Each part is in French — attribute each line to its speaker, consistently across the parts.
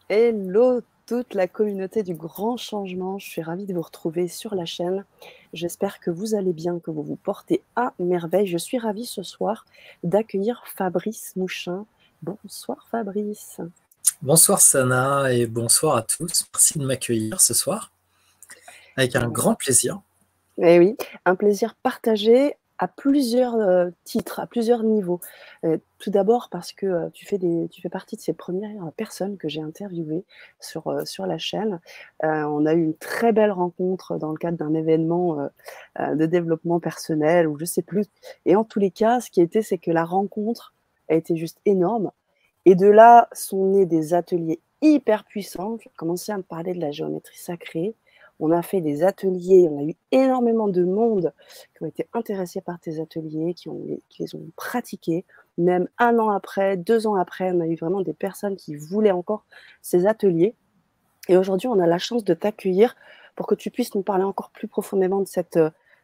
Speaker 1: Hello toute la communauté du grand changement, je suis ravie de vous retrouver sur la chaîne. J'espère que vous allez bien, que vous vous portez à merveille. Je suis ravie ce soir d'accueillir Fabrice Mouchin. Bonsoir Fabrice.
Speaker 2: Bonsoir Sana et bonsoir à tous. Merci de m'accueillir ce soir avec un grand plaisir.
Speaker 1: Eh oui, un plaisir partagé à plusieurs titres, à plusieurs niveaux. Tout d'abord parce que tu fais partie de ces premières personnes que j'ai interviewées sur la chaîne. On a eu une très belle rencontre dans le cadre d'un événement de développement personnel ou je sais plus. Et en tous les cas, ce qui était, c'est que la rencontre a été juste énorme. Et de là sont nés des ateliers hyper puissants. J'ai commencé à me parler de la géométrie sacrée. On a fait des ateliers, on a eu énormément de monde qui ont été intéressés par tes ateliers, qui les ont pratiqués. Même 1 an après, 2 ans après, on a eu vraiment des personnes qui voulaient encore ces ateliers. Et aujourd'hui, on a la chance de t'accueillir pour que tu puisses nous parler encore plus profondément de cette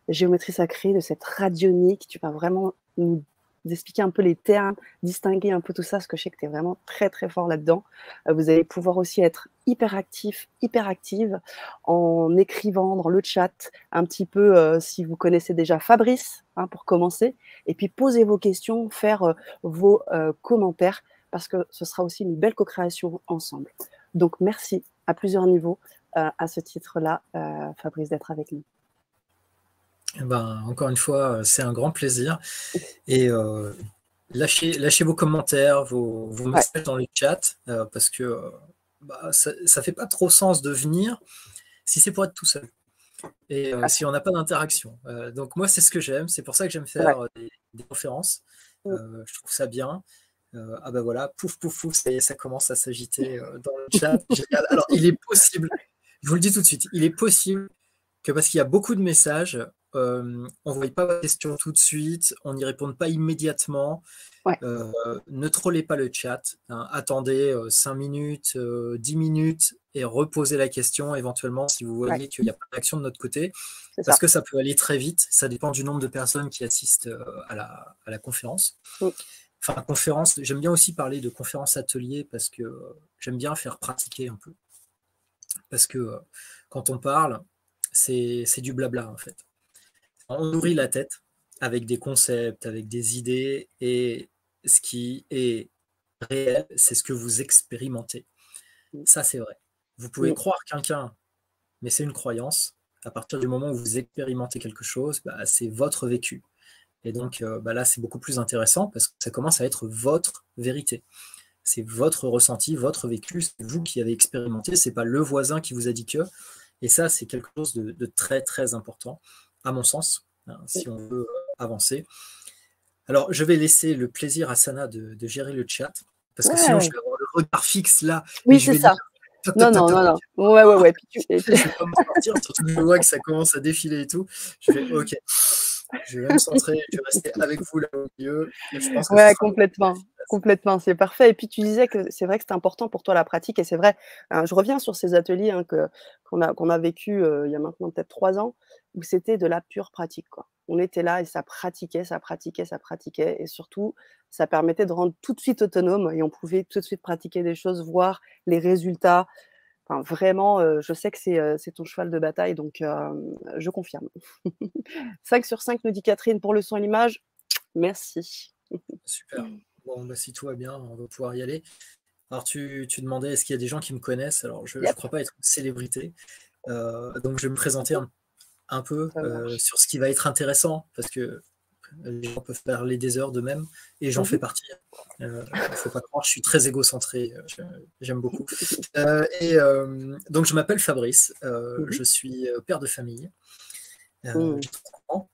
Speaker 1: géométrie sacrée, de cette radionique. Tu vas vraiment nous expliquer un peu les termes, distinguer un peu tout ça, parce que je sais que tu es vraiment très très fort là-dedans. Vous allez pouvoir aussi être hyper actif, hyper active en écrivant dans le chat un petit peu si vous connaissez déjà Fabrice, hein, pour commencer, et puis posez vos questions, faire vos commentaires, parce que ce sera aussi une belle co-création ensemble. Donc merci à plusieurs niveaux à ce titre-là, Fabrice, d'être avec nous.
Speaker 2: Ben, encore une fois, c'est un grand plaisir. Et lâchez vos commentaires, vos messages dans le chat, parce que ça ne fait pas trop sens de venir si c'est pour être tout seul. Et si on n'a pas d'interaction. Donc moi, c'est ce que j'aime. C'est pour ça que j'aime faire des conférences. Je trouve ça bien. Ah ben voilà, pouf, pouf, pouf, ça y est, ça commence à s'agiter dans le chat. Génial. Alors, il est possible, je vous le dis tout de suite, il est possible que parce qu'il y a beaucoup de messages, on ne voit pas vos questions tout de suite, on n'y répond pas immédiatement. Ne trollez pas le chat, hein. Attendez 5 minutes, 10 minutes et reposez la question éventuellement si vous voyez qu'il n'y a pas d'action de notre côté. Parce que ça peut aller très vite, ça dépend du nombre de personnes qui assistent à la conférence. Enfin, conférence, j'aime bien aussi parler de conférence atelier parce que j'aime bien faire pratiquer un peu. Parce que quand on parle, c'est du blabla en fait. On nourrit la tête avec des concepts, avec des idées, et ce qui est réel, c'est ce que vous expérimentez. Ça, c'est vrai. Vous pouvez croire quelqu'un, mais c'est une croyance. À partir du moment où vous expérimentez quelque chose, c'est votre vécu. Et donc là, c'est beaucoup plus intéressant parce que ça commence à être votre vérité. C'est votre ressenti, votre vécu, c'est vous qui avez expérimenté, c'est pas le voisin qui vous a dit que. Et ça, c'est quelque chose de très, très important, à mon sens, hein, si on veut avancer. Alors, je vais laisser le plaisir à Sana de gérer le chat, parce que sinon, je vais avoir le regard fixe là.
Speaker 1: Oui, c'est ça. Non. Ouais.
Speaker 2: Je vais pas me sortir, surtout que je vois que ça commence à défiler et tout. Je vais, ok, je vais me centrer, je vais rester avec vous là au milieu. Je pense que
Speaker 1: complètement, c'est parfait. Et puis tu disais que c'est vrai que c'est important pour toi la pratique, et c'est vrai. Je reviens sur ces ateliers qu'on a vécu il y a maintenant peut-être 3 ans, où c'était de la pure pratique, quoi. On était là et ça pratiquait, et surtout ça permettait de rendre tout de suite autonome, et on pouvait tout de suite pratiquer des choses, voir les résultats. Enfin, vraiment, je sais que c'est ton cheval de bataille, donc je confirme. 5 sur 5 nous dit Catherine pour le son et l'image. Merci.
Speaker 2: Super. Bon, si tout va bien, on va pouvoir y aller. Alors, tu demandais, est-ce qu'il y a des gens qui me connaissent? Alors, je ne crois pas être une célébrité. Donc, je vais me présenter un peu sur ce qui va être intéressant, parce que les gens peuvent parler des heures d'eux-mêmes, et j'en fais partie. Il ne faut pas croire, je suis très égocentré, j'aime beaucoup. Donc, je m'appelle Fabrice, je suis père de famille. J'ai 3 ans.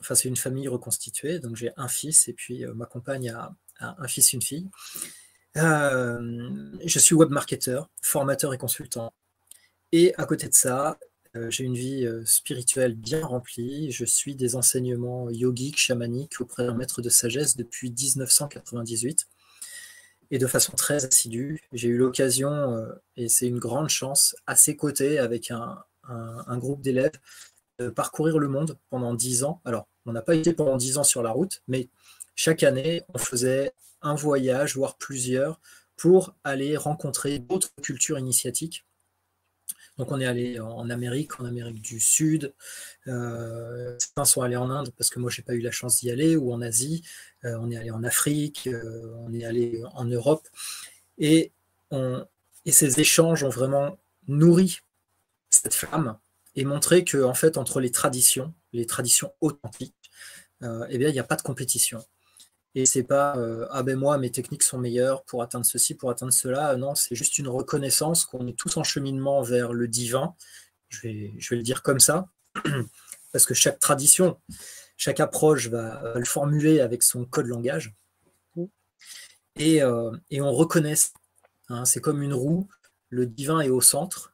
Speaker 2: Enfin, c'est une famille reconstituée, donc j'ai un fils, et puis ma compagne a un fils, une fille. Je suis webmarketeur, formateur et consultant. Et à côté de ça, j'ai une vie spirituelle bien remplie. Je suis des enseignements yogiques, chamaniques auprès d'un maître de sagesse depuis 1998. Et de façon très assidue, j'ai eu l'occasion, et c'est une grande chance, à ses côtés, avec un groupe d'élèves, de parcourir le monde pendant 10 ans. Alors, on n'a pas été pendant 10 ans sur la route, mais chaque année, on faisait un voyage, voire plusieurs, pour aller rencontrer d'autres cultures initiatiques. Donc on est allé en Amérique du Sud, certains sont allés en Inde parce que moi j'ai pas eu la chance d'y aller, ou en Asie, on est allé en Afrique, on est allé en Europe, et, ces échanges ont vraiment nourri cette flamme et montré que en fait entre les traditions authentiques, eh bien il n'y a pas de compétition. Et c'est pas ah ben moi mes techniques sont meilleures pour atteindre ceci, pour atteindre cela. Non, c'est juste une reconnaissance qu'on est tous en cheminement vers le divin. Je vais le dire comme ça, parce que chaque tradition, chaque approche va le formuler avec son code langage. Et on reconnaît, hein, c'est comme une roue, le divin est au centre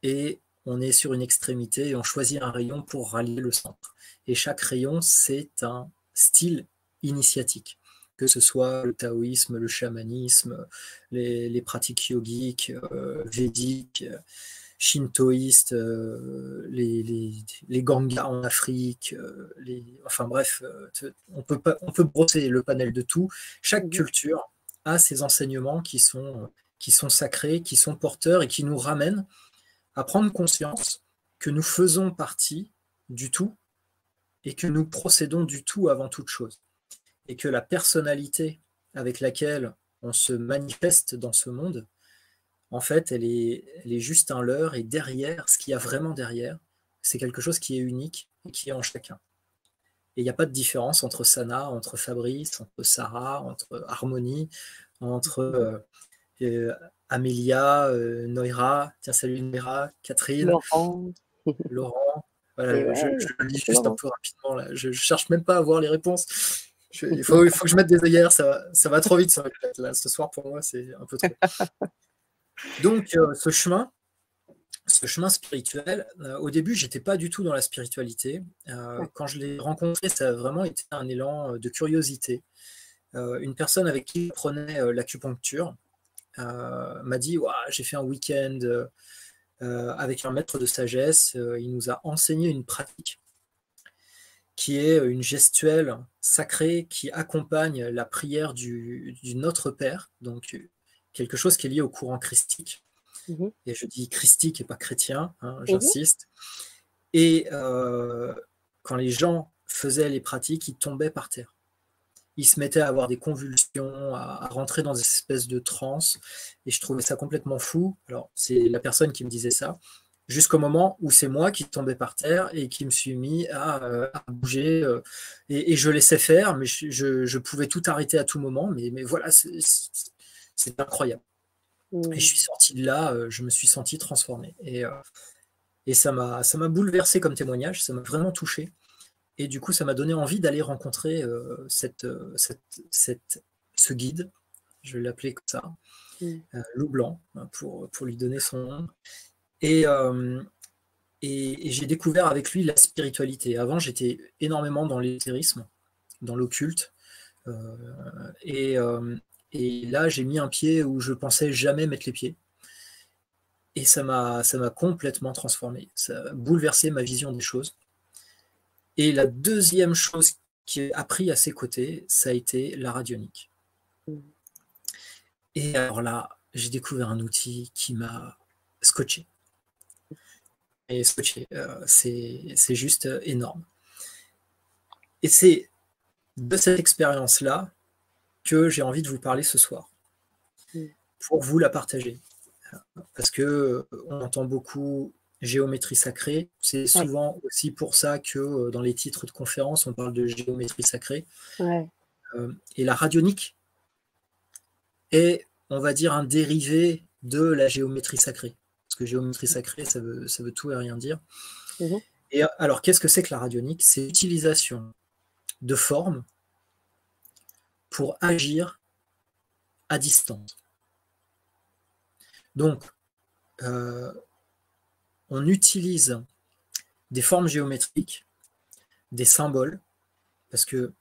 Speaker 2: et on est sur une extrémité et on choisit un rayon pour rallier le centre. Et chaque rayon, c'est un style initiatique, que ce soit le taoïsme, le chamanisme, les pratiques yogiques, védiques, shintoïstes, les gangas en Afrique, enfin bref, on peut brosser le panel de tout. Chaque culture a ses enseignements qui sont sacrés, qui sont porteurs et qui nous ramènent à prendre conscience que nous faisons partie du tout et que nous procédons du tout avant toute chose. Et que la personnalité avec laquelle on se manifeste dans ce monde, en fait, elle est juste un leurre, et derrière, ce qu'il y a vraiment derrière, c'est quelque chose qui est unique et qui est en chacun. Et il n'y a pas de différence entre Sana, entre Fabrice, entre Sarah, entre Harmonie, entre Amélia, Noira, tiens salut Noira, Catherine, Laurent. Voilà, je le lis juste un peu rapidement là. Je cherche même pas à voir les réponses. Il faut que je mette des œillères, ça va trop vite sur le chat là. Ce soir pour moi c'est un peu trop. Donc ce chemin spirituel, au début j'étais pas du tout dans la spiritualité. Quand je l'ai rencontré, ça a vraiment été un élan de curiosité. Une personne avec qui je prenais l'acupuncture m'a dit j'ai fait un week-end avec un maître de sagesse, il nous a enseigné une pratique qui est une gestuelle sacrée qui accompagne la prière du Notre Père, donc quelque chose qui est lié au courant christique. Et je dis christique et pas chrétien, hein, j'insiste. Et quand les gens faisaient les pratiques, ils tombaient par terre. Ils se mettaient à avoir des convulsions, à rentrer dans des espèces de transe, et je trouvais ça complètement fou. Alors, c'est la personne qui me disait ça, jusqu'au moment où c'est moi qui tombais par terre et qui me suis mis à bouger, et je laissais faire, mais je pouvais tout arrêter à tout moment, mais voilà, c'est incroyable. Et je suis sorti de là, je me suis senti transformé. Et ça m'a bouleversé comme témoignage, ça m'a vraiment touché. Et du coup, ça m'a donné envie d'aller rencontrer ce guide, je vais l'appeler comme ça, Loup Blanc, pour lui donner son nom. Et j'ai découvert avec lui la spiritualité. Avant, j'étais énormément dans l'ésotérisme, dans l'occulte. Et là, j'ai mis un pied où je pensais jamais mettre les pieds. Et ça m'a complètement transformé. Ça a bouleversé ma vision des choses. Et la deuxième chose qui a appris à ses côtés, ça a été la radionique. Et alors là, j'ai découvert un outil qui m'a scotché. Et scotché, c'est juste énorme. Et c'est de cette expérience-là que j'ai envie de vous parler ce soir, pour vous la partager. Parce qu'on entend beaucoup géométrie sacrée. C'est souvent aussi pour ça que dans les titres de conférences, on parle de géométrie sacrée. Et la radionique est, on va dire, un dérivé de la géométrie sacrée. Parce que géométrie sacrée, ça veut tout et rien dire. Et alors, qu'est-ce que c'est que la radionique? C'est l'utilisation de formes pour agir à distance. Donc, on utilise des formes géométriques, des symboles, parce que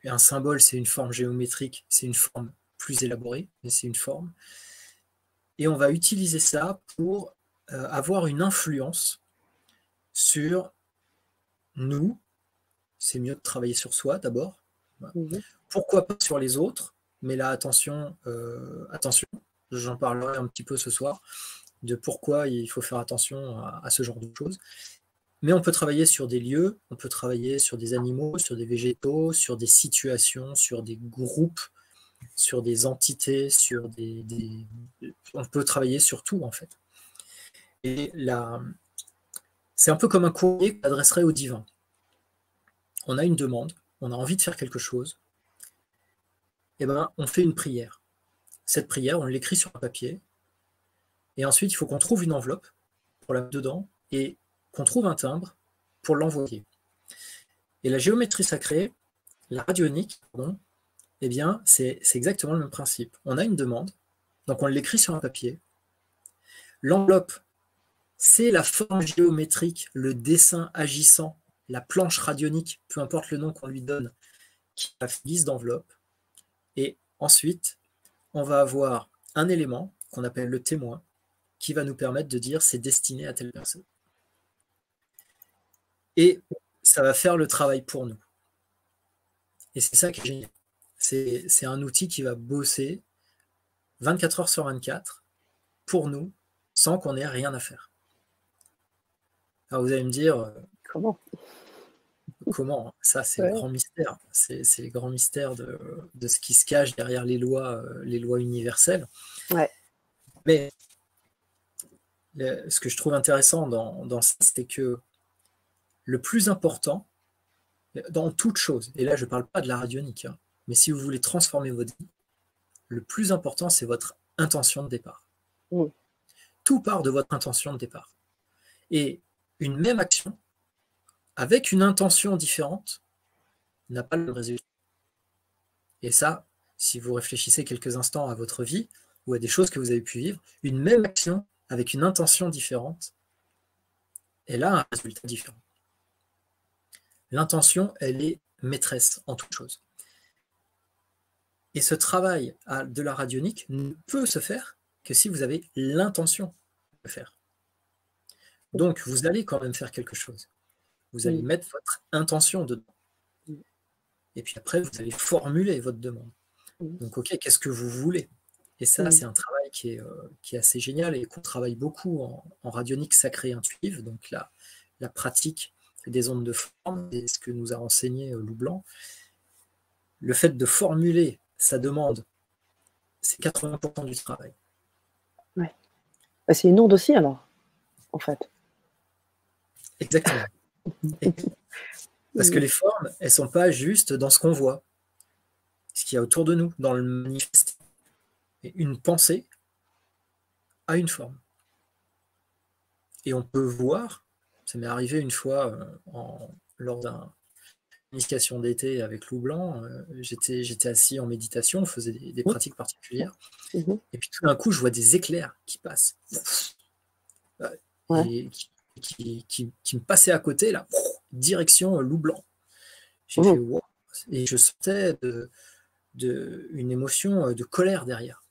Speaker 2: un symbole, c'est une forme géométrique, c'est une forme plus élaborée, mais c'est une forme. Et on va utiliser ça pour avoir une influence sur nous. C'est mieux de travailler sur soi d'abord. Pourquoi pas sur les autres, mais là, attention, j'en parlerai un petit peu ce soir, de pourquoi il faut faire attention à ce genre de choses. Mais on peut travailler sur des lieux, on peut travailler sur des animaux, sur des végétaux, sur des situations, sur des groupes, sur des entités, on peut travailler sur tout en fait. Et là, c'est un peu comme un courrier qu'on adresserait au divin. On a une demande, on a envie de faire quelque chose, et ben on fait une prière. Cette prière, on l'écrit sur un papier, et ensuite il faut qu'on trouve une enveloppe pour la mettre dedans, et qu'on trouve un timbre pour l'envoyer. Et la géométrie sacrée, la radionique, pardon, eh bien, c'est exactement le même principe. On a une demande, donc on l'écrit sur un papier. L'enveloppe, c'est la forme géométrique, le dessin agissant, la planche radionique, peu importe le nom qu'on lui donne, qui a fait guise d'enveloppe. Et ensuite, on va avoir un élément qu'on appelle le témoin, qui va nous permettre de dire c'est destiné à telle personne. Et ça va faire le travail pour nous. Et c'est ça qui est génial. C'est un outil qui va bosser 24 heures sur 24 pour nous, sans qu'on ait rien à faire. Alors vous allez me dire,
Speaker 1: Comment?
Speaker 2: Ça, c'est le grand mystère. C'est les grands mystères de ce qui se cache derrière les lois universelles.
Speaker 1: Ouais.
Speaker 2: Mais ce que je trouve intéressant dans ça, c'est que le plus important, dans toute chose, et là je ne parle pas de la radionique, hein, mais si vous voulez transformer votre vie, le plus important, c'est votre intention de départ. Tout part de votre intention de départ. Et une même action, avec une intention différente, n'a pas le même résultat. Et ça, si vous réfléchissez quelques instants à votre vie, ou à des choses que vous avez pu vivre, une même action, avec une intention différente, elle a un résultat différent. L'intention, elle est maîtresse en toute chose. Et ce travail de la radionique ne peut se faire que si vous avez l'intention de le faire. Donc, vous allez quand même faire quelque chose. Vous allez mettre votre intention dedans. Et puis après, vous allez formuler votre demande. Donc, OK, qu'est-ce que vous voulez? Et ça, c'est un travail qui est assez génial et qu'on travaille beaucoup en radionique sacrée intuitive. Donc, la pratique des ondes de forme, c'est ce que nous a enseigné Loup Blanc. Le fait de formuler sa demande, c'est 80% du travail.
Speaker 1: Ouais. Bah, c'est une onde aussi, alors, en fait.
Speaker 2: Exactement. Parce que les formes, elles ne sont pas juste dans ce qu'on voit, ce qu'il y a autour de nous, dans le manifeste. Et une pensée a une forme. Et on peut voir, ça m'est arrivé une fois lors d'une initiation d'été avec Loup Blanc, j'étais assis en méditation, on faisait des pratiques particulières, et puis tout d'un coup, je vois des éclairs qui passent. Et qui me passaient à côté, là, direction Loup Blanc. J'ai fait wow. Et je sentais une émotion de colère derrière.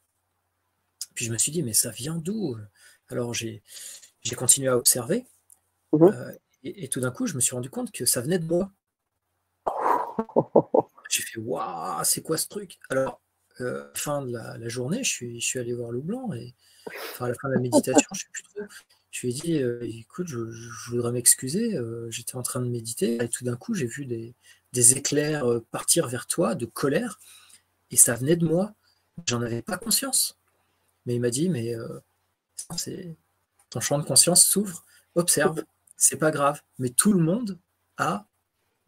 Speaker 2: Puis je me suis dit, mais ça vient d'où? Alors j'ai continué à observer, et tout d'un coup, je me suis rendu compte que ça venait de moi. J'ai fait, waouh, c'est quoi ce truc? Alors, fin de la journée, je suis allé voir Loup Blanc, et à la fin de la méditation, je ne sais plus trop. Je lui ai dit, écoute, je voudrais m'excuser, j'étais en train de méditer, et tout d'un coup, j'ai vu des éclairs partir vers toi, de colère, et ça venait de moi. J'en avais pas conscience. Mais il m'a dit, mais ton champ de conscience s'ouvre, observe, c'est pas grave. Mais tout le monde a,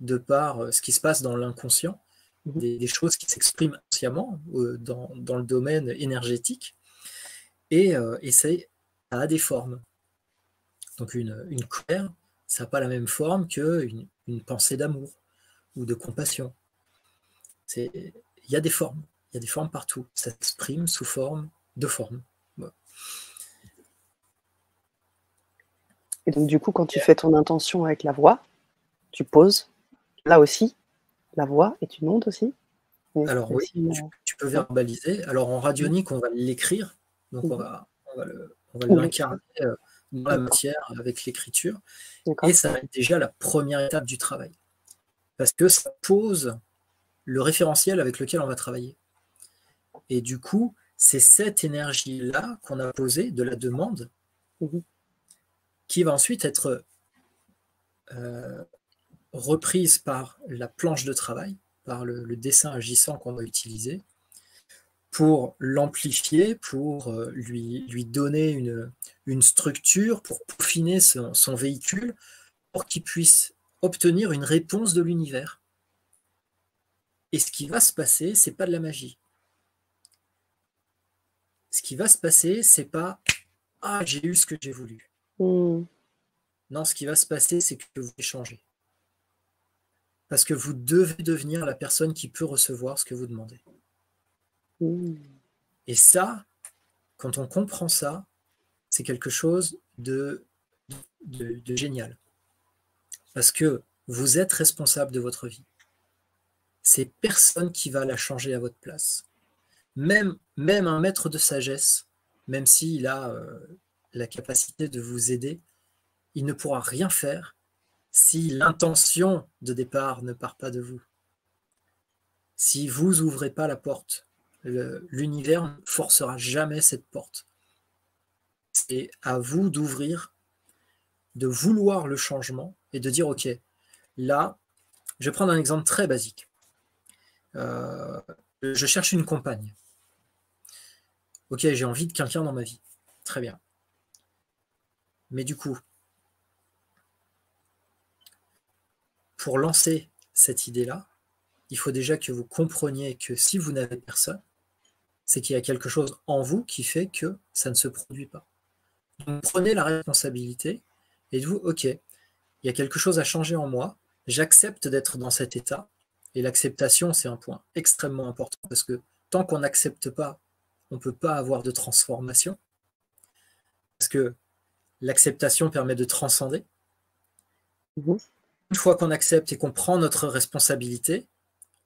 Speaker 2: de par ce qui se passe dans l'inconscient, des choses qui s'expriment consciemment dans le domaine énergétique, et ça a des formes. Donc une colère, ça n'a pas la même forme qu'une pensée d'amour ou de compassion. Il y a des formes partout. Ça s'exprime sous forme de forme. Ouais.
Speaker 1: Et donc du coup, quand tu fais ton intention avec la voix, tu poses, là aussi, la voix est une onde aussi.
Speaker 2: Alors oui, tu peux verbaliser. Alors en radionique, on va l'écrire, donc on va l'incarner dans la matière avec l'écriture, et ça va être déjà la première étape du travail, parce que ça pose le référentiel avec lequel on va travailler. Et du coup, c'est cette énergie-là qu'on a posée de la demande
Speaker 1: Mmh.
Speaker 2: qui va ensuite être reprise par la planche de travail, par le dessin agissant qu'on va utiliser, pour l'amplifier, pour lui donner une structure, pour peaufiner son véhicule, pour qu'il puisse obtenir une réponse de l'univers. Et ce qui va se passer, c'est pas de la magie. Ce qui va se passer, c'est pas « Ah, j'ai eu ce que j'ai voulu ».
Speaker 1: Mmh.
Speaker 2: Non, ce qui va se passer, c'est que vous allez changer. Parce que vous devez devenir la personne qui peut recevoir ce que vous demandez.
Speaker 1: Mmh.
Speaker 2: Et ça, quand on comprend ça, c'est quelque chose de génial. Parce que vous êtes responsable de votre vie. C'est personne qui va la changer à votre place. Même un maître de sagesse, même s'il a la capacité de vous aider, il ne pourra rien faire si l'intention de départ ne part pas de vous. Si vous ouvrez pas la porte, l'univers ne forcera jamais cette porte. C'est à vous d'ouvrir, de vouloir le changement et de dire ok, là, je vais prendre un exemple très basique. Je cherche une compagne. Ok, j'ai envie de quelqu'un dans ma vie. Très bien. Mais du coup, pour lancer cette idée-là, il faut déjà que vous compreniez que si vous n'avez personne, c'est qu'il y a quelque chose en vous qui fait que ça ne se produit pas. Donc prenez la responsabilité et dites-vous, ok, il y a quelque chose à changer en moi, j'accepte d'être dans cet état, et l'acceptation, c'est un point extrêmement important, parce que tant qu'on n'accepte pas, on ne peut pas avoir de transformation, parce que l'acceptation permet de transcender.
Speaker 1: Mmh.
Speaker 2: Une fois qu'on accepte et qu'on prend notre responsabilité,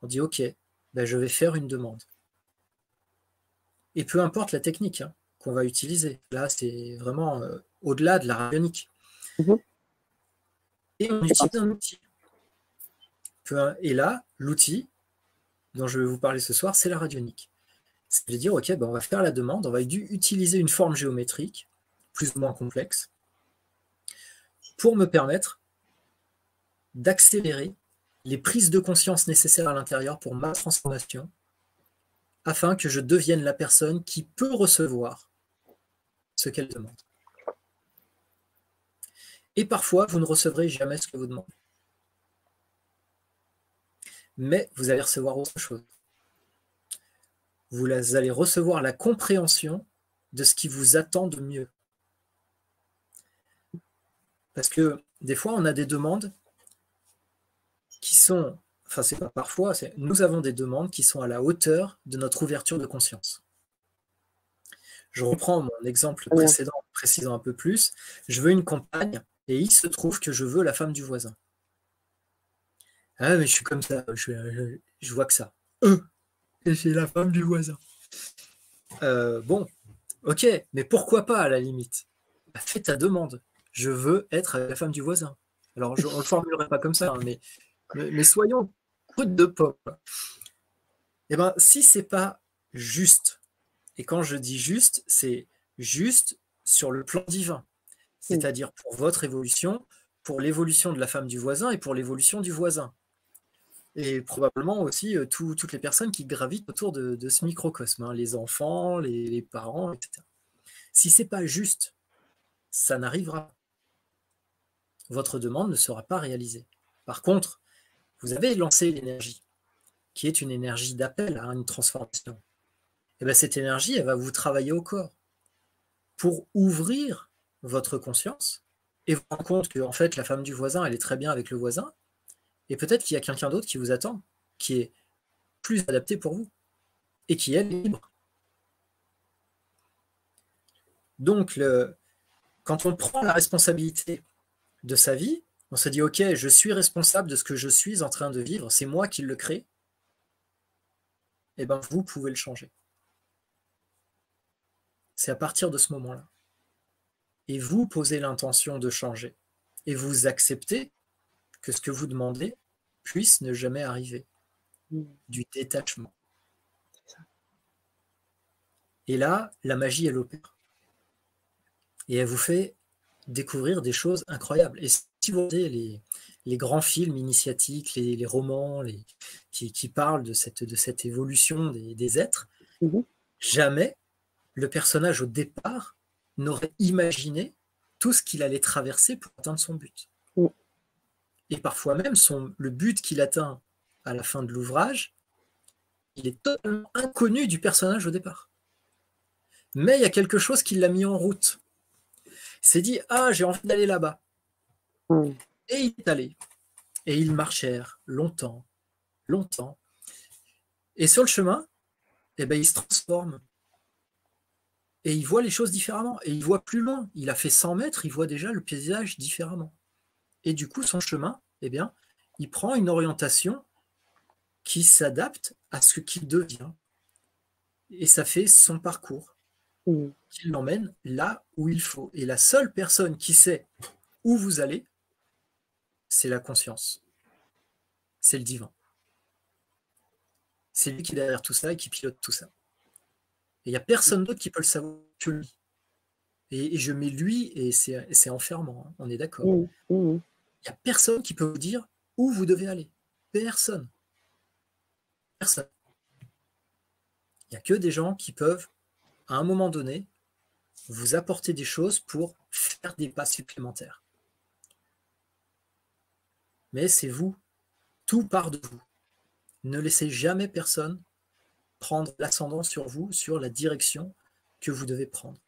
Speaker 2: on dit ok, ben je vais faire une demande. Et peu importe la technique qu'on va utiliser, là c'est vraiment au-delà de la radionique.
Speaker 1: Mmh.
Speaker 2: Et on utilise un outil. Et là, l'outil dont je vais vous parler ce soir, c'est la radionique. C'est de dire, ok, ben on va faire la demande, on va utiliser une forme géométrique, plus ou moins complexe, pour me permettre d'accélérer les prises de conscience nécessaires à l'intérieur pour ma transformation, afin que je devienne la personne qui peut recevoir ce qu'elle demande. Et parfois, vous ne recevrez jamais ce que vous demandez. Mais vous allez recevoir autre chose. Vous allez recevoir la compréhension de ce qui vous attend de mieux. Parce que des fois, on a des demandes qui sont, enfin c'est pas parfois, nous avons des demandes qui sont à la hauteur de notre ouverture de conscience. Je reprends mon exemple précédent, précisant un peu plus. Je veux une compagne et il se trouve que je veux la femme du voisin. Ah mais je suis comme ça, je vois que ça. Et c'est la femme du voisin. Bon, ok, mais pourquoi pas à la limite? Fais ta demande. Je veux être la femme du voisin. Alors, on ne le formulerait pas comme ça, mais soyons brutes de pomme. Eh bien, si c'est pas juste, et quand je dis juste, c'est juste sur le plan divin, c'est-à-dire pour votre évolution, pour l'évolution de la femme du voisin et pour l'évolution du voisin. Et probablement aussi toutes les personnes qui gravitent autour de ce microcosme, les enfants, les parents, etc. Si c'est pas juste, ça n'arrivera pas. Votre demande ne sera pas réalisée. Par contre, vous avez lancé l'énergie, qui est une énergie d'appel à une transformation. Et bien cette énergie, elle va vous travailler au corps pour ouvrir votre conscience et vous rendre compte que en fait, la femme du voisin, elle est très bien avec le voisin, et peut-être qu'il y a quelqu'un d'autre qui vous attend, qui est plus adapté pour vous, et qui est libre. Donc, quand on prend la responsabilité de sa vie, on se dit, ok, je suis responsable de ce que je suis en train de vivre, c'est moi qui le crée, et bien vous pouvez le changer. C'est à partir de ce moment-là. Et vous posez l'intention de changer. Et vous acceptez que ce que vous demandez puisse ne jamais arriver. Du détachement. Et là, la magie, elle opère. Et elle vous fait découvrir des choses incroyables. Et si vous regardez les grands films initiatiques, les romans qui parlent de cette évolution des êtres, jamais le personnage au départ n'aurait imaginé tout ce qu'il allait traverser pour atteindre son but. Et parfois même, le but qu'il atteint à la fin de l'ouvrage, il est totalement inconnu du personnage au départ. Mais il y a quelque chose qui l'a mis en route. Il s'est dit, ah, j'ai envie d'aller là-bas. Et il est allé. Et ils marchèrent longtemps, longtemps. Et sur le chemin, eh ben, il se transforme. Et il voit les choses différemment. Et il voit plus loin. Il a fait 100 mètres, il voit déjà le paysage différemment. Et du coup, son chemin, eh bien, il prend une orientation qui s'adapte à ce qu'il devient. Et ça fait son parcours qui l'emmène là où il faut. Et la seule personne qui sait où vous allez, c'est la conscience. C'est le divin. C'est lui qui est derrière tout ça et qui pilote tout ça. Et il n'y a personne d'autre qui peut le savoir que lui. Et je mets lui, et c'est enfermant, hein, on est d'accord. Il n'y a personne qui peut vous dire où vous devez aller. Personne. Personne. Il n'y a que des gens qui peuvent, à un moment donné, vous apporter des choses pour faire des pas supplémentaires. Mais c'est vous. Tout part de vous. Ne laissez jamais personne prendre l'ascendant sur vous, sur la direction que vous devez prendre.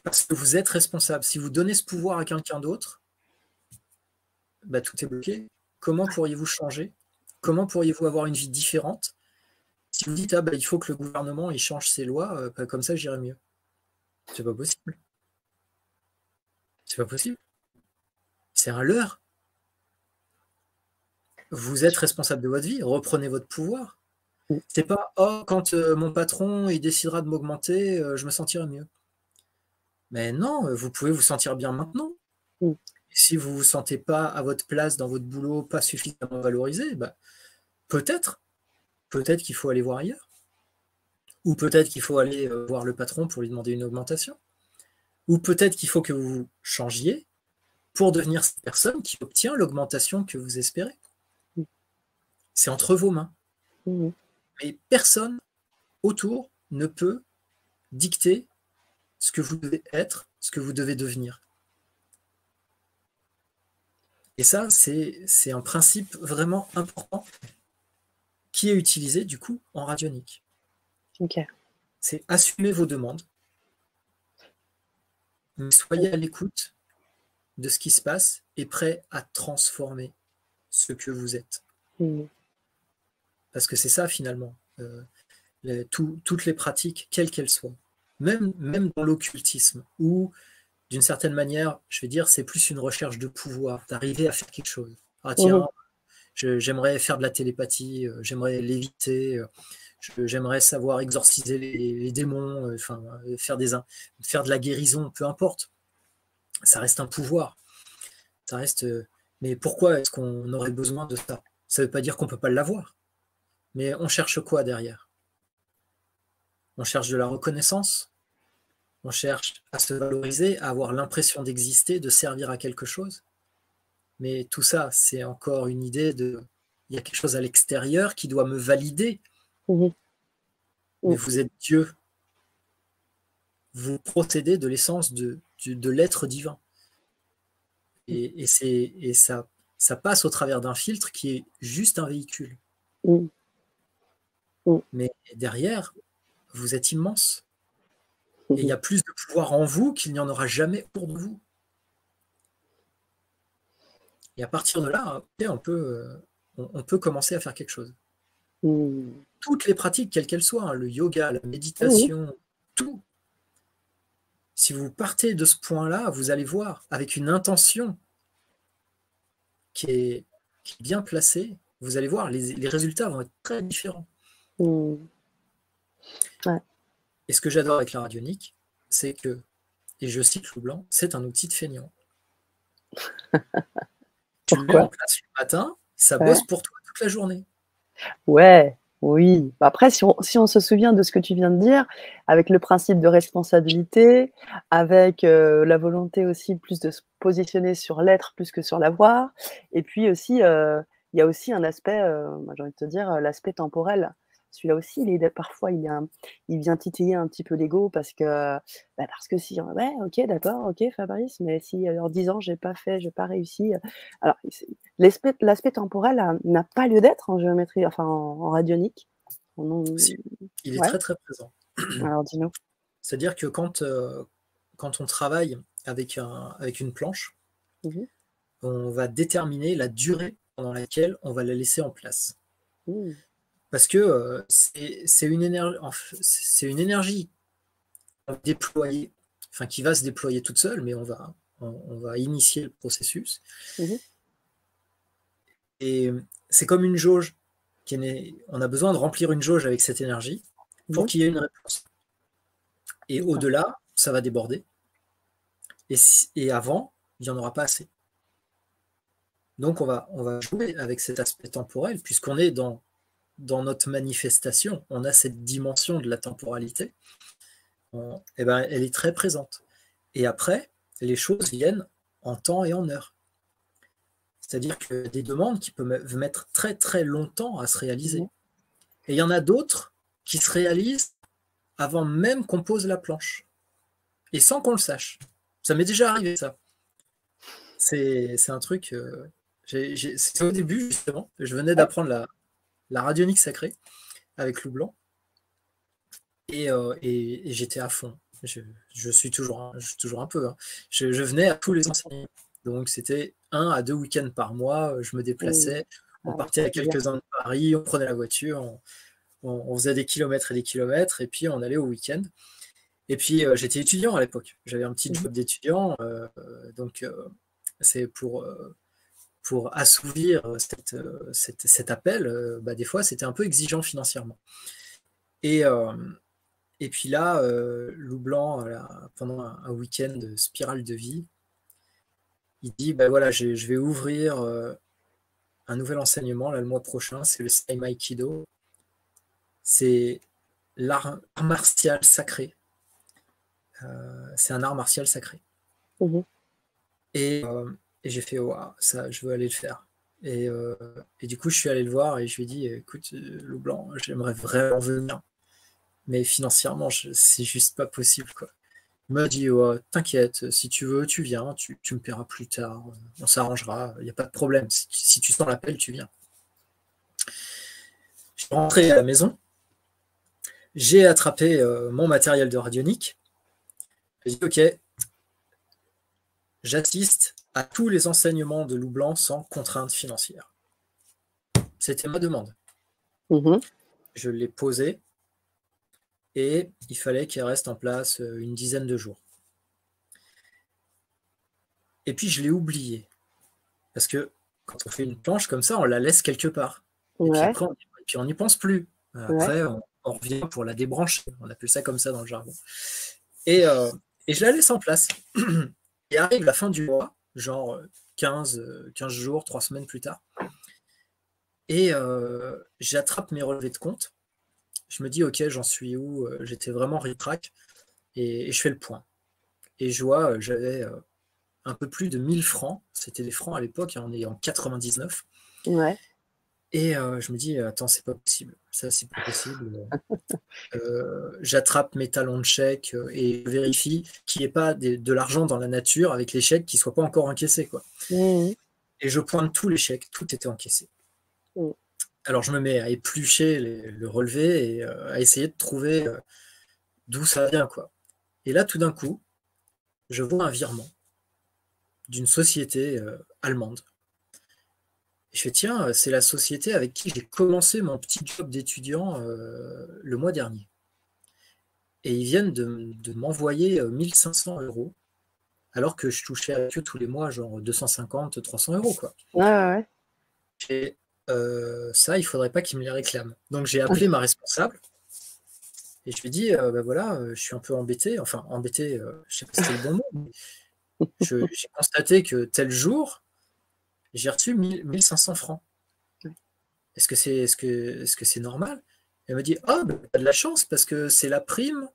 Speaker 2: Parce que vous êtes responsable. Si vous donnez ce pouvoir à quelqu'un d'autre, bah, tout est bloqué. Comment pourriez-vous changer? Comment pourriez-vous avoir une vie différente si vous dites, ah, bah, il faut que le gouvernement il change ses lois, bah, comme ça j'irai mieux? C'est pas possible. C'est pas possible. C'est un leurre. Vous êtes responsable de votre vie, reprenez votre pouvoir. C'est pas, oh, quand mon patron il décidera de m'augmenter, je me sentirai mieux. Mais non, vous pouvez vous sentir bien maintenant. Si vous ne vous sentez pas à votre place dans votre boulot, pas suffisamment valorisé, bah, peut-être qu'il faut aller voir ailleurs. Ou peut-être qu'il faut aller voir le patron pour lui demander une augmentation. Ou peut-être qu'il faut que vous changiez pour devenir cette personne qui obtient l'augmentation que vous espérez. C'est entre vos mains. Mais personne autour ne peut dicter ce que vous devez être, ce que vous devez devenir. Et ça, c'est un principe vraiment important qui est utilisé du coup en radionique. C'est assumer vos demandes, mais soyez à l'écoute de ce qui se passe et prêt à transformer ce que vous êtes. Parce que c'est ça finalement, toutes les pratiques, quelles qu'elles soient, même dans l'occultisme, où d'une certaine manière, je vais dire, c'est plus une recherche de pouvoir, d'arriver à faire quelque chose. Ah tiens, j'aimerais faire de la télépathie, j'aimerais léviter, j'aimerais savoir exorciser les démons, enfin, faire de la guérison, peu importe. Ça reste un pouvoir. Ça reste. Mais pourquoi est-ce qu'on aurait besoin de ça? Ça ne veut pas dire qu'on ne peut pas l'avoir. Mais on cherche quoi derrière? On cherche de la reconnaissance. On cherche à se valoriser, à avoir l'impression d'exister, de servir à quelque chose. Mais tout ça, c'est encore une idée de... Il y a quelque chose à l'extérieur qui doit me valider. Mais vous êtes Dieu. Vous procédez de l'essence de l'être divin. Et ça passe au travers d'un filtre qui est juste un véhicule. Mais derrière, vous êtes immense. Et il y a plus de pouvoir en vous qu'il n'y en aura jamais autour de vous. Et à partir de là, on peut commencer à faire quelque chose. Toutes les pratiques, quelles qu'elles soient, hein, le yoga, la méditation, tout. Si vous partez de ce point-là, vous allez voir, avec une intention qui est bien placée, vous allez voir, les résultats vont être très différents. Et ce que j'adore avec la radionique, c'est que, et je cite Lou Blanc, c'est un outil de feignant. Tu le mets en place le matin, ça bosse pour toi toute la journée.
Speaker 1: Ouais. Oui, bah, après si on se souvient de ce que tu viens de dire, avec le principe de responsabilité, avec, la volonté aussi plus de se positionner sur l'être plus que sur l'avoir et puis aussi, il y a aussi un aspect, moi j'ai envie de te dire, l'aspect temporel. Celui-là aussi, il vient titiller un petit peu l'ego parce que si, ouais, OK, d'accord, OK Fabrice, mais si, en 10 ans j'ai pas réussi, alors l'aspect temporel n'a pas lieu d'être en géométrie, enfin en radionique. On
Speaker 2: Si, il est
Speaker 1: Ouais,
Speaker 2: très, très présent.
Speaker 1: alors dis-nous?
Speaker 2: C'est-à-dire que quand on travaille avec une planche,
Speaker 1: Mmh mh.
Speaker 2: on va déterminer la durée pendant laquelle on va la laisser en place.
Speaker 1: Mmh.
Speaker 2: Parce que, c'est une énergie déployée, enfin qui va se déployer toute seule, mais on va initier le processus
Speaker 1: Mmh mh.
Speaker 2: et c'est comme une jauge on a besoin de remplir une jauge avec cette énergie
Speaker 1: Mmh
Speaker 2: pour
Speaker 1: mh.
Speaker 2: qu'il y ait une réponse et
Speaker 1: D'accord.
Speaker 2: au-delà, ça va déborder et avant, il y en aura pas assez. Donc on va jouer avec cet aspect temporel puisqu'on est dans notre manifestation, on a cette dimension de la temporalité, et ben, elle est très présente. Et après, les choses viennent en temps et en heure. C'est-à-dire que des demandes qui peuvent mettre très très longtemps à se
Speaker 1: Mmh
Speaker 2: réaliser.
Speaker 1: mh.
Speaker 2: Et il y en a d'autres qui se réalisent avant même qu'on pose la planche, et sans qu'on le sache. Ça m'est déjà arrivé ça. C'est un truc, c'était au début justement, je venais
Speaker 1: Ouais.
Speaker 2: d'apprendre la radionique sacrée avec Lou Blanc. Et j'étais à fond. Je suis toujours un peu, hein. Je venais à tous les enseignements. Donc c'était 1 à 2 week-ends par mois, je me
Speaker 1: Mmh.
Speaker 2: déplaçais, on
Speaker 1: Ah ouais,
Speaker 2: partait à
Speaker 1: c'est bien.
Speaker 2: quelques-uns de Paris, on prenait la voiture, on faisait des kilomètres et des kilomètres et puis on allait au week-end. Et puis, j'étais étudiant à l'époque. J'avais un petit
Speaker 1: Mmh mh.
Speaker 2: job d'étudiant, donc c'est pour assouvir, cet appel, bah, des fois, c'était un peu exigeant financièrement. Et hem Et puis là, Loup Blanc, pendant un week-end de spirale de vie, il dit: «Bah, voilà, je vais ouvrir, un nouvel enseignement là le mois prochain, c'est le Saibai Kido. C'est l'art martial sacré, c'est un art martial sacré»
Speaker 1: Mmh mh.
Speaker 2: et j'ai fait: «Waouh, ça, je veux aller le faire» et du coup, je suis allé le voir et je lui ai dit: «Écoute, Loup Blanc, j'aimerais vraiment venir, mais financièrement, c'est juste pas possible, quoi». Il m'a dit: «Ouais, t'inquiète, si tu veux, tu viens, tu me paieras plus tard, on s'arrangera, il y a pas de problème. Si tu sens l'appel, tu viens». Je suis rentré à la maison, j'ai attrapé, mon matériel de radionique. J'ai dit: «OK, j'assiste à tous les enseignements de Loup Blanc sans contrainte financière». C'était ma demande.
Speaker 1: Mmh mh.
Speaker 2: Je l'ai posée et il fallait qu'elle reste en place, une dizaine de jours et puis je l'ai oubliée parce que quand on fait une planche comme ça, on la laisse quelque part et puis
Speaker 1: Ouais,
Speaker 2: après on n'y pense plus.
Speaker 1: ouais.
Speaker 2: Après on revient pour la débrancher, on appelle ça comme ça dans le jargon et heu et je la laisse en place et arrive la fin du mois, genre, 15 jours, 3 semaines plus tard et j'attrape mes relevés de compte. Je me dis: «OK, j'en suis où?» J'étais vraiment ric-rac et je fais le point et je vois, j'avais, un peu plus de 1 000 francs. C'était des francs à l'époque, hein, on est en 99
Speaker 1: Ouais.
Speaker 2: et je me dis: «Attends, c'est pas possible, ça, c'est pas possible». J'attrape mes talons de chèque, et je vérifie qu'il y ait pas de l'argent dans la nature avec les chèques qui soient pas encore encaissés, quoi
Speaker 1: Mmh mh.
Speaker 2: et je pointe tous les chèques, tout était encaissé.
Speaker 1: Mmh.
Speaker 2: Alors je me mets à éplucher le relevé et à essayer de trouver, d'où ça vient, quoi et là, tout d'un coup, je vois un virement d'une société, allemande. Et je fais: «Tiens, c'est la société avec qui j'ai commencé mon petit job d'étudiant, le mois dernier» et ils viennent de m'envoyer, 1 500 € alors que je touchais avec eux tous les mois genre 250-300 €, quoi.
Speaker 1: Ouais, ouais, ouais.
Speaker 2: Et ça, il faudrait pas qu'ils me les réclament. Donc j'ai appelé ma responsable et je lui ai dit: «Bah, voilà, je suis un peu embêté», enfin embêté, je sais pas si c'est le bon mot, mais j'ai constaté que tel jour, j'ai reçu 1 500 francs.
Speaker 1: Ouais.
Speaker 2: Est-ce que c'est normal? Elle me dit, ah, ben, t'as de la chance parce que c'est la prime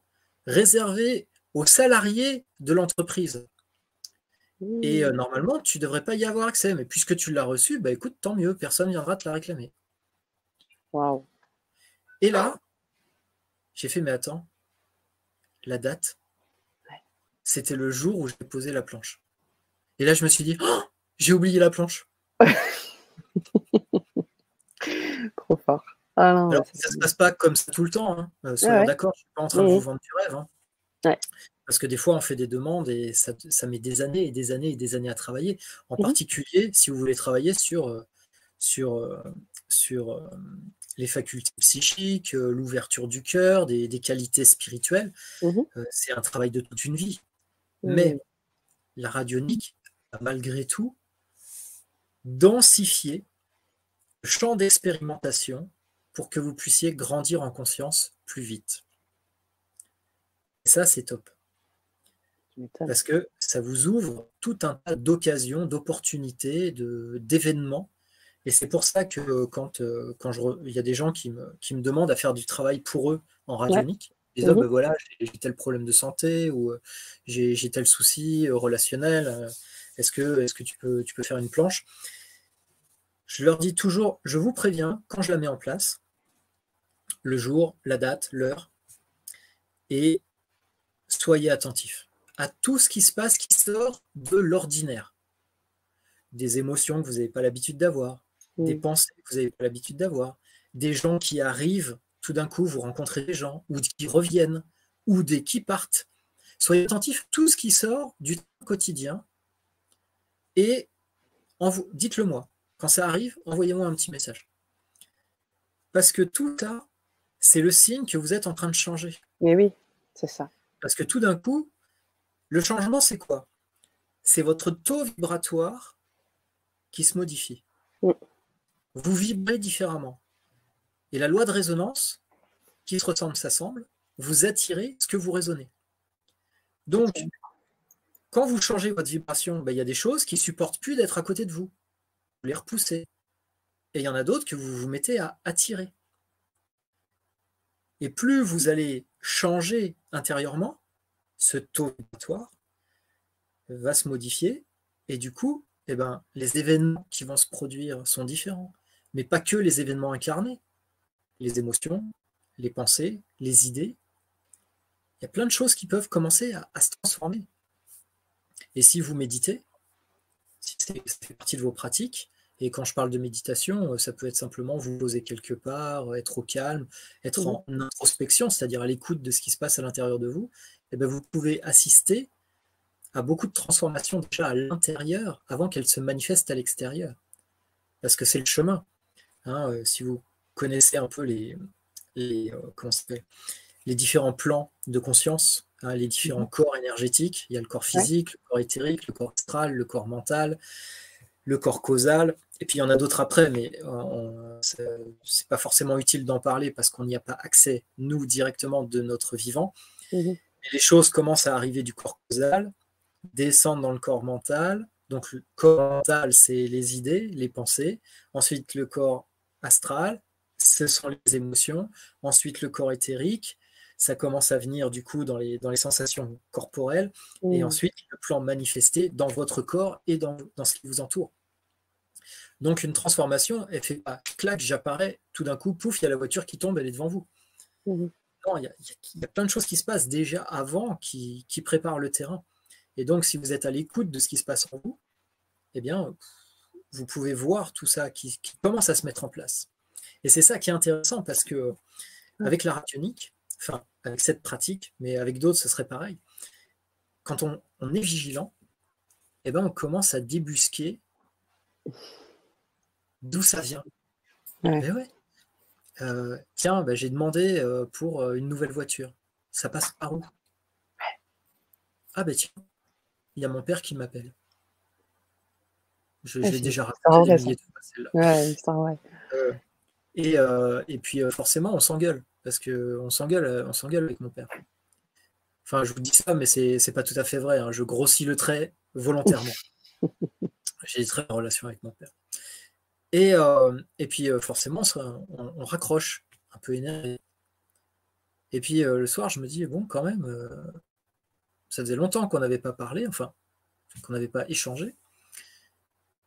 Speaker 2: réservée aux salariés de l'entreprise. Et normalement, tu ne devrais pas y avoir accès. Mais puisque tu l'as reçu, bah écoute, tant mieux, personne ne viendra te la réclamer.
Speaker 1: Waouh.
Speaker 2: Et là, j'ai fait, mais attends, la date, c'était le jour où j'ai posé la planche. Et là, je me suis dit, oh, j'ai oublié la planche.
Speaker 1: Trop fort. Ah non,
Speaker 2: Alors, ça ne se passe pas comme ça tout le temps, hein. Soyons
Speaker 1: ouais.
Speaker 2: d'accord, je ne suis pas en train de vous vendre du rêve. Hein.
Speaker 1: Ouais.
Speaker 2: Parce que des fois, on fait des demandes et ça met des années et des années et des années à travailler. En
Speaker 1: Mmh mh.
Speaker 2: particulier, si vous voulez travailler sur, les facultés psychiques, l'ouverture du cœur, des qualités spirituelles,
Speaker 1: Mmh.
Speaker 2: c'est un travail de toute une vie.
Speaker 1: Mmh.
Speaker 2: Mais la radionique a malgré tout densifié le champ d'expérimentation pour que vous puissiez grandir en conscience plus vite. Et ça, c'est top.
Speaker 1: Tu m'étonnes.
Speaker 2: Parce que ça vous ouvre tout un tas d'occasions, d'opportunités, d'événements. Et c'est pour ça que quand il y a des gens qui me demandent à faire du travail pour eux en
Speaker 1: Ouais.
Speaker 2: radionique, ils disent,
Speaker 1: Mmh
Speaker 2: oh,
Speaker 1: mh.
Speaker 2: ben voilà, j'ai tel problème de santé ou j'ai tel souci relationnel, est-ce que tu peux faire une planche? Je leur dis toujours, je vous préviens, quand je la mets en place, le jour, la date, l'heure, et soyez attentifs à tout ce qui se passe qui sort de l'ordinaire. Des émotions que vous n'avez pas l'habitude d'avoir, des
Speaker 1: Mmh.
Speaker 2: pensées que vous n'avez pas l'habitude d'avoir, des gens qui arrivent, tout d'un coup, vous rencontrez des gens, ou qui reviennent, ou des qui partent. Soyez attentifs à tout ce qui sort du quotidien et dites-le moi. Quand ça arrive, envoyez-moi un petit message. Parce que tout ça, c'est le signe que vous êtes en train de changer.
Speaker 1: Mais oui, c'est ça.
Speaker 2: Parce que tout d'un coup, le changement, c'est quoi? C'est votre taux vibratoire qui se modifie.
Speaker 1: Mmh.
Speaker 2: Vous vibrez différemment. Et la loi de résonance, qui se ressemble s'assemble, vous attirez ce que vous raisonnez. Donc, quand vous changez votre vibration, ben, il y a des choses qui ne supportent plus d'être à côté de vous. Vous les repoussez. Et il y en a d'autres que vous vous mettez à attirer. Et plus vous allez changer intérieurement, ce taux vibratoire va se modifier. Et du coup, eh ben, les événements qui vont se produire sont différents. Mais pas que les événements incarnés. Les émotions, les pensées, les idées. Il y a plein de choses qui peuvent commencer à se transformer. Et si vous méditez, si ça fait partie de vos pratiques, et quand je parle de méditation, ça peut être simplement vous poser quelque part, être au calme, être
Speaker 1: Mmh mh.
Speaker 2: en introspection, c'est-à-dire à l'écoute de ce qui se passe à l'intérieur de vous, et bien vous pouvez assister à beaucoup de transformations déjà à l'intérieur avant qu'elles se manifestent à l'extérieur. Parce que c'est le chemin. Hein, si vous connaissez un peu comment ça s'appelle, les différents plans de conscience, hein, les différents
Speaker 1: Mmh.
Speaker 2: corps énergétiques. Il y a le corps
Speaker 1: Ouais.
Speaker 2: physique, le corps éthérique, le corps astral, le corps mental, le corps causal. Et puis il y en a d'autres après, mais c'est pas forcément utile d'en parler parce qu'on n'y a pas accès, nous, directement de notre vivant.
Speaker 1: Mmh mh.
Speaker 2: Et les choses commencent à arriver du corps causal, descendent dans le corps mental. Donc le corps mental, c'est les idées, les pensées. Ensuite, le corps astral, ce sont les émotions. Ensuite, le corps éthérique, ça commence à venir du coup dans les sensations corporelles. Et
Speaker 1: Mmh.
Speaker 2: ensuite, le plan manifesté dans votre corps et dans ce qui vous entoure. Donc une transformation, elle fait pas clac, j'apparais, tout d'un coup, pouf, il y a la voiture qui tombe, elle est devant vous.
Speaker 1: Mmh.
Speaker 2: Non, il y a plein de choses qui se passent déjà avant qui préparent le terrain. Et donc, si vous êtes à l'écoute de ce qui se passe en vous, eh bien, vous pouvez voir tout ça qui commence à se mettre en place. Et c'est ça qui est intéressant parce que
Speaker 1: Ouais.
Speaker 2: avec la radionique, enfin, avec cette pratique, mais avec d'autres, ce serait pareil. Quand on est vigilant, eh ben, on commence à débusquer d'où ça vient.
Speaker 1: Ouais.
Speaker 2: Mais ouais, tiens, bah, j'ai demandé pour une nouvelle voiture. Ça passe par où? Ah ben tiens, il y a mon père qui m'appelle. Je
Speaker 1: Ouais,
Speaker 2: l'ai
Speaker 1: c'est une
Speaker 2: déjà
Speaker 1: histoire
Speaker 2: raconté des
Speaker 1: vraie ça.
Speaker 2: milliers de fois celle-là.
Speaker 1: Ouais, une histoire vraie.
Speaker 2: Et puis forcément, on s'engueule parce qu'on s'engueule avec mon père. Enfin, je vous dis ça, mais c'est pas tout à fait vrai. Hein. Je grossis le trait volontairement. J'ai des très bonnes relations avec mon père. Et puis forcément, on raccroche. un peu énervé. Et puis le soir, je me dis, bon, quand même, ça faisait longtemps qu'on n'avait pas parlé, enfin, qu'on n'avait pas échangé,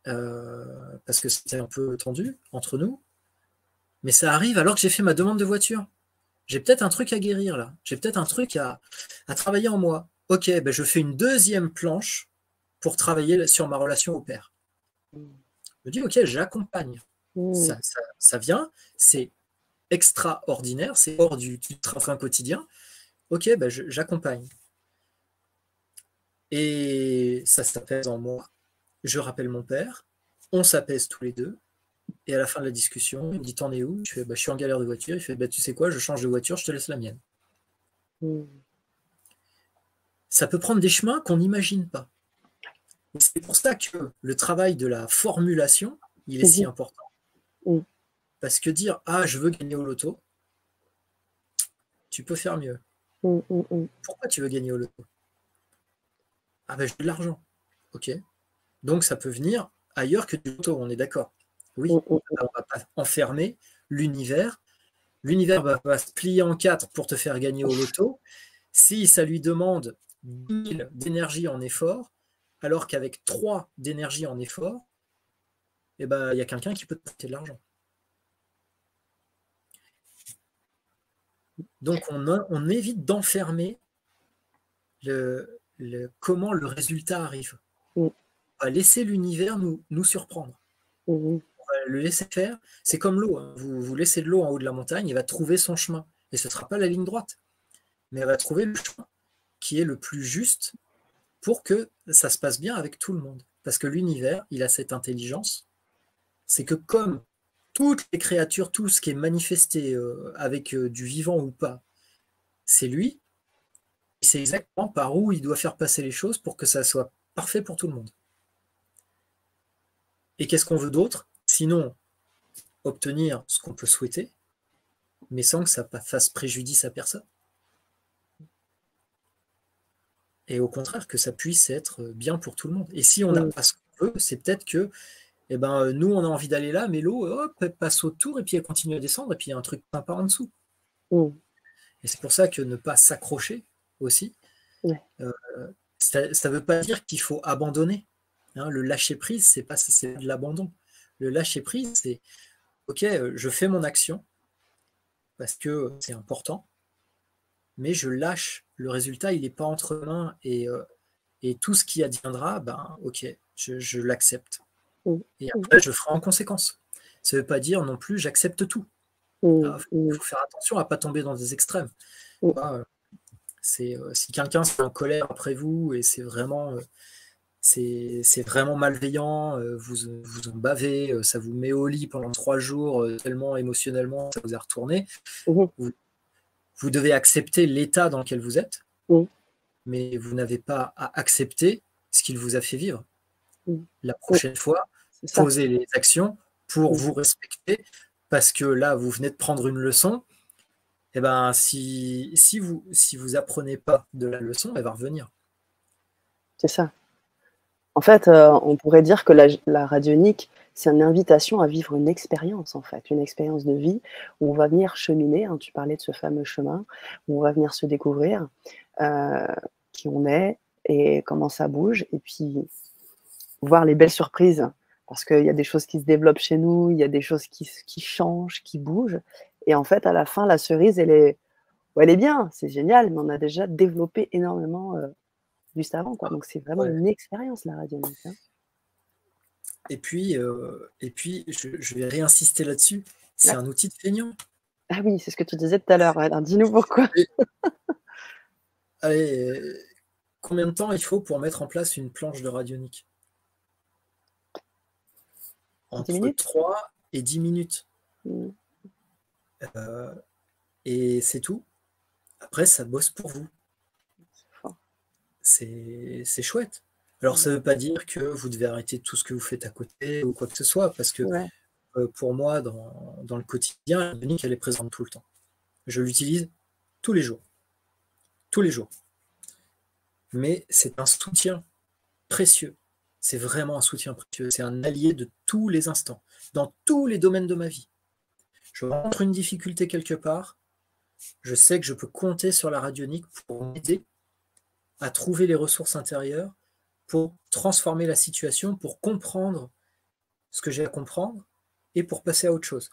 Speaker 2: parce que c'était un peu tendu entre nous. Mais ça arrive alors que j'ai fait ma demande de voiture. J'ai peut-être un truc à guérir là. J'ai peut-être un truc à travailler en moi. Ok, ben je fais une deuxième planche pour travailler sur ma relation au père. Je me dis, ok, j'accompagne. Ça vient, c'est extraordinaire, c'est hors du train-train quotidien. Ok, ben j'accompagne. Et ça s'apaise en moi. Je rappelle mon père, on s'apaise tous les deux. Et à la fin de la discussion, il me dit, t'en es où? Je fais, bah, je suis en galère de voiture. Il fait, bah, tu sais quoi, je change de voiture, je te laisse la mienne. Ça peut prendre des chemins qu'on n'imagine pas. Et c'est pour ça que le travail de la formulation, il est si important. Parce que dire, ah, je veux gagner au loto, tu peux faire mieux. Pourquoi tu veux gagner au loto? Ah ben, j'ai de l'argent. Ok. Donc ça peut venir ailleurs que du loto, on est d'accord. Oui, on ne va pas enfermer l'univers. L'univers va se plier en 4 pour te faire gagner au loto. Si ça lui demande 10 000 d'énergie en effort, alors qu'avec 3 d'énergie en effort, eh ben, y a quelqu'un qui peut te prêter de l'argent. Donc on évite d'enfermer comment le résultat arrive. On va laisser l'univers nous surprendre. On va le laisser faire. C'est comme l'eau. Hein. Vous laissez de l'eau en haut de la montagne, il va trouver son chemin. Et ce ne sera pas la ligne droite. Mais elle va trouver le chemin qui est le plus juste pour que ça se passe bien avec tout le monde. Parce que l'univers, il a cette intelligence. C'est que comme toutes les créatures, tout ce qui est manifesté avec du vivant ou pas, c'est lui, il sait exactement par où il doit faire passer les choses pour que ça soit parfait pour tout le monde. Et qu'est-ce qu'on veut d'autre? Sinon, obtenir ce qu'on peut souhaiter, mais sans que ça fasse préjudice à personne. Et au contraire, que ça puisse être bien pour tout le monde. Et si on n'a pas ce qu'on veut, c'est peut-être que eh ben, nous, on a envie d'aller là, mais l'eau, hop, elle passe autour, et puis elle continue à descendre, et puis il y a un truc sympa en dessous. Et c'est pour ça que ne pas s'accrocher aussi, ça ne veut pas dire qu'il faut abandonner. Hein, le lâcher-prise, c'est de l'abandon. Le lâcher-prise, c'est ok, je fais mon action, parce que c'est important, mais je lâche. Le résultat, il n'est pas entre mains, et tout ce qui adviendra, ben, ok, je l'accepte. Et après, je ferai en conséquence. Ça ne veut pas dire non plus j'accepte tout. Il faut faire attention à ne pas tomber dans des extrêmes. Si quelqu'un est en colère après vous et c'est vraiment malveillant, vous en bavez, ça vous met au lit pendant 3 jours, tellement émotionnellement ça vous a retourné, vous devez accepter l'état dans lequel vous êtes, mais vous n'avez pas à accepter ce qu'il vous a fait vivre. La prochaine fois, posez les actions pour vous respecter, parce que là, vous venez de prendre une leçon. Eh ben, si vous apprenez pas de la leçon, elle va revenir.
Speaker 1: C'est ça. En fait, on pourrait dire que la radionique, c'est une invitation à vivre une expérience, en fait, une expérience de vie où on va venir cheminer, hein, tu parlais de ce fameux chemin, où on va venir se découvrir qui on est et comment ça bouge, et puis voir les belles surprises, parce qu'il y a des choses qui se développent chez nous, il y a des choses qui changent, qui bougent, et en fait, à la fin, la cerise, elle est bien, c'est génial, mais on a déjà développé énormément juste avant, quoi. Donc c'est vraiment une expérience, la radionique. Hein.
Speaker 2: Et puis je vais réinsister là-dessus, c'est un outil de feignant.
Speaker 1: Ah oui, c'est ce que tu disais tout à l'heure, alors dis-nous pourquoi.
Speaker 2: Allez, combien de temps il faut pour mettre en place une planche de radionique? Entre 3 et 10 minutes. Et c'est tout. Après, ça bosse pour vous. C'est chouette. Alors, ça ne veut pas dire que vous devez arrêter tout ce que vous faites à côté ou quoi que ce soit, parce que pour moi, dans le quotidien, la radionique, elle est présente tout le temps. Je l'utilise tous les jours. Tous les jours. Mais c'est un soutien précieux. C'est vraiment un soutien précieux. C'est un allié de tous les instants, dans tous les domaines de ma vie. Je rencontre une difficulté quelque part, je sais que je peux compter sur la radionique pour m'aider à trouver les ressources intérieures, pour transformer la situation, pour comprendre ce que j'ai à comprendre et pour passer à autre chose.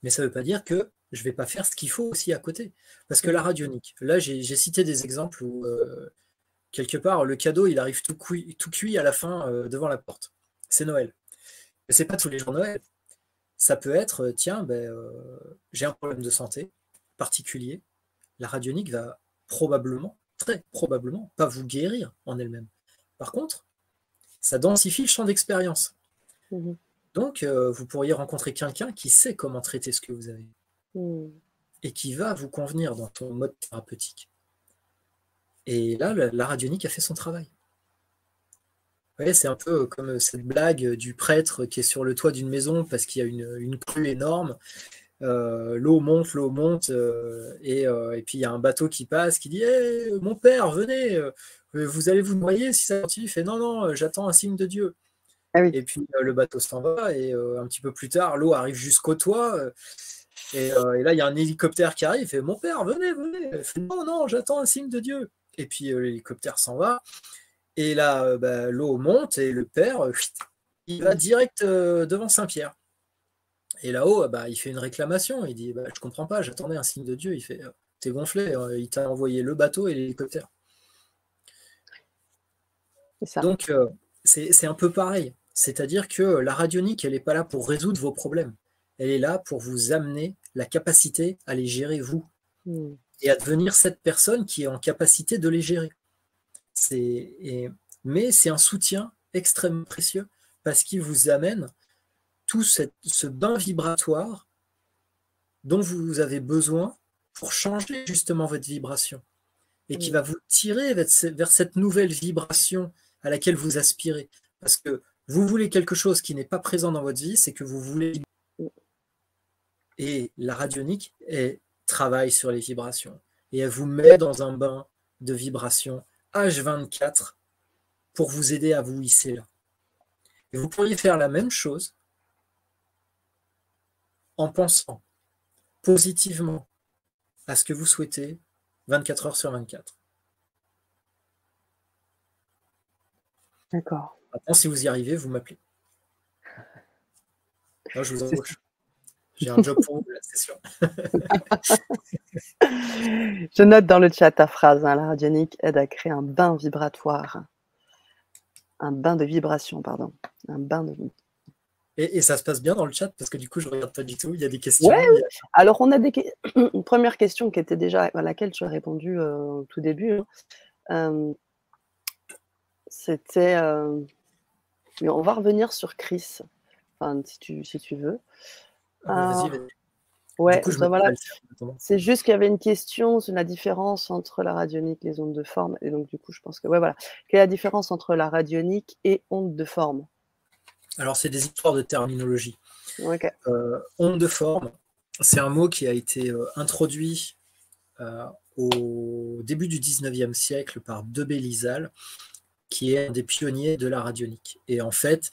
Speaker 2: Mais ça ne veut pas dire que je ne vais pas faire ce qu'il faut aussi à côté. Parce que la radionique, là j'ai cité des exemples où quelque part le cadeau il arrive tout cuit à la fin devant la porte. C'est Noël. Mais ce n'est pas tous les jours Noël. Ça peut être, tiens, j'ai un problème de santé particulier. La radionique va probablement, très probablement, pas vous guérir en elle-même. Par contre, ça densifie le champ d'expérience.
Speaker 1: Mmh.
Speaker 2: Donc, vous pourriez rencontrer quelqu'un qui sait comment traiter ce que vous avez et qui va vous convenir dans ton mode thérapeutique. Et là, la radionique a fait son travail. Vous voyez, c'est un peu comme cette blague du prêtre qui est sur le toit d'une maison parce qu'il y a une crue énorme. L'eau monte, et puis il y a un bateau qui passe qui dit hey, mon père, venez, vous allez vous noyer si ça continue. Il fait non, non, j'attends un signe de Dieu.
Speaker 1: Ah oui.
Speaker 2: Et puis le bateau s'en va, et un petit peu plus tard, l'eau arrive jusqu'au toit, et là il y a un hélicoptère qui arrive, il fait mon père, venez, venez. Il fait non, non, j'attends un signe de Dieu. Et puis l'hélicoptère s'en va, et là l'eau monte, et le père, il va direct devant Saint-Pierre. Et là-haut, il fait une réclamation. Il dit je comprends pas, j'attendais un signe de Dieu. Il fait t'es gonflé, il t'a envoyé le bateau et l'hélicoptère.
Speaker 1: C'est ça.
Speaker 2: Donc, c'est un peu pareil. C'est-à-dire que la radionique, elle n'est pas là pour résoudre vos problèmes. Elle est là pour vous amener la capacité à les gérer vous et à devenir cette personne qui est en capacité de les gérer. Mais c'est un soutien extrêmement précieux parce qu'il vous amène tout ce bain vibratoire dont vous avez besoin pour changer justement votre vibration et qui va vous tirer vers cette nouvelle vibration à laquelle vous aspirez. Parce que vous voulez quelque chose qui n'est pas présent dans votre vie, c'est que vous voulez... Et la radionique, elle travaille sur les vibrations et elle vous met dans un bain de vibrations H24 pour vous aider à vous hisser là. Et vous pourriez faire la même chose en pensant positivement à ce que vous souhaitez 24 heures sur 24.
Speaker 1: D'accord.
Speaker 2: Maintenant, si vous y arrivez, vous m'appelez. Là, je vous embauche. J'ai un job pour vous, là, c'est sûr.
Speaker 1: Je note dans le chat ta phrase, la radionique aide à créer un bain vibratoire. Un bain de vibration, pardon. Un bain de...
Speaker 2: Et ça se passe bien dans le chat parce que du coup, je ne regarde pas du tout. Il y a des questions.
Speaker 1: Ouais, alors, on a une première question qui était déjà à laquelle tu as répondu au tout début. C'était... mais on va revenir sur Chris, si tu veux.
Speaker 2: Vas-y.
Speaker 1: Ouais,
Speaker 2: du coup,
Speaker 1: voilà. C'est juste qu'il y avait une question sur la différence entre la radionique et les ondes de forme. Et donc, du coup, je pense que... Ouais, voilà. Quelle est la différence entre la radionique et onde de forme?
Speaker 2: Alors, c'est des histoires de terminologie.
Speaker 1: Okay.
Speaker 2: Onde de forme, c'est un mot qui a été introduit au début du 19e siècle par Debé Lizal, qui est un des pionniers de la radionique. Et en fait,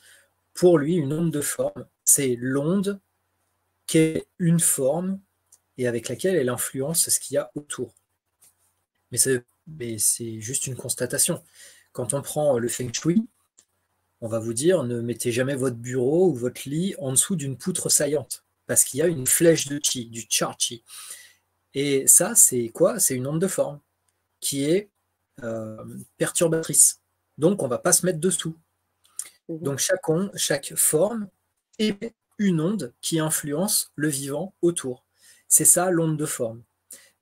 Speaker 2: pour lui, une onde de forme, c'est l'onde qui est une forme et avec laquelle elle influence ce qu'il y a autour. Mais c'est juste une constatation. Quand on prend le Feng Shui, on va vous dire, ne mettez jamais votre bureau ou votre lit en dessous d'une poutre saillante, parce qu'il y a une flèche de chi, du char chi. Et ça, c'est quoi? C'est une onde de forme qui est perturbatrice. Donc, on ne va pas se mettre dessous. Donc, chaque forme émet une onde qui influence le vivant autour. C'est ça l'onde de forme.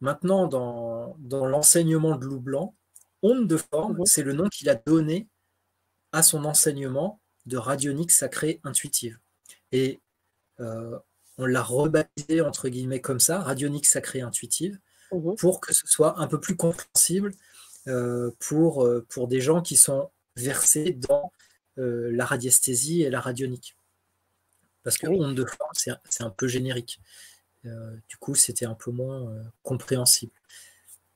Speaker 2: Maintenant, dans l'enseignement de Lou Blanc, onde de forme, c'est le nom qu'il a donné à son enseignement de radionique sacrée intuitive. Et on l'a rebaptisé, entre guillemets, comme ça, radionique sacrée intuitive, pour que ce soit un peu plus compréhensible pour des gens qui sont versés dans la radiesthésie et la radionique. Parce que onde de forme, c'est un peu générique. Du coup, c'était un peu moins compréhensible.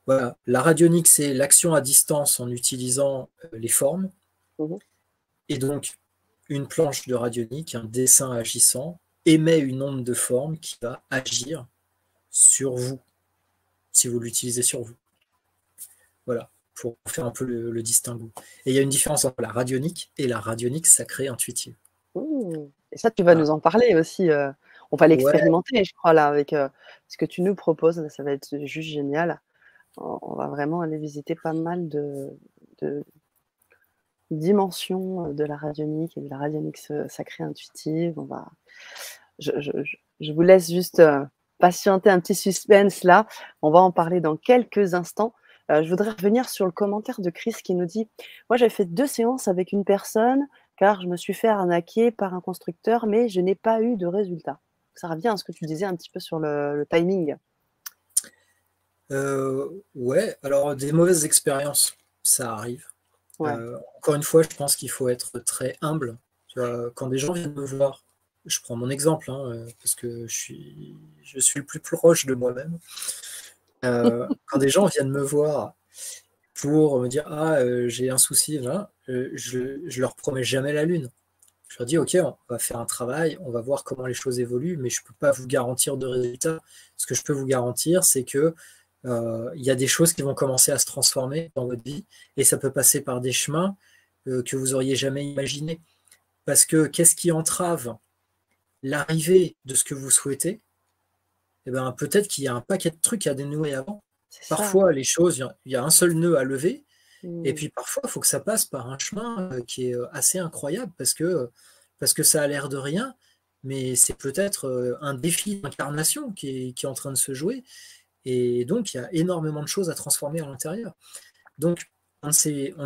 Speaker 2: Voilà. La radionique, c'est l'action à distance en utilisant les formes. Et donc, une planche de radionique, un dessin agissant, émet une onde de forme qui va agir sur vous, si vous l'utilisez sur vous. Voilà, pour faire un peu le distinguo. Et il y a une différence entre la radionique et la radionique sacrée intuitive.
Speaker 1: Mmh. Et ça, tu vas
Speaker 2: Voilà.
Speaker 1: nous en parler aussi, on va
Speaker 2: Ouais,
Speaker 1: l'expérimenter, je crois, là, avec, ce que tu nous proposes, ça va être juste génial. On va vraiment aller visiter pas mal de dimensions, de la radionique et de la radionique sacrée intuitive. Je vous laisse juste, patienter un petit suspense là. On va en parler dans quelques instants. Je voudrais revenir sur le commentaire de Chris qui nous dit: «Moi, j'ai fait 2 séances avec une personne car je me suis fait arnaquer par un constructeur, mais je n'ai pas eu de résultat». Ça revient à ce que tu disais un petit peu sur le timing.
Speaker 2: ouais, alors des mauvaises expériences, ça arrive.
Speaker 1: Ouais.
Speaker 2: Encore une fois, je pense qu'il faut être très humble. Tu vois, quand des gens viennent me voir, je prends mon exemple, hein, parce que je suis le plus proche de moi-même. Quand des gens viennent me voir pour me dire ah j'ai un souci, voilà, je leur promets jamais la lune. Je leur dis ok, on va faire un travail, on va voir comment les choses évoluent, mais je peux pas vous garantir de résultats. Ce que je peux vous garantir, c'est que il y a des choses qui vont commencer à se transformer dans votre vie et ça peut passer par des chemins que vous auriez jamais imaginés. Parce que qu'est-ce qui entrave l'arrivée de ce que vous souhaitez? Eh ben, peut-être qu'il y a un paquet de trucs à dénouer avant.
Speaker 1: C'est ça.
Speaker 2: Parfois, les choses, il y a un seul nœud à lever, et
Speaker 1: Mmh.
Speaker 2: puis parfois, il faut que ça passe par un chemin qui est assez incroyable parce que ça a l'air de rien, mais c'est peut-être un défi d'incarnation qui est en train de se jouer. Et donc, il y a énormément de choses à transformer à l'intérieur. Donc, on ne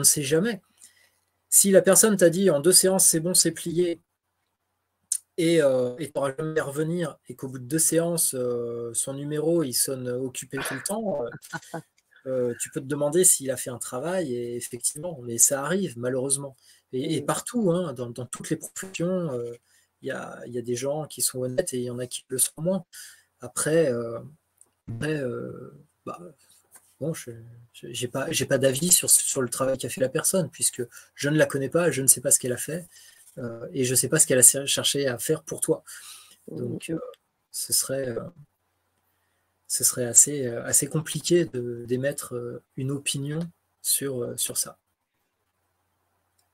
Speaker 2: sait jamais. Si la personne t'a dit en 2 séances, c'est bon, c'est plié, et tu n'auras jamais à revenir, et qu'au bout de 2 séances, son numéro, il sonne occupé tout le temps, tu peux te demander s'il a fait un travail, et effectivement, mais ça arrive malheureusement. Et
Speaker 1: Mmh.
Speaker 2: partout, hein, dans toutes les professions, il y a des gens qui sont honnêtes et il y en a qui le sont moins. Après, bah, bon, j'ai pas d'avis sur le travail qu'a fait la personne, puisque je ne la connais pas, je ne sais pas ce qu'elle a fait, et je ne sais pas ce qu'elle a cherché à faire pour toi.
Speaker 1: Mmh
Speaker 2: Donc,
Speaker 1: mh.
Speaker 2: ce serait, euh, ce serait assez compliqué d'émettre une opinion sur ça.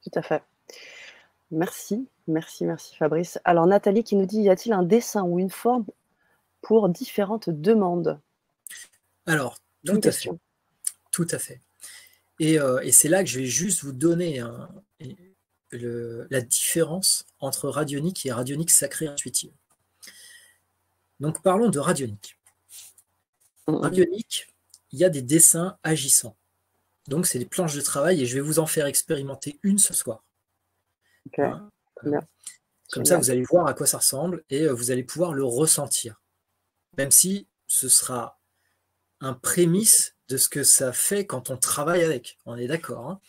Speaker 1: Tout à fait. Merci, merci, merci Fabrice. Alors Nathalie qui nous dit: «Y a-t-il un dessin ou une forme pour différentes demandes?»
Speaker 2: Alors, tout
Speaker 1: Bonne
Speaker 2: à fait,
Speaker 1: question.
Speaker 2: tout à fait. Et c'est là que je vais juste vous donner la différence entre radionique et radionique sacrée intuitive. Donc, parlons de radionique.
Speaker 1: Mmh mh.
Speaker 2: Radionique, il y a des dessins agissants. Donc, c'est des planches de travail et je vais vous en faire expérimenter une ce soir.
Speaker 1: OK,
Speaker 2: Hein.
Speaker 1: très bien,
Speaker 2: Comme ça,
Speaker 1: génial.
Speaker 2: vous allez voir à quoi ça ressemble et vous allez pouvoir le ressentir. Même si ce sera un prémisse de ce que ça fait quand on travaille avec. On est d'accord, hein?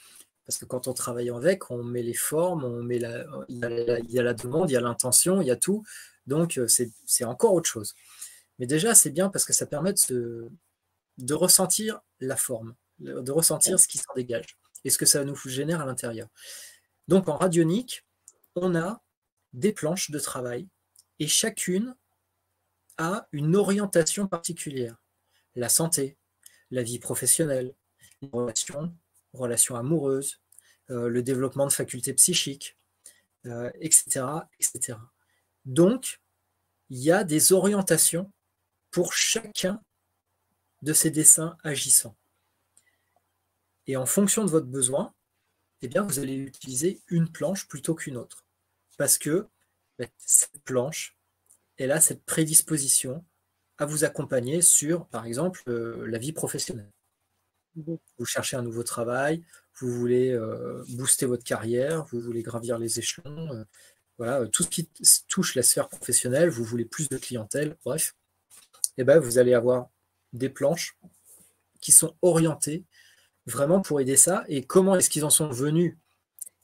Speaker 2: Parce que quand on travaille avec, on met les formes, il y a la demande, il y a l'intention, il y a tout. Donc, c'est encore autre chose. Mais déjà, c'est bien parce que ça permet de ressentir la forme, de ressentir ce qui s'en dégage et ce que ça nous génère à l'intérieur. Donc, en radionique, on a des planches de travail et chacune a une orientation particulière. La santé, la vie professionnelle, les relations amoureuses, le développement de facultés psychiques, etc., etc. Donc, il y a des orientations pour chacun de ces dessins agissants. Et en fonction de votre besoin, eh bien, vous allez utiliser une planche plutôt qu'une autre. Parce que cette planche, elle a cette prédisposition à vous accompagner sur, par exemple, la vie professionnelle.
Speaker 1: Mmh mh.
Speaker 2: Vous cherchez un nouveau travail, vous voulez booster votre carrière, vous voulez gravir les échelons, voilà, tout ce qui touche la sphère professionnelle, vous voulez plus de clientèle, bref, et ben, vous allez avoir des planches qui sont orientées vraiment pour aider ça. Et comment est-ce qu'ils en sont venus,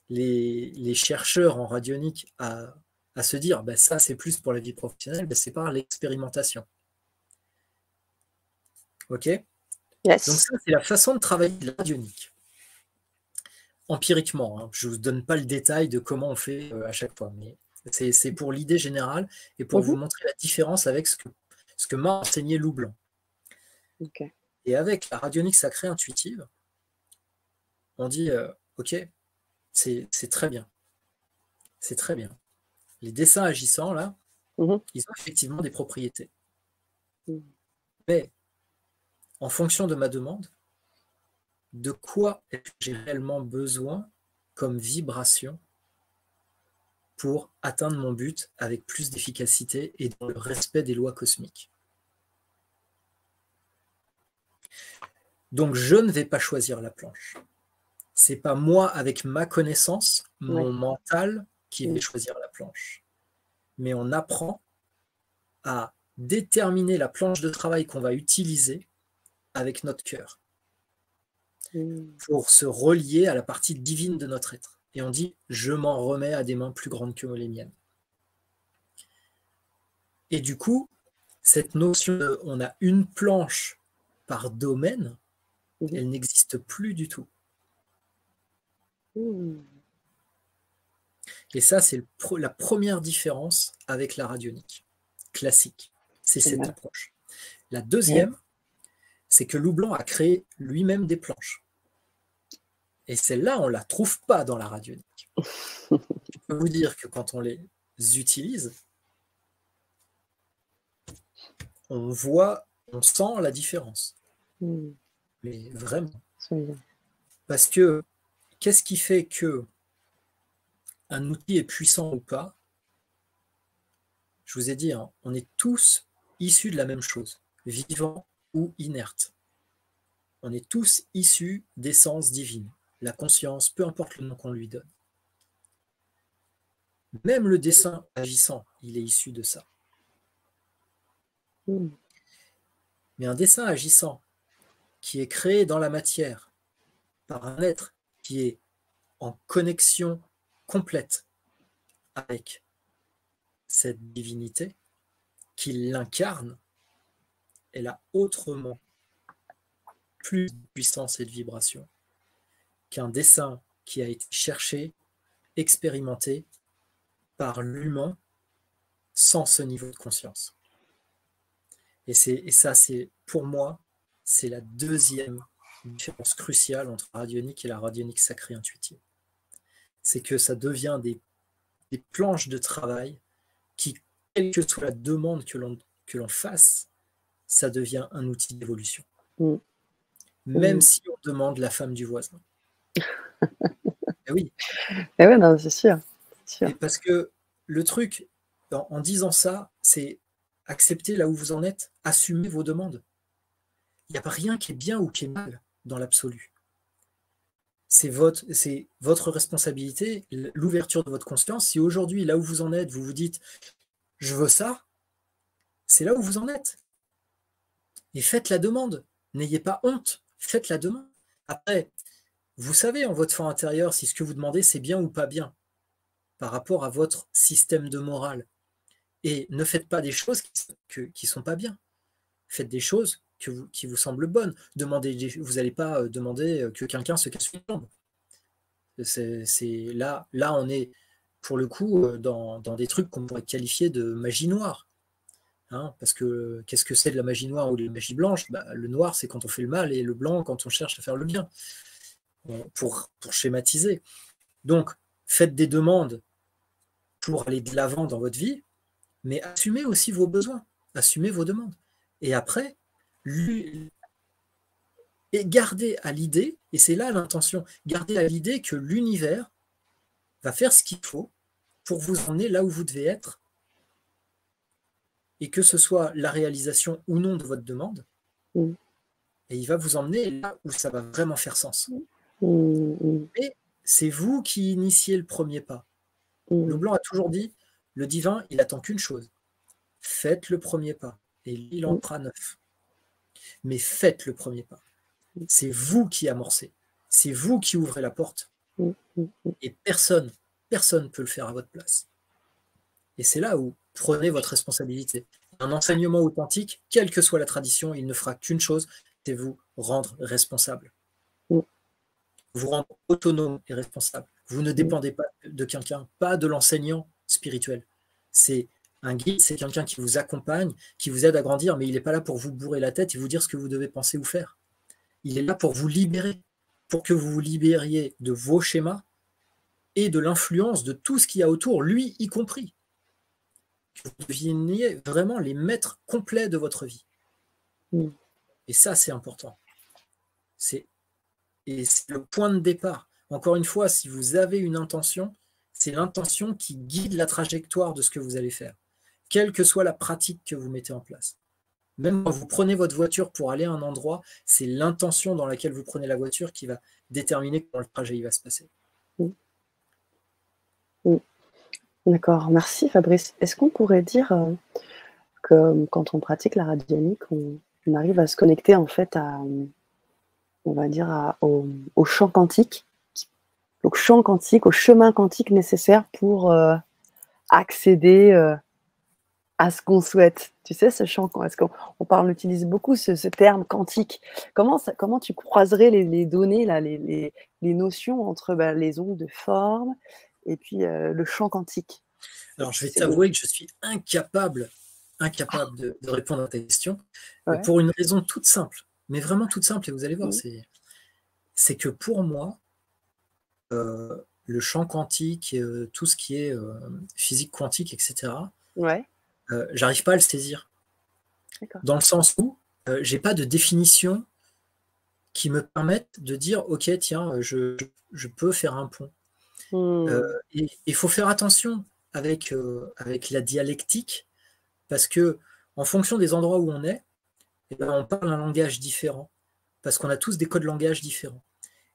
Speaker 2: les chercheurs en radionique, à se dire ben, ça c'est plus pour la vie professionnelle? Ben, c'est par l'expérimentation. Ok. Donc
Speaker 1: Yes.
Speaker 2: ça, c'est la façon de travailler de la radionique. Empiriquement, hein. Je ne vous donne pas le détail de comment on fait à chaque fois, mais C'est pour l'idée générale et pour vous montrer la différence avec ce que m'a enseigné Lou Blanc.
Speaker 1: Okay.
Speaker 2: Et avec la radionique sacrée intuitive, on dit ok, c'est très bien. C'est très bien. Les dessins agissants, là, ils ont effectivement des propriétés. Mais en fonction de ma demande, de quoi j'ai réellement besoin comme vibration pour atteindre mon but avec plus d'efficacité et dans le respect des lois cosmiques. Donc, je ne vais pas choisir la planche. C'est pas moi, avec ma connaissance, mon mental, qui vais choisir la planche. Mais on apprend à déterminer la planche de travail qu'on va utiliser avec notre cœur pour se relier à la partie divine de notre être. Et on dit, je m'en remets à des mains plus grandes que les miennes. Et du coup, cette notion de on a une planche par domaine, elle n'existe plus du tout. Et ça, c'est la première différence avec la radionique classique. C'est cette approche. La deuxième, c'est que Lou Blanc a créé lui-même des planches. Et celle-là, on ne la trouve pas dans la radionique. Je peux vous dire que quand on les utilise, on voit, on sent la différence. Mais vraiment. Parce que, qu'est-ce qui fait que un outil est puissant ou pas? Je vous ai dit, hein, on est tous issus de la même chose, vivants ou inertes. On est tous issus d'essence divine, la conscience, peu importe le nom qu'on lui donne. Même le dessin agissant, il est issu de ça. Mais un dessin agissant qui est créé dans la matière par un être qui est en connexion complète avec cette divinité, qui l'incarne, elle a autrement plus de puissance et de vibration qu'un dessin qui a été cherché, expérimenté par l'humain sans ce niveau de conscience. Et ça, c'est pour moi, c'est la deuxième différence cruciale entre la radionique et la radionique sacrée intuitive. C'est que ça devient des planches de travail qui, quelle que soit la demande que l'on fasse, ça devient un outil d'évolution. Même si on demande la femme du voisin. Et oui.
Speaker 1: Et ouais, non, c'est sûr.
Speaker 2: Et parce que le truc, en disant ça, c'est accepter là où vous en êtes, assumer vos demandes. Il n'y a pas rien qui est bien ou qui est mal dans l'absolu. C'est votre responsabilité, l'ouverture de votre conscience. Si aujourd'hui, là où vous en êtes, vous vous dites « je veux ça », c'est là où vous en êtes. Et faites la demande. N'ayez pas honte, faites la demande. Après, vous savez en votre fond intérieur si ce que vous demandez, c'est bien ou pas bien par rapport à votre système de morale. Et ne faites pas des choses qui ne sont pas bien. Faites des choses qui vous semblent bonnes. Vous n'allez pas demander que quelqu'un se casse une jambe. Là, on est, pour le coup, dans des trucs qu'on pourrait qualifier de magie noire. Hein, parce que qu'est-ce que c'est de la magie noire ou de la magie blanche? Le noir, c'est quand on fait le mal, et le blanc, quand on cherche à faire le bien. Pour schématiser. Donc, faites des demandes pour aller de l'avant dans votre vie, mais assumez aussi vos besoins, assumez vos demandes. Et après, gardez à l'idée, et c'est là l'intention, gardez à l'idée que l'univers va faire ce qu'il faut pour vous emmener là où vous devez être, et que ce soit la réalisation ou non de votre demande, et il va vous emmener là où ça va vraiment faire sens. Et c'est vous qui initiez le premier pas. Lou Blanc a toujours dit, le divin, il attend qu'une chose. Faites le premier pas. Et il en fera 9. Mais faites le premier pas. C'est vous qui amorcez. C'est vous qui ouvrez la porte. Et personne ne peut le faire à votre place. Et c'est là où prenez votre responsabilité. Un enseignement authentique, quelle que soit la tradition, il ne fera qu'une chose, c'est vous rendre responsable. Vous rendre autonome et responsable. Vous ne dépendez pas de quelqu'un, pas de l'enseignant. spirituel. C'est un guide, c'est quelqu'un qui vous accompagne, qui vous aide à grandir, mais il n'est pas là pour vous bourrer la tête et vous dire ce que vous devez penser ou faire. Il est là pour vous libérer, pour que vous vous libériez de vos schémas et de l'influence de tout ce qu'il y a autour, lui y compris. Que vous deveniez vraiment les maîtres complets de votre vie. Et ça, c'est important. Et c'est le point de départ. Encore une fois, si vous avez une intention, c'est l'intention qui guide la trajectoire de ce que vous allez faire, quelle que soit la pratique que vous mettez en place. Même quand vous prenez votre voiture pour aller à un endroit, c'est l'intention dans laquelle vous prenez la voiture qui va déterminer comment le trajet il va se passer.
Speaker 1: D'accord, merci Fabrice. Est-ce qu'on pourrait dire que quand on pratique la radionique, on arrive à se connecter en fait on va dire au champ quantique, au chemin quantique nécessaire pour accéder à ce qu'on souhaite. Tu sais, ce champ, parce on utilise beaucoup ce terme quantique. Comment tu croiserais les données, là, les notions entre les ondes de forme et puis le champ quantique?
Speaker 2: Alors, je vais t'avouer que je suis incapable de répondre à ta question, pour une raison toute simple, mais vraiment toute simple, et vous allez voir, c'est que pour moi, le champ quantique, tout ce qui est physique quantique, etc., j'arrive pas à le saisir. Dans le sens où j'ai pas de définition qui me permette de dire ok, tiens, je peux faire un pont. Et il faut faire attention avec la dialectique, parce que en fonction des endroits où on est, on parle un langage différent, parce qu'on a tous des codes langage différents.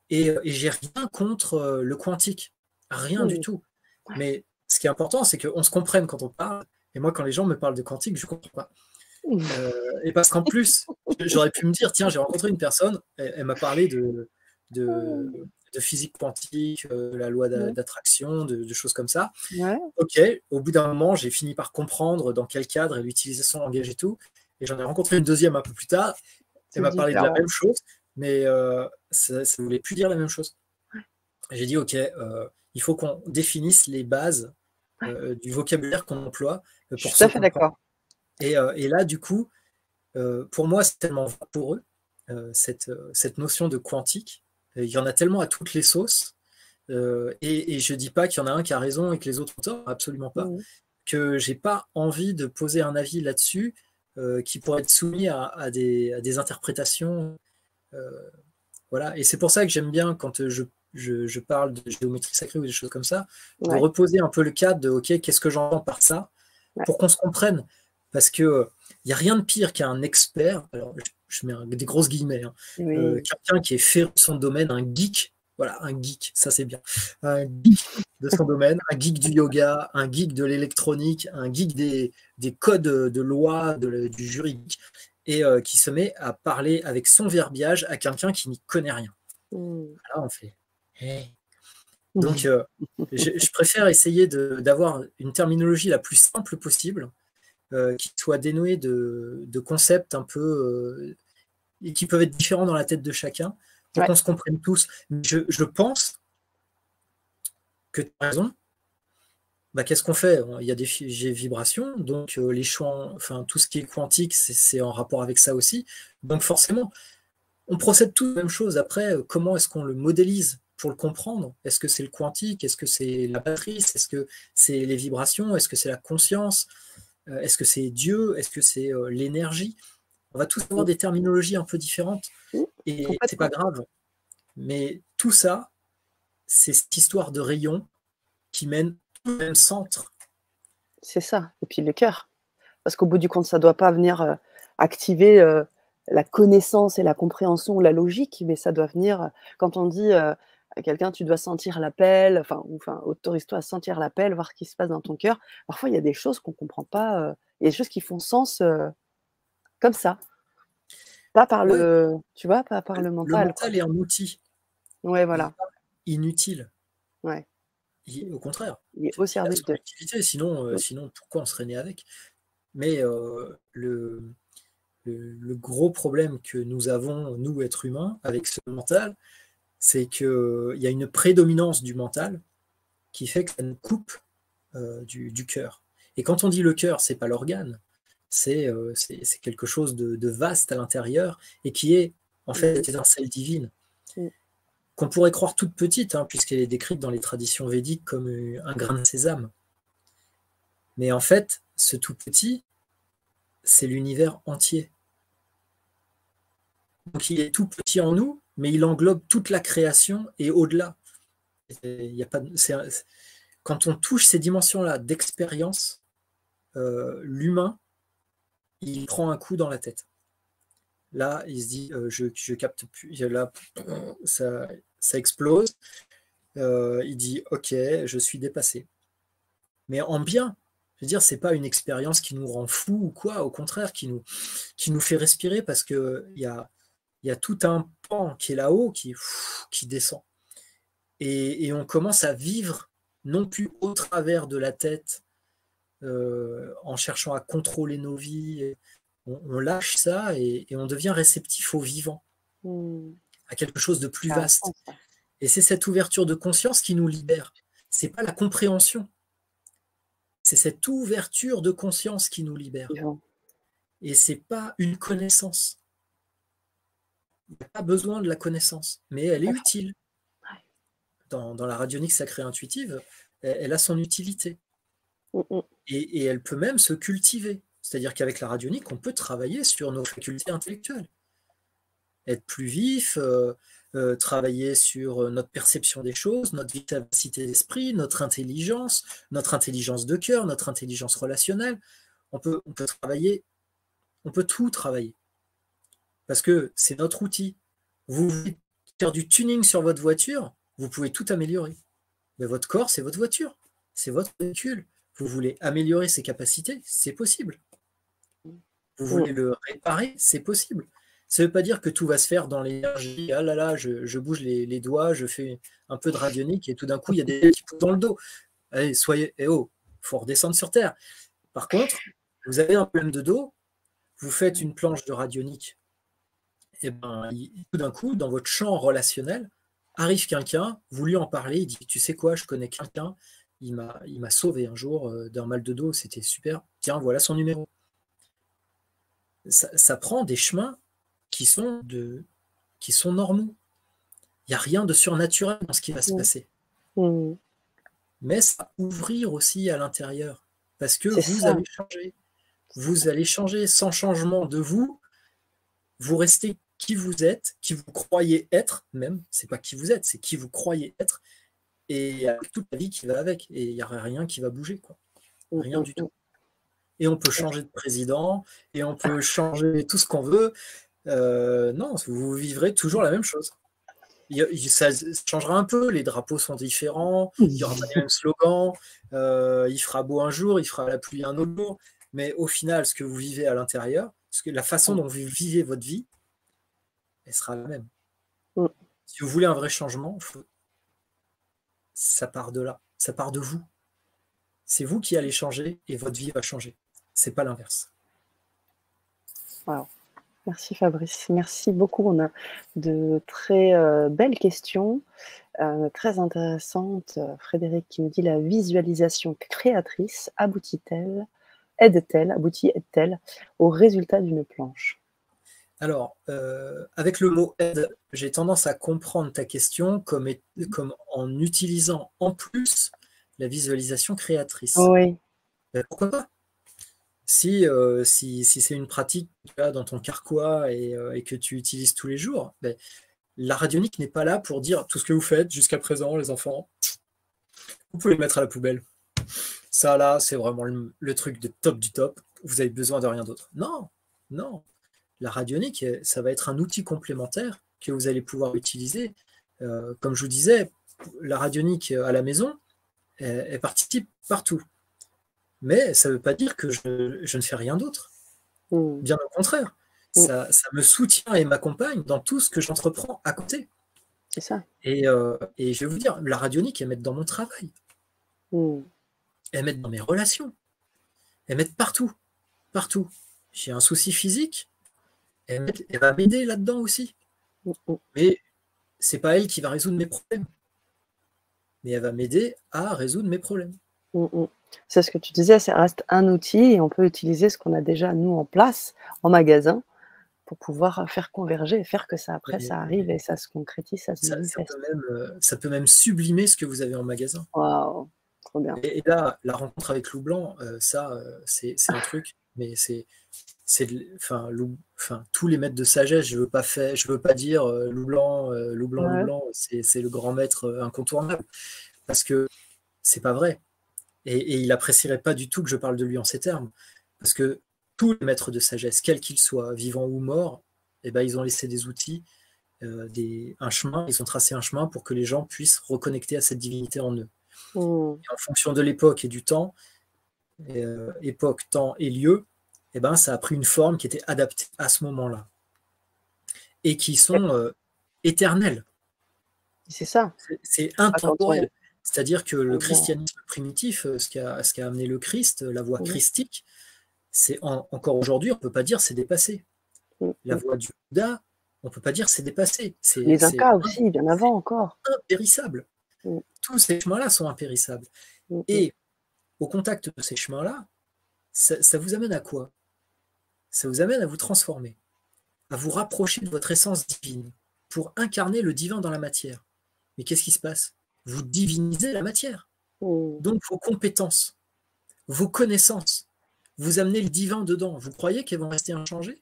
Speaker 2: Et j'ai rien contre le quantique, rien du tout. Mais ce qui est important, c'est qu'on se comprenne quand on parle. Et moi, quand les gens me parlent de quantique, je ne comprends pas. Et parce qu'en plus, j'aurais pu me dire, tiens, j'ai rencontré une personne, elle m'a parlé de physique quantique, la loi d'attraction, de choses comme ça. Ok, au bout d'un moment, j'ai fini par comprendre dans quel cadre elle utilisait son langage et tout. Et j'en ai rencontré une deuxième un peu plus tard. Elle m'a parlé de la même chose, mais ça ne voulait plus dire la même chose. J'ai dit, ok, il faut qu'on définisse les bases du vocabulaire qu'on emploie pour
Speaker 1: Je suis tout à fait d'accord.
Speaker 2: Et là, du coup, pour moi, c'est tellement vaporeux, cette notion de quantique. Il y en a tellement à toutes les sauces. Et je ne dis pas qu'il y en a un qui a raison et que les autres ont tort, absolument pas. Que je n'ai pas envie de poser un avis là-dessus qui pourrait être soumis à des interprétations. Voilà. Et c'est pour ça que j'aime bien, quand je parle de géométrie sacrée ou des choses comme ça, de reposer un peu le cadre de ok, qu'est-ce que j'entends par ça, pour qu'on se comprenne. Parce qu'il n'y a rien de pire qu'un expert, alors je mets des grosses guillemets, quelqu'un qui est féru de son domaine, un geek, voilà, un geek, ça c'est bien, un geek de son domaine, un geek du yoga, un geek de l'électronique, un geek des codes de loi, du juridique, et qui se met à parler avec son verbiage à quelqu'un qui n'y connaît rien. Là, on fait hey. Donc, je préfère essayer d'avoir une terminologie la plus simple possible, qui soit dénuée de concepts un peu et qui peuvent être différents dans la tête de chacun, pour qu'on se comprenne tous. Je pense que tu as raison. Qu'est-ce qu'on fait? Il y a des vibrations, donc les champs, enfin tout ce qui est quantique, c'est en rapport avec ça aussi. Donc forcément, on procède tous la même chose. Après, comment est-ce qu'on le modélise pour le comprendre? Est-ce que c'est le quantique? Est-ce que c'est la matrice? Est-ce que c'est les vibrations? Est-ce que c'est la conscience? Est-ce que c'est Dieu? Est-ce que c'est l'énergie? On va tous avoir des terminologies un peu différentes, et c'est pas grave. Mais tout ça, c'est cette histoire de rayon qui mène au même centre.
Speaker 1: C'est ça. Et puis le cœur. Parce qu'au bout du compte, ça ne doit pas venir activer la connaissance et la compréhension ou la logique, mais ça doit venir, quand on dit à quelqu'un, tu dois sentir l'appel, enfin, autorise-toi à sentir l'appel, voir ce qui se passe dans ton cœur. Parfois, il y a des choses qu'on ne comprend pas, il y a des choses qui font sens comme ça. Pas par tu vois, pas par le mental.
Speaker 2: Le mental est un outil.
Speaker 1: Ouais, voilà.
Speaker 2: Inutile.
Speaker 1: Ouais.
Speaker 2: Au contraire.
Speaker 1: Il est au service de.
Speaker 2: Sinon, pourquoi on serait né avec? Mais le gros problème que nous avons, nous, êtres humains, avec ce mental, c'est qu'il y a une prédominance du mental qui fait que ça nous coupe du cœur. Et quand on dit le cœur, c'est pas l'organe, c'est quelque chose de vaste à l'intérieur et qui est en fait cette étincelle divine, qu'on pourrait croire toute petite, hein, puisqu'elle est décrite dans les traditions védiques comme un grain de sésame. Mais en fait, ce tout petit, c'est l'univers entier. Donc il est tout petit en nous, mais il englobe toute la création et au-delà. Quand on touche ces dimensions-là d'expérience, l'humain, il prend un coup dans la tête. Là, il se dit, je capte plus. Là, ça explose. Il dit, ok, je suis dépassé. Mais en bien. Je veux dire, c'est pas une expérience qui nous rend fou ou quoi, au contraire, qui nous fait respirer parce qu'il y a tout un pan qui est là-haut qui descend. Et on commence à vivre non plus au travers de la tête, en cherchant à contrôler nos vies. On lâche ça et on devient réceptif au vivant, à quelque chose de plus vaste. Et c'est cette ouverture de conscience qui nous libère. C'est pas la compréhension. C'est cette ouverture de conscience qui nous libère. Et c'est pas une connaissance. Il n'y a pas besoin de la connaissance, mais elle est utile. Dans la radionique sacrée intuitive, elle a son utilité. Et elle peut même se cultiver. C'est-à-dire qu'avec la radionique, on peut travailler sur nos facultés intellectuelles. Être plus vif, travailler sur notre perception des choses, notre vivacité d'esprit, notre intelligence de cœur, notre intelligence relationnelle. On peut travailler, on peut tout travailler. Parce que c'est notre outil. Vous voulez faire du tuning sur votre voiture, vous pouvez tout améliorer. Mais votre corps, c'est votre voiture, c'est votre véhicule. Vous voulez améliorer ses capacités, c'est possible. Vous voulez le réparer, c'est possible. Ça ne veut pas dire que tout va se faire dans l'énergie. Ah là là, je bouge les doigts, je fais un peu de radionique et tout d'un coup, il y a des qui poussent dans le dos. Allez, il faut redescendre sur Terre. Par contre, vous avez un problème de dos, vous faites une planche de radionique, et ben, tout d'un coup, dans votre champ relationnel, arrive quelqu'un, vous lui en parlez, il dit, tu sais quoi, je connais quelqu'un, il m'a sauvé un jour d'un mal de dos, c'était super, tiens, voilà son numéro. Ça prend des chemins qui sont normaux. Il n'y a rien de surnaturel dans ce qui va se passer. Mais ça va ouvrir aussi à l'intérieur, parce que vous allez changer. Vous allez changer. Sans changement de vous, vous restez qui vous êtes, qui vous croyez être, même, c'est pas qui vous êtes, c'est qui vous croyez être, et avec toute la vie qui va avec, et il n'y aura rien qui va bouger, quoi. Rien du tout. Et on peut changer de président, et on peut changer tout ce qu'on veut. Non, vous vivrez toujours la même chose. Ça changera un peu, les drapeaux sont différents, il n'y aura pas les mêmes slogans, il fera beau un jour, il fera la pluie un autre jour, mais au final, ce que vous vivez à l'intérieur, la façon dont vous vivez votre vie, elle sera la même. Si vous voulez un vrai changement, ça part de là, ça part de vous. C'est vous qui allez changer et votre vie va changer. C'est pas l'inverse.
Speaker 1: Wow. Merci Fabrice, merci beaucoup. On a de très belles questions, très intéressantes. Frédéric qui nous dit la visualisation créatrice aide-t-elle au résultat d'une planche?
Speaker 2: Alors, avec le mot aide, j'ai tendance à comprendre ta question comme en utilisant en plus la visualisation créatrice.
Speaker 1: Oui.
Speaker 2: Pourquoi pas? Si c'est une pratique que tu as dans ton carquois et que tu utilises tous les jours, la radionique n'est pas là pour dire tout ce que vous faites jusqu'à présent, les enfants, vous pouvez le mettre à la poubelle. Ça, là, c'est vraiment le truc de top du top. Vous avez besoin de rien d'autre. Non, non. La radionique, ça va être un outil complémentaire que vous allez pouvoir utiliser. Comme je vous disais, la radionique à la maison, elle participe partout. Mais ça ne veut pas dire que je ne fais rien d'autre. Bien au contraire. Ça me soutient et m'accompagne dans tout ce que j'entreprends à côté.
Speaker 1: C'est ça.
Speaker 2: Et je vais vous dire, la radionique, elle m'aide dans mon travail. Elle m'aide dans mes relations. Elle m'aide partout. Partout. J'ai un souci physique, elle va m'aider là-dedans aussi. Mais c'est pas elle qui va résoudre mes problèmes. Mais elle va m'aider à résoudre mes problèmes.
Speaker 1: C'est ce que tu disais, ça reste un outil et on peut utiliser ce qu'on a déjà nous en place, en magasin, pour pouvoir, faire converger et faire que ça après ça arrive et ça se concrétise, ça se manifeste.
Speaker 2: Ça peut même sublimer ce que vous avez en magasin.
Speaker 1: Waouh! Trop bien.
Speaker 2: Et là, la rencontre avec Loup Blanc, ça, c'est un truc, mais enfin, tous les maîtres de sagesse, je veux pas dire Loup Blanc, Loup Blanc, Loup
Speaker 1: Ouais.
Speaker 2: Blanc, c'est le grand maître incontournable, parce que c'est pas vrai. Et il apprécierait pas du tout que je parle de lui en ces termes, parce que tous les maîtres de sagesse, quels qu'ils soient, vivants ou morts, eh ben, ils ont laissé des outils, un chemin, ils ont tracé un chemin pour que les gens puissent reconnecter à cette divinité en eux.
Speaker 1: Mmh.
Speaker 2: Et en fonction de l'époque et du temps, époque, temps et lieu, eh ben, ça a pris une forme qui était adaptée à ce moment-là et qui sont éternelles.
Speaker 1: C'est ça.
Speaker 2: C'est
Speaker 1: Ah quand on
Speaker 2: intemporel. C'est-à-dire que le
Speaker 1: on voit
Speaker 2: christianisme primitif, ce qui a amené le Christ, la voie
Speaker 1: mmh
Speaker 2: christique, encore aujourd'hui, on ne peut pas dire c'est dépassé.
Speaker 1: mh,
Speaker 2: La
Speaker 1: mmh.
Speaker 2: voie du Bouddha, on ne peut pas dire c'est dépassé.
Speaker 1: Les Incas aussi, bien
Speaker 2: C'est
Speaker 1: avant encore.
Speaker 2: impérissable.
Speaker 1: Mmh,
Speaker 2: Tous ces chemins-là sont impérissables.
Speaker 1: mmh mh.
Speaker 2: Et au contact de ces chemins-là, ça vous amène à quoi? Ça vous amène à vous transformer, à vous rapprocher de votre essence divine, pour incarner le divin dans la matière. Mais qu'est-ce qui se passe? Vous divinisez la matière.
Speaker 1: Mmh.
Speaker 2: Donc vos compétences, vos connaissances, vous amenez le divin dedans. Vous croyez qu'elles vont rester inchangées?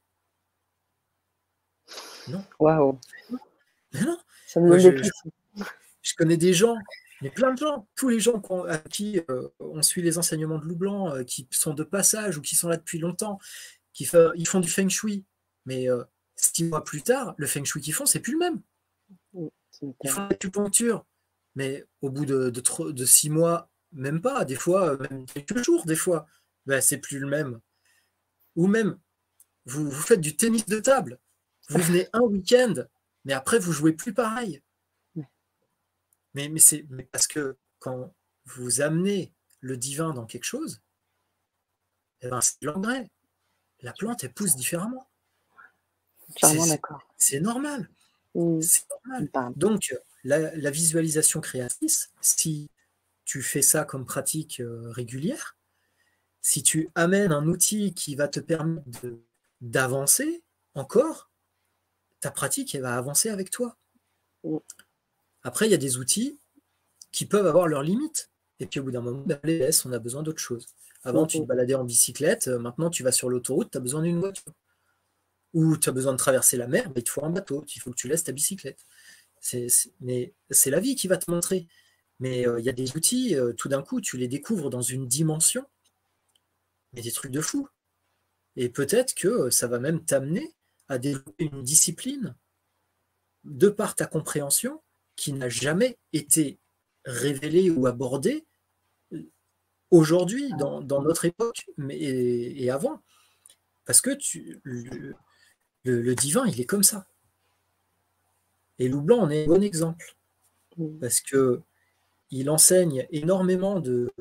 Speaker 2: Non.
Speaker 1: Waouh!
Speaker 2: Mais non.
Speaker 1: Ça me
Speaker 2: Moi,
Speaker 1: donne des frissons.
Speaker 2: je connais des gens, mais plein de gens, tous les gens à qui on suit les enseignements de Loup Blanc, qui sont de passage ou qui sont là depuis longtemps, ils font du feng shui. Mais 6 mois plus tard, le feng shui qu'ils font, c'est plus le même.
Speaker 1: Tu
Speaker 2: Ils
Speaker 1: m'étonnes.
Speaker 2: font de l'acupuncture. Mais au bout de 6 mois, même pas, des fois, même quelques jours, des fois, ben, c'est plus le même. Ou même, vous faites du tennis de table. Vous venez un week-end, mais après, vous jouez plus pareil.
Speaker 1: Ouais.
Speaker 2: Mais parce que quand vous amenez le divin dans quelque chose, eh ben, c'est l'engrais. La plante, elle pousse différemment.
Speaker 1: Entièrement d'accord.
Speaker 2: C'est normal.
Speaker 1: Mmh.
Speaker 2: C'est
Speaker 1: Ça me
Speaker 2: normal.
Speaker 1: parle.
Speaker 2: Donc, la visualisation créatrice, si tu fais ça comme pratique régulière, si tu amènes un outil qui va te permettre d'avancer encore, ta pratique, elle va avancer avec toi.
Speaker 1: Mmh.
Speaker 2: Après, il y a des outils qui peuvent avoir leurs limites. Et puis au bout d'un moment, ben, les laisse, on a besoin d'autre chose.
Speaker 1: Mmh
Speaker 2: Avant, tu
Speaker 1: mh.
Speaker 2: te baladais en bicyclette, maintenant tu vas sur l'autoroute, tu as besoin d'une voiture. Ou tu as besoin de traverser la mer, ben, il te faut un bateau, il faut que tu laisses ta bicyclette. Mais c'est la vie qui va te montrer. Mais il y a des outils, tout d'un coup, tu les découvres dans une dimension, mais des trucs de fou. Et peut-être que ça va même t'amener à développer une discipline de par ta compréhension qui n'a jamais été révélée ou abordée aujourd'hui, dans notre époque et avant. Parce que le divin, il est comme ça. Et Loup Blanc en est un bon exemple.
Speaker 1: Mmh.
Speaker 2: Parce que il enseigne énormément de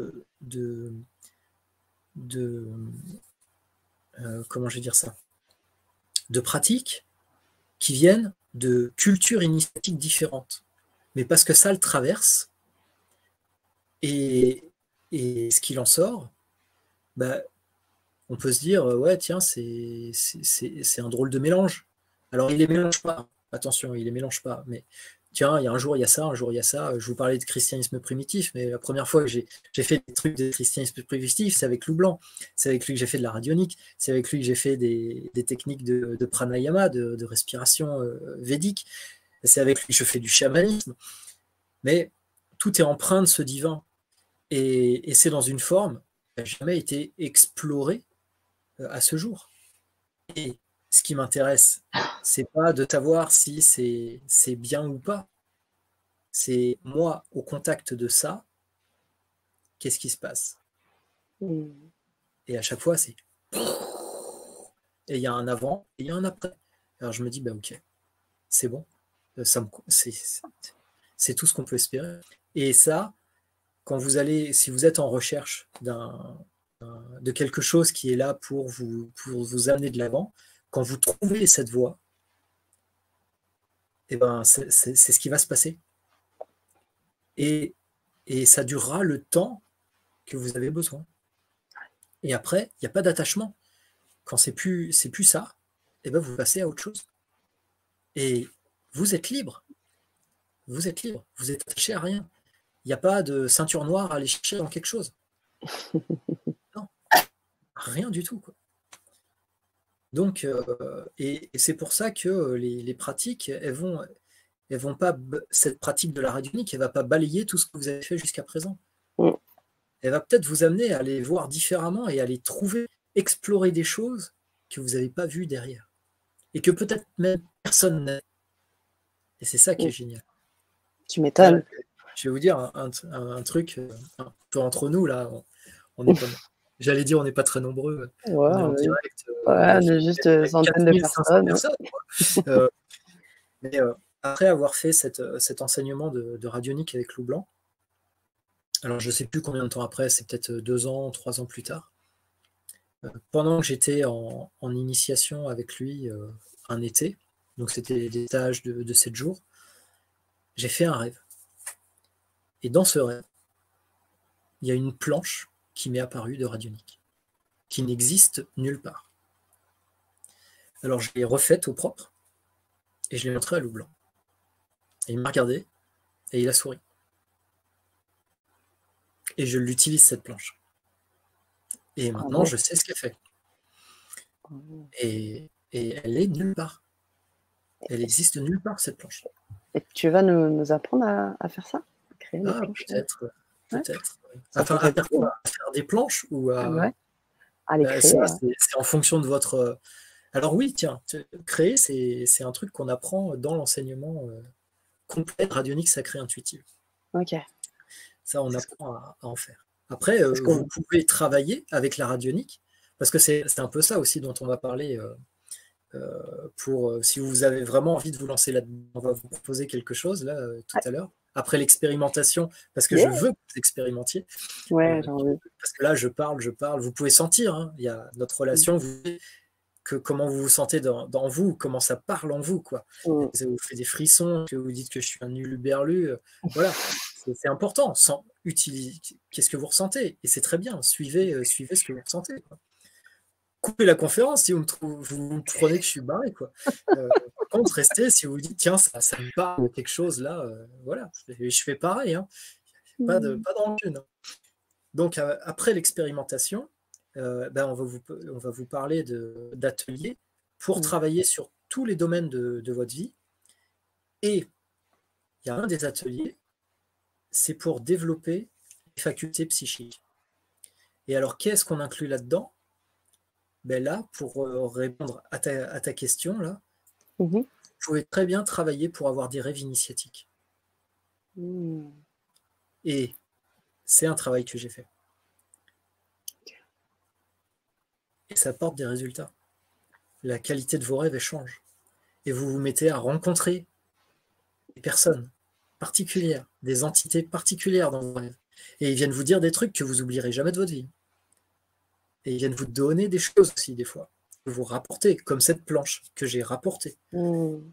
Speaker 2: comment je vais dire ça, de pratiques qui viennent de cultures initiatiques différentes. Mais parce que ça le traverse, et, et ce qu'il en sort, bah, on peut se dire, ouais, tiens, c'est un drôle de mélange. Alors, il les mélange pas, attention, il les mélange pas, mais tiens, il y a un jour, il y a ça, un jour, il y a ça. Je vous parlais de christianisme primitif, mais la première fois que j'ai fait des trucs de christianisme primitif, c'est avec Loup Blanc. C'est avec lui que j'ai fait de la radionique. C'est avec lui que j'ai fait des techniques de pranayama, de respiration védique. C'est avec lui que je fais du chamanisme. Mais tout est empreint de ce divin. Et c'est dans une forme qui n'a jamais été explorée à ce jour. Et ce qui m'intéresse, c'est pas de savoir si c'est bien ou pas. C'est moi, au contact de ça, qu'est-ce qui se passe?
Speaker 1: Mmh.
Speaker 2: Et à chaque fois, c'est. Et il y a un avant et il y a un après. Alors je me dis, bah ok, c'est bon. C'est tout ce qu'on peut espérer. Et ça, quand vous allez, si vous êtes en recherche de quelque chose qui est là pour vous amener de l'avant, quand vous trouvez cette voie, eh ben, c'est ce qui va se passer. Et ça durera le temps que vous avez besoin. Et après, il n'y a pas d'attachement. Quand c'est plus ça, et ben vous passez à autre chose. Et vous êtes libre. Vous êtes libre. Vous êtes attaché à rien. Il n'y a pas de ceinture noire à aller chercher dans quelque chose. Non, rien du tout, quoi. Donc, et c'est pour ça que les pratiques, elles vont pas, cette pratique de la radionique, elle va pas balayer tout ce que vous avez fait jusqu'à présent.
Speaker 1: Mm.
Speaker 2: Elle va peut-être vous amener à aller voir différemment et à aller trouver, explorer des choses que vous n'avez pas vues derrière. Et que peut-être même personne n'a. Et c'est ça qui est génial.
Speaker 1: Tu m'étonnes.
Speaker 2: Je vais vous dire un truc un peu entre nous, là. On est pas, j'allais dire, on n'est pas très nombreux.
Speaker 1: Ouais,
Speaker 2: on est en direct.
Speaker 1: on est juste centaines de
Speaker 2: 4500
Speaker 1: personnes.
Speaker 2: Mais après avoir fait cet enseignement de radionique avec Lou Blanc, alors je ne sais plus combien de temps après, c'est peut-être 2 ans, 3 ans plus tard, pendant que j'étais en initiation avec lui un été, donc c'était des stages de 7 jours, j'ai fait un rêve. Et dans ce rêve, il y a une planche qui m'est apparue de radionique, qui n'existe nulle part. Alors je l'ai refaite au propre, et je l'ai montrée à Lou Blanc. Et il m'a regardé, et il a souri. Et je l'utilise, cette planche. Et maintenant, je sais ce qu'elle fait. Et elle est nulle part. Elle existe nulle part, cette planche.
Speaker 1: Et tu vas nous apprendre à faire ça? À créer des planches?
Speaker 2: Peut-être. Peut-être.
Speaker 1: Ça
Speaker 2: Enfin,
Speaker 1: pourrait être cool.
Speaker 2: à faire des planches ou à.
Speaker 1: Ouais. À les créer.
Speaker 2: Ça, c'est en fonction de votre. Alors oui, tiens, créer, c'est un truc qu'on apprend dans l'enseignement complet de radionique sacrée intuitive.
Speaker 1: Ok.
Speaker 2: Ça, on apprend à en faire. Après, vous pouvez travailler avec la radionique, parce que c'est un peu ça aussi dont on va parler. Si vous avez vraiment envie de vous lancer là-dedans, on va vous proposer quelque chose là tout à l'heure, après l'expérimentation, parce que je veux que vous expérimentiez.
Speaker 1: Ouais, j'ai envie.
Speaker 2: Parce que là, je parle, vous pouvez sentir, hein, il y a notre relation, comment vous vous sentez dans vous, comment ça parle en vous, quoi. Ça vous fait des frissons, que vous dites que je suis un nuluberlu, voilà, c'est important. Qu'est-ce que vous ressentez? Et c'est très bien, suivez ce que vous ressentez, quoi. Coupez la conférence si vous me prenez que je suis barré, quoi. Par contre, restez si vous vous dites, tiens, ça me parle de quelque chose là, voilà. Je fais pareil, hein. Pas de rancune, hein. Donc, après l'expérimentation, on va vous parler d'ateliers pour travailler sur tous les domaines de votre vie. Et il y a un des ateliers, c'est pour développer les facultés psychiques. Et alors, qu'est-ce qu'on inclut là-dedans? Là, pour répondre à ta question, là, vous pouvez très bien travailler pour avoir des rêves initiatiques. Et c'est un travail que j'ai fait. Et ça porte des résultats. La qualité de vos rêves, elle change. Et vous vous mettez à rencontrer des personnes particulières, des entités particulières dans vos rêves. Et ils viennent vous dire des trucs que vous oublierez jamais de votre vie. Et ils viennent vous donner des choses aussi, des fois. Vous rapporter, comme cette planche que j'ai rapportée.
Speaker 1: Wow.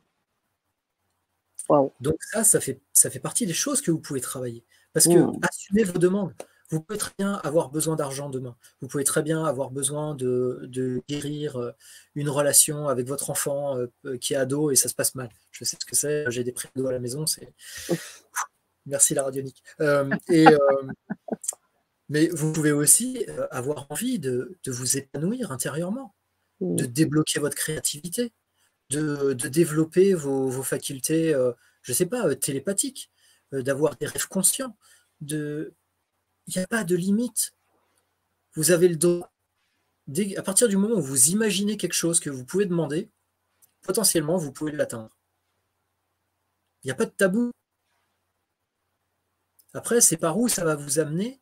Speaker 2: Donc ça fait partie des choses que vous pouvez travailler. Parce que assumez vos demandes. Vous pouvez très bien avoir besoin d'argent demain. Vous pouvez très bien avoir besoin de guérir une relation avec votre enfant qui est ado et ça se passe mal. Je sais ce que c'est. J'ai des préados à la maison. Merci la radionique. Mais vous pouvez aussi avoir envie de vous épanouir intérieurement, de débloquer votre créativité, de développer vos facultés, je ne sais pas, télépathiques, d'avoir des rêves conscients. Il n'y a pas de limite. Vous avez le droit. À partir du moment où vous imaginez quelque chose que vous pouvez demander, potentiellement, vous pouvez l'atteindre. Il n'y a pas de tabou. Après, c'est par où ça va vous amener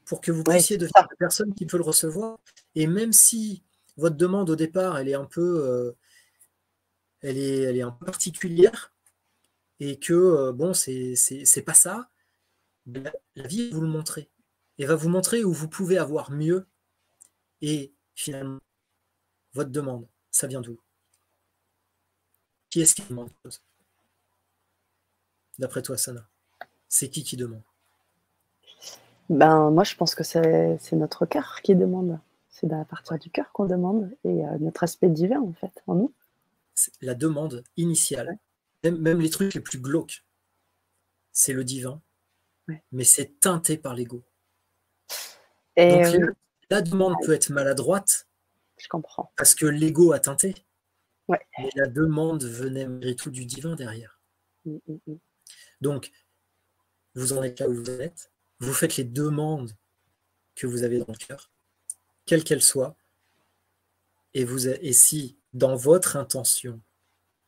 Speaker 2: pour que vous puissiez devenir la personne qui peut le recevoir. Et même si votre demande au départ, elle est un peu, elle est un peu particulière et que, bon, c'est pas ça, la vie va vous le montrer. Et va vous montrer où vous pouvez avoir mieux. Et finalement, votre demande, ça vient d'où? Qui est-ce qui demande? D'après toi, Sana, c'est qui demande?
Speaker 1: Moi, je pense que c'est notre cœur qui demande. C'est à partir du cœur qu'on demande et notre aspect divin, en fait, en nous.
Speaker 2: C'est la demande initiale.
Speaker 1: Ouais.
Speaker 2: Même les trucs les plus glauques, c'est le divin,
Speaker 1: Ouais.
Speaker 2: mais c'est teinté par l'ego.
Speaker 1: Et
Speaker 2: Donc la demande peut être maladroite
Speaker 1: je comprends.
Speaker 2: parce que l'ego a teinté,
Speaker 1: Ouais.
Speaker 2: mais la demande venait malgré tout du divin derrière. Donc, vous en êtes là où vous êtes, vous faites les demandes que vous avez dans le cœur, quelles qu'elles soient, et si dans votre intention,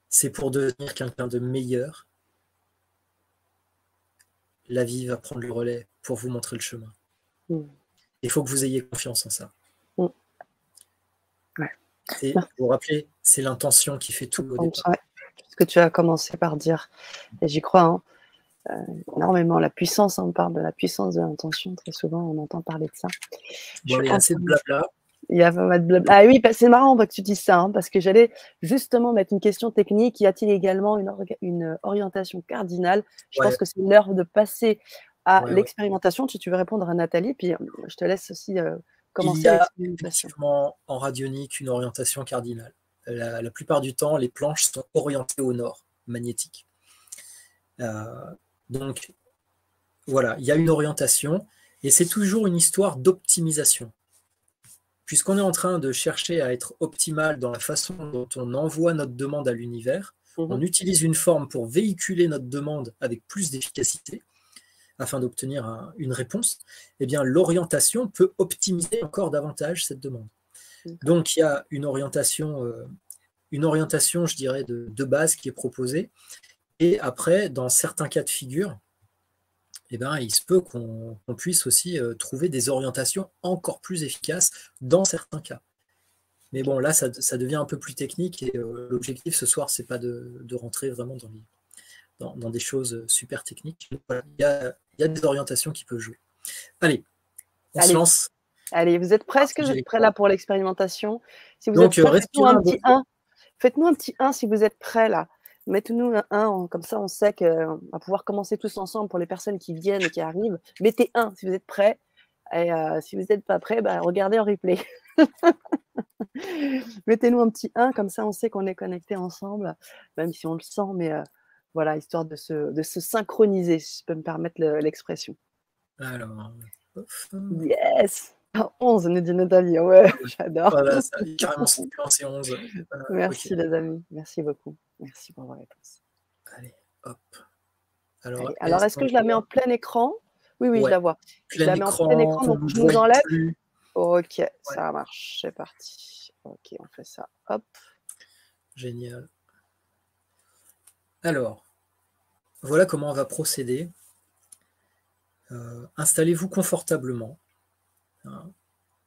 Speaker 2: c'est pour devenir quelqu'un de meilleur, la vie va prendre le relais pour vous montrer le chemin. Il faut que vous ayez confiance en ça.
Speaker 1: Ouais.
Speaker 2: Et vous vous rappelez, c'est l'intention qui fait tout au départ.
Speaker 1: Ouais. Ce que tu as commencé par dire, et j'y crois, énormément, la puissance, on parle de la puissance de l'intention, très souvent on entend parler de ça.
Speaker 2: Bon, il y a assez de blabla.
Speaker 1: Il y a pas mal de blabla. Ah oui, c'est marrant que tu dises ça, parce que j'allais justement mettre une question technique. Y a-t-il également une orientation cardinale? Je pense que c'est l'heure de passer à l'expérimentation. Si tu veux répondre à Nathalie, puis je te laisse aussi commencer l'expérimentation.
Speaker 2: Il y a effectivement en radionique une orientation cardinale. La plupart du temps, les planches sont orientées au nord, magnétique. Donc, voilà, il y a une orientation, et c'est toujours une histoire d'optimisation. Puisqu'on est en train de chercher à être optimal dans la façon dont on envoie notre demande à l'univers, on utilise une forme pour véhiculer notre demande avec plus d'efficacité, afin d'obtenir une réponse, eh bien l'orientation peut optimiser encore davantage cette demande. Donc il y a une orientation, je dirais, de base qui est proposée, et après, dans certains cas de figure, eh ben, il se peut qu'on puisse aussi trouver des orientations encore plus efficaces dans certains cas. Mais bon, là, ça devient un peu plus technique, et l'objectif ce soir, c'est pas de rentrer vraiment dans des choses super techniques. Voilà, il y a des orientations qui peuvent jouer. Allez, on se lance.
Speaker 1: Allez, vous êtes prêts? Est-ce que vous êtes prêts là pour l'expérimentation? Si vous
Speaker 2: Donc,
Speaker 1: êtes prêts, faites-nous un petit 1. Faites-nous un petit 1 si vous êtes prêts là. Mettez-nous un 1, comme ça on sait qu'on va pouvoir commencer tous ensemble pour les personnes qui viennent et qui arrivent. Mettez 1 si vous êtes prêts. Et si vous n'êtes pas prêts, regardez en replay. Mettez-nous un petit 1, comme ça on sait qu'on est connectés ensemble, même si on le sent, mais voilà, histoire de se synchroniser, si je peux me permettre l'expression.
Speaker 2: Alors,
Speaker 1: yes! 11, nous dit Nathalie. Ouais, j'adore.
Speaker 2: Voilà, ça, carrément, c'est 11.
Speaker 1: Merci les amis, merci beaucoup. Merci pour vos réponses.
Speaker 2: Allez, hop.
Speaker 1: Alors est-ce que je la mets en plein écran? Oui, je la vois. Je la mets en plein écran, donc je nous enlève. Ok, ça marche, c'est parti. Ok, on fait ça. Hop.
Speaker 2: Génial. Alors, voilà comment on va procéder. Installez-vous confortablement,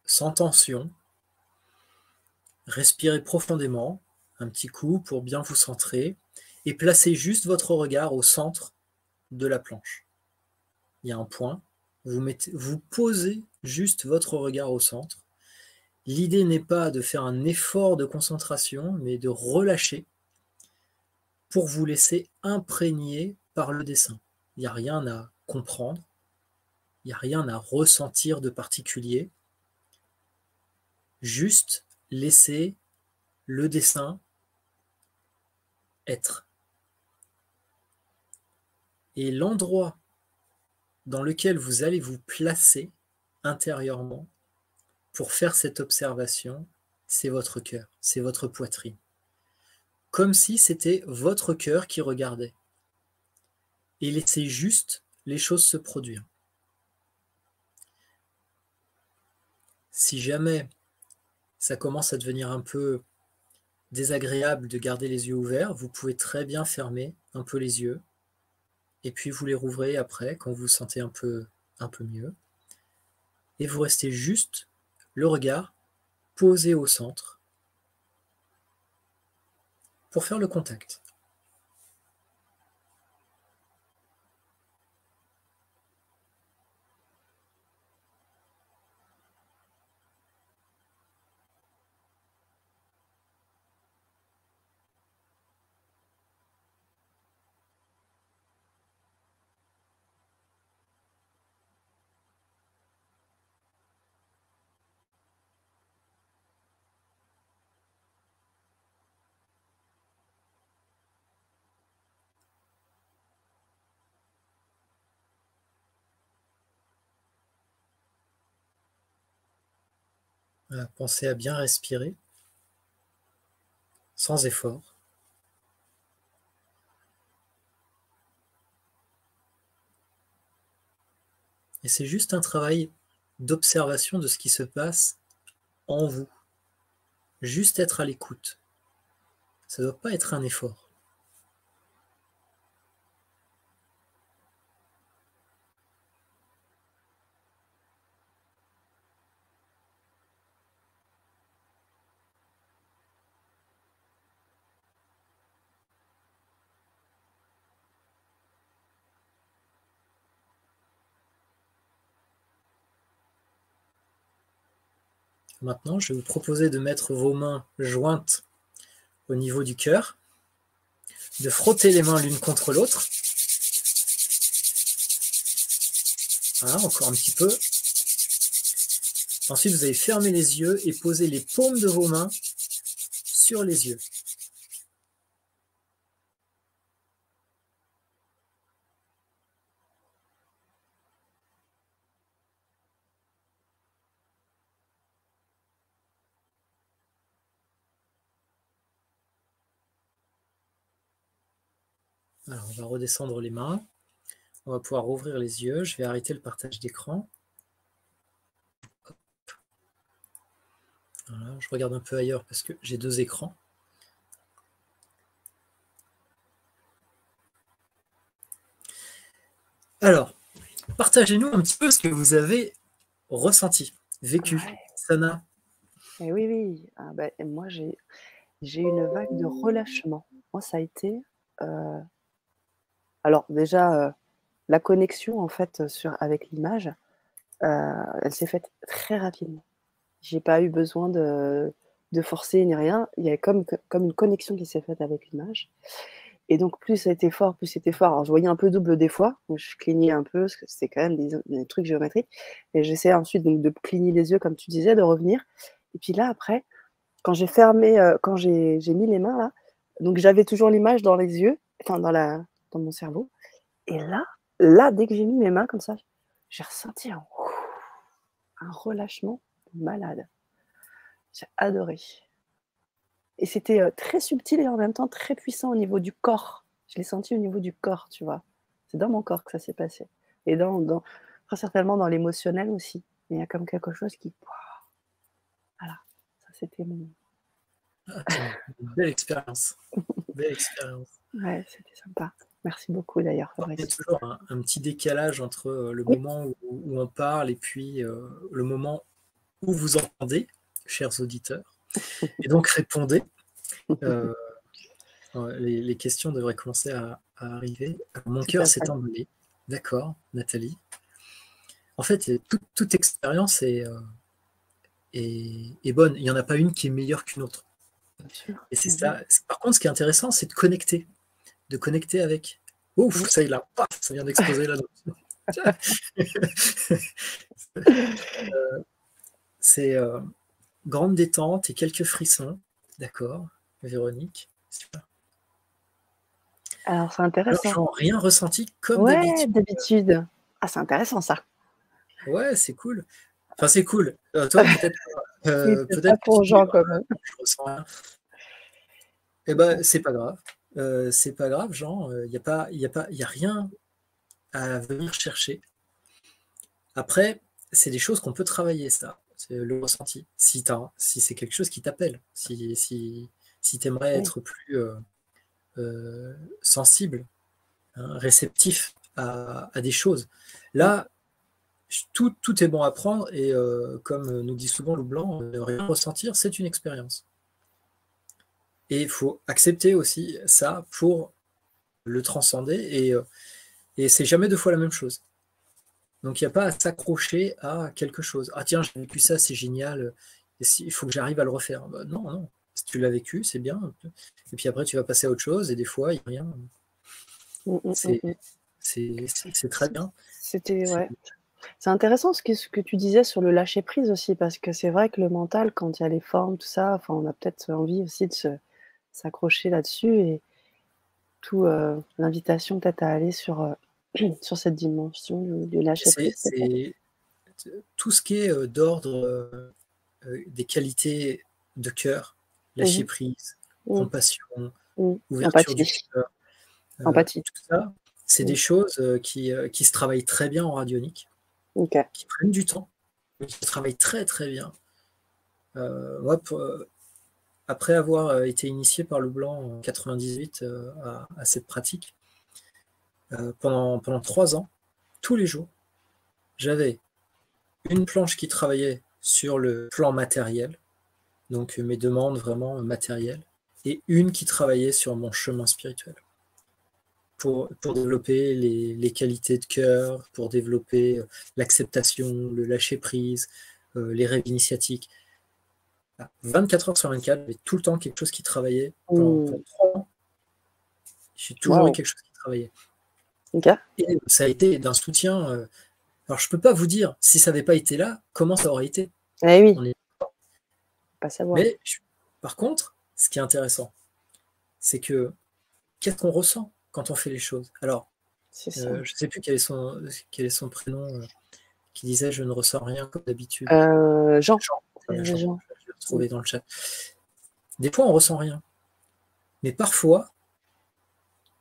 Speaker 2: sans tension. Respirez profondément, un petit coup pour bien vous centrer, et placez juste votre regard au centre de la planche. Il y a un point, vous posez juste votre regard au centre. L'idée n'est pas de faire un effort de concentration, mais de relâcher pour vous laisser imprégner par le dessin. Il n'y a rien à comprendre, il n'y a rien à ressentir de particulier. Juste laisser le dessin être. Et l'endroit dans lequel vous allez vous placer intérieurement pour faire cette observation, c'est votre cœur, c'est votre poitrine. Comme si c'était votre cœur qui regardait. Et laissez juste les choses se produire. Si jamais ça commence à devenir un peu désagréable de garder les yeux ouverts, vous pouvez très bien fermer un peu les yeux, et puis vous les rouvrez après quand vous vous sentez un peu mieux. Et vous restez juste le regard posé au centre pour faire le contact. Pensez à bien respirer, sans effort. Et c'est juste un travail d'observation de ce qui se passe en vous. Juste être à l'écoute. Ça ne doit pas être un effort. Maintenant, je vais vous proposer de mettre vos mains jointes au niveau du cœur, de frotter les mains l'une contre l'autre. Voilà, encore un petit peu. Ensuite, vous allez fermer les yeux et poser les paumes de vos mains sur les yeux. Alors, on va redescendre les mains. On va pouvoir ouvrir les yeux. Je vais arrêter le partage d'écran. Voilà, je regarde un peu ailleurs parce que j'ai 2 écrans. Alors, partagez-nous un petit peu ce que vous avez ressenti, vécu, Sana.
Speaker 1: Oui, oui. Moi, j'ai une vague de relâchement. Moi, ça a été... alors déjà, la connexion, en fait, avec l'image, elle s'est faite très rapidement. J'ai pas eu besoin de forcer ni rien. Il y a comme une connexion qui s'est faite avec l'image. Et donc plus ça a été fort, plus c'était fort. Alors je voyais un peu double des fois, donc je clignais un peu, parce que c'était quand même des trucs géométriques. Et j'essayais ensuite donc de cligner les yeux, comme tu disais, de revenir. Et puis là, après, quand j'ai fermé, quand j'ai mis les mains là, donc j'avais toujours l'image dans les yeux, enfin dans mon cerveau. Et là, dès que j'ai mis mes mains comme ça, j'ai ressenti un relâchement malade. J'ai adoré. Et c'était très subtil et en même temps très puissant au niveau du corps. Je l'ai senti au niveau du corps, tu vois. C'est dans mon corps que ça s'est passé. Et très certainement dans l'émotionnel aussi. Mais il y a comme quelque chose qui... Voilà, ça c'était mon...
Speaker 2: Ah, une belle expérience. Belle expérience.
Speaker 1: Ouais, c'était sympa. Merci beaucoup d'ailleurs,
Speaker 2: Il y a
Speaker 1: Fabrice.
Speaker 2: toujours un petit décalage entre le
Speaker 1: Oui.
Speaker 2: moment où on parle et puis le moment où vous entendez, chers auditeurs. Et donc répondez. Les questions devraient commencer à arriver. Alors, mon
Speaker 1: Tout
Speaker 2: cœur
Speaker 1: à
Speaker 2: s'est
Speaker 1: fait.
Speaker 2: emballé. D'accord, Nathalie. En fait, toute expérience est bonne. Il n'y en a pas une qui est meilleure qu'une autre.
Speaker 1: Bien sûr.
Speaker 2: Et c'est ça. Par contre, ce qui est intéressant, c'est de connecter avec. Ouf, ça y est, là, paf, ça vient d'exploser là. C'est grande détente et quelques frissons. D'accord, Véronique. Super.
Speaker 1: Alors, c'est
Speaker 2: Alors,
Speaker 1: intéressant.
Speaker 2: genre, rien ressenti comme
Speaker 1: Ouais,
Speaker 2: d'habitude.
Speaker 1: d'habitude. Ah, c'est intéressant ça.
Speaker 2: Ouais, c'est cool. Enfin, c'est cool. Toi, peut-être
Speaker 1: Oui, peut-être pas
Speaker 2: que tu
Speaker 1: pour
Speaker 2: dis,
Speaker 1: Jean
Speaker 2: bah,
Speaker 1: quand même.
Speaker 2: je ressens rien. Eh ben, c'est pas grave. C'est pas grave, Jean. Il y a rien à venir chercher. Après, c'est des choses qu'on peut travailler, ça. C'est le ressenti. Si c'est quelque chose qui t'appelle, si tu aimerais
Speaker 1: Oui.
Speaker 2: être plus sensible, hein, réceptif à des choses. Là, tout est bon à prendre et comme nous dit souvent Lou Blanc, ne rien ressentir, c'est une expérience. Et il faut accepter aussi ça pour le transcender et c'est jamais 2 fois la même chose. Donc il n'y a pas à s'accrocher à quelque chose. Ah tiens, j'ai vécu ça, c'est génial, il faut que j'arrive à le refaire. Bah, non, non. Si tu l'as vécu, c'est bien. Et puis après, tu vas passer à autre chose et des fois, il n'y a rien. C'est très bien.
Speaker 1: C'était, ouais. C'est intéressant ce que tu disais sur le lâcher prise aussi, parce que c'est vrai que le mental, quand il y a les formes, tout ça, enfin, on a peut-être envie aussi de s'accrocher là-dessus et tout, l'invitation peut-être à aller sur cette dimension du lâcher prise, peut-être.
Speaker 2: C'est tout ce qui est d'ordre des qualités de cœur, lâcher prise,
Speaker 1: Mmh.
Speaker 2: compassion,
Speaker 1: Mmh.
Speaker 2: ouverture du
Speaker 1: Empathie.
Speaker 2: cœur.
Speaker 1: Empathie.
Speaker 2: Tout ça, c'est des choses qui se travaillent très bien en radionique,
Speaker 1: OK.
Speaker 2: qui prennent du temps, mais qui se travaillent très très bien. Moi, après avoir été initié par Leblanc en 98 à cette pratique, pendant 3 ans, tous les jours, j'avais une planche qui travaillait sur le plan matériel, donc mes demandes vraiment matérielles, et une qui travaillait sur mon chemin spirituel, pour développer les qualités de cœur, pour développer l'acceptation, le lâcher-prise, les rêves initiatiques. 24 heures sur 24, j'avais tout le temps quelque chose qui travaillait. Pendant 3 ans, j'ai toujours eu
Speaker 1: Waouh!
Speaker 2: quelque chose qui travaillait.
Speaker 1: OK.
Speaker 2: Et ça a été d'un soutien. Alors, je ne peux pas vous dire, si ça n'avait pas été là, comment ça aurait été.
Speaker 1: Eh oui,
Speaker 2: On est...
Speaker 1: pas savoir.
Speaker 2: Mais par contre, ce qui est intéressant, c'est que qu'est-ce qu'on ressent quand on fait les choses? Alors,
Speaker 1: C'est
Speaker 2: je
Speaker 1: ça.
Speaker 2: ne sais plus quel est son prénom, qui disait je ne ressens rien comme d'habitude.
Speaker 1: Jean.
Speaker 2: Jean,
Speaker 1: Jean.
Speaker 2: je l'ai retrouvé dans le chat. Des fois, on ressent rien. Mais parfois,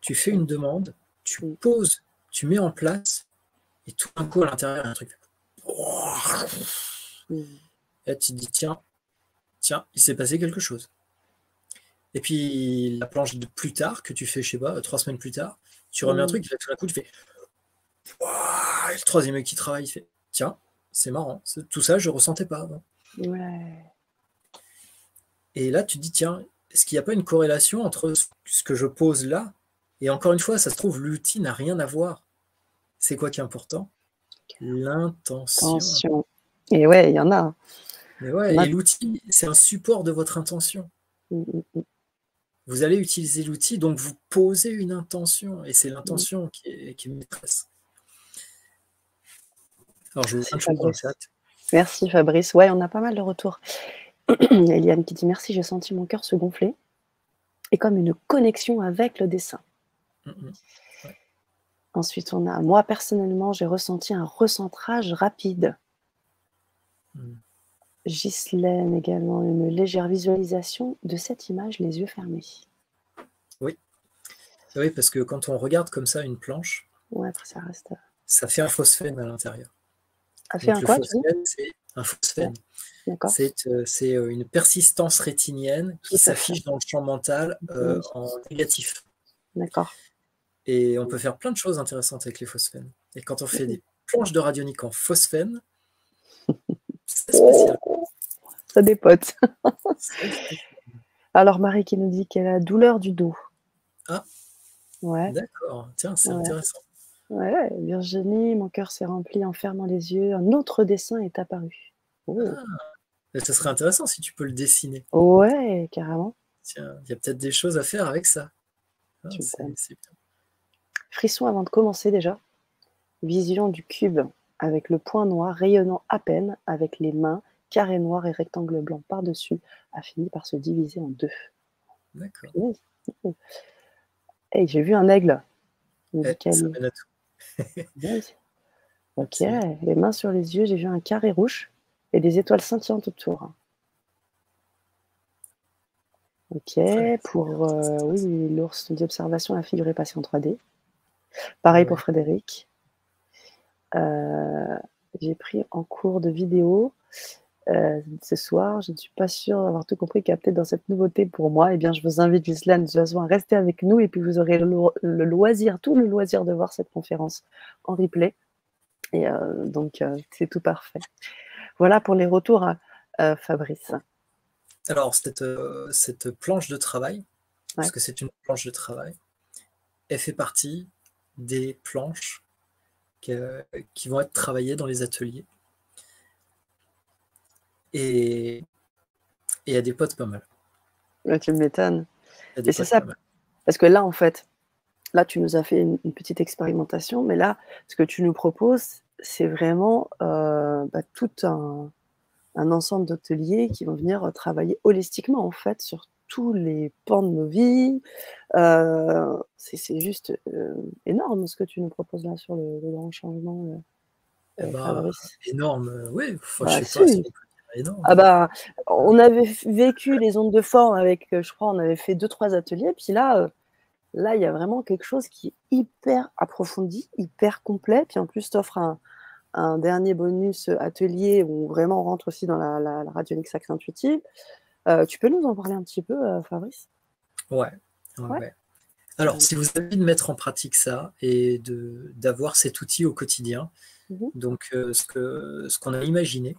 Speaker 2: tu fais une demande, tu poses, tu mets en place, et tout d'un coup, à l'intérieur, il y a un truc. Et tu te dis, tiens, il s'est passé quelque chose. Et puis, la planche de plus tard, que tu fais, je sais pas, 3 semaines plus tard, tu remets un truc, et là, tout d'un coup, tu fais. Et le troisième œil qui travaille, il fait, tiens, c'est marrant, tout ça, je ne ressentais pas avant.
Speaker 1: Ouais.
Speaker 2: Et là, tu te dis, tiens, est-ce qu'il n'y a pas une corrélation entre ce que je pose là, et encore une fois, ça se trouve, l'outil n'a rien à voir. C'est quoi qui est important? L'intention.
Speaker 1: Attention. Et ouais, il y en a.
Speaker 2: Mais ouais, et l'outil, c'est un support de votre intention. Vous allez utiliser l'outil, donc vous posez une intention, et c'est l'intention qui est maîtresse. Alors, je vous fais un chose dans le chat.
Speaker 1: Merci Fabrice. Ouais, on a pas mal de retours. Eliane qui dit merci, j'ai senti mon cœur se gonfler et comme une connexion avec le dessin.
Speaker 2: Ouais.
Speaker 1: Ensuite, on a moi personnellement, j'ai ressenti un recentrage rapide. Ghislaine également, une légère visualisation de cette image, les yeux fermés.
Speaker 2: Oui, parce que quand on regarde comme ça une planche,
Speaker 1: ouais, après ça reste.
Speaker 2: Ça fait un phosphène à l'intérieur.
Speaker 1: Ça fait un quoi, tu dis?
Speaker 2: C'est un phosphène.
Speaker 1: D'accord.
Speaker 2: C'est une persistance rétinienne qui s'affiche dans le champ mental en négatif.
Speaker 1: D'accord.
Speaker 2: Et on peut faire plein de choses intéressantes avec les phosphènes. Et quand on fait des planches de radionique en phosphène, c'est spécial.
Speaker 1: Ça dépote. Alors Marie qui nous dit qu'elle a douleur du dos.
Speaker 2: Ah,
Speaker 1: ouais.
Speaker 2: D'accord. Tiens, c'est intéressant.
Speaker 1: Ouais, Virginie, mon cœur s'est rempli en fermant les yeux. Un autre dessin est apparu.
Speaker 2: Ça serait intéressant si tu peux le dessiner.
Speaker 1: Ouais, carrément.
Speaker 2: Tiens, il y a peut-être des choses à faire avec ça. C'est bien.
Speaker 1: Frisson avant de commencer déjà. Vision du cube avec le point noir rayonnant à peine, avec les mains, carré noir et rectangle blanc par-dessus, a fini par se diviser en deux.
Speaker 2: D'accord.
Speaker 1: Hey, j'ai vu un aigle.
Speaker 2: Ça mène à tout.
Speaker 1: Ok, les mains sur les yeux, j'ai vu un carré rouge et des étoiles scintillantes autour. Ok, pour oui, l'ours d'observation, la figure est passée en 3D. Pareil pour Frédéric. J'ai pris en cours de vidéo ce soir. Je ne suis pas sûre d'avoir tout compris, capté dans cette nouveauté pour moi. Eh bien, je vous invite, Ghislaine, de toute façon, à rester avec nous et puis vous aurez le loisir, tout le loisir de voir cette conférence en replay. Et donc, c'est tout parfait. Voilà pour les retours à Fabrice.
Speaker 2: Alors, cette planche de travail, parce que c'est une planche de travail, elle fait partie des planches qui vont être travaillées dans les ateliers. Et il y a des potes pas mal.
Speaker 1: Tu m'étonnes. Et c'est ça, parce que là, en fait, là, tu nous as fait une petite expérimentation, mais là, ce que tu nous proposes, c'est vraiment tout un ensemble d'ateliers qui vont venir travailler holistiquement, en fait, sur tous les pans de nos vies. C'est juste énorme ce que tu nous proposes là sur le grand changement.
Speaker 2: Énorme, oui. Je sais pas si on peut dire énorme.
Speaker 1: Ah bah, on avait vécu les ondes de forme avec, je crois, on avait fait 2-3 ateliers. Puis là, il y a vraiment quelque chose qui est hyper approfondi, hyper complet. Puis en plus, tu offres un dernier bonus atelier où vraiment on rentre aussi dans la radionik sacrée intuitive. Tu peux nous en parler un petit peu, Fabrice?
Speaker 2: Ouais, ouais,
Speaker 1: Ouais.
Speaker 2: ouais. Alors, si vous avez envie de mettre en pratique ça et d'avoir cet outil au quotidien, donc ce qu'on a imaginé,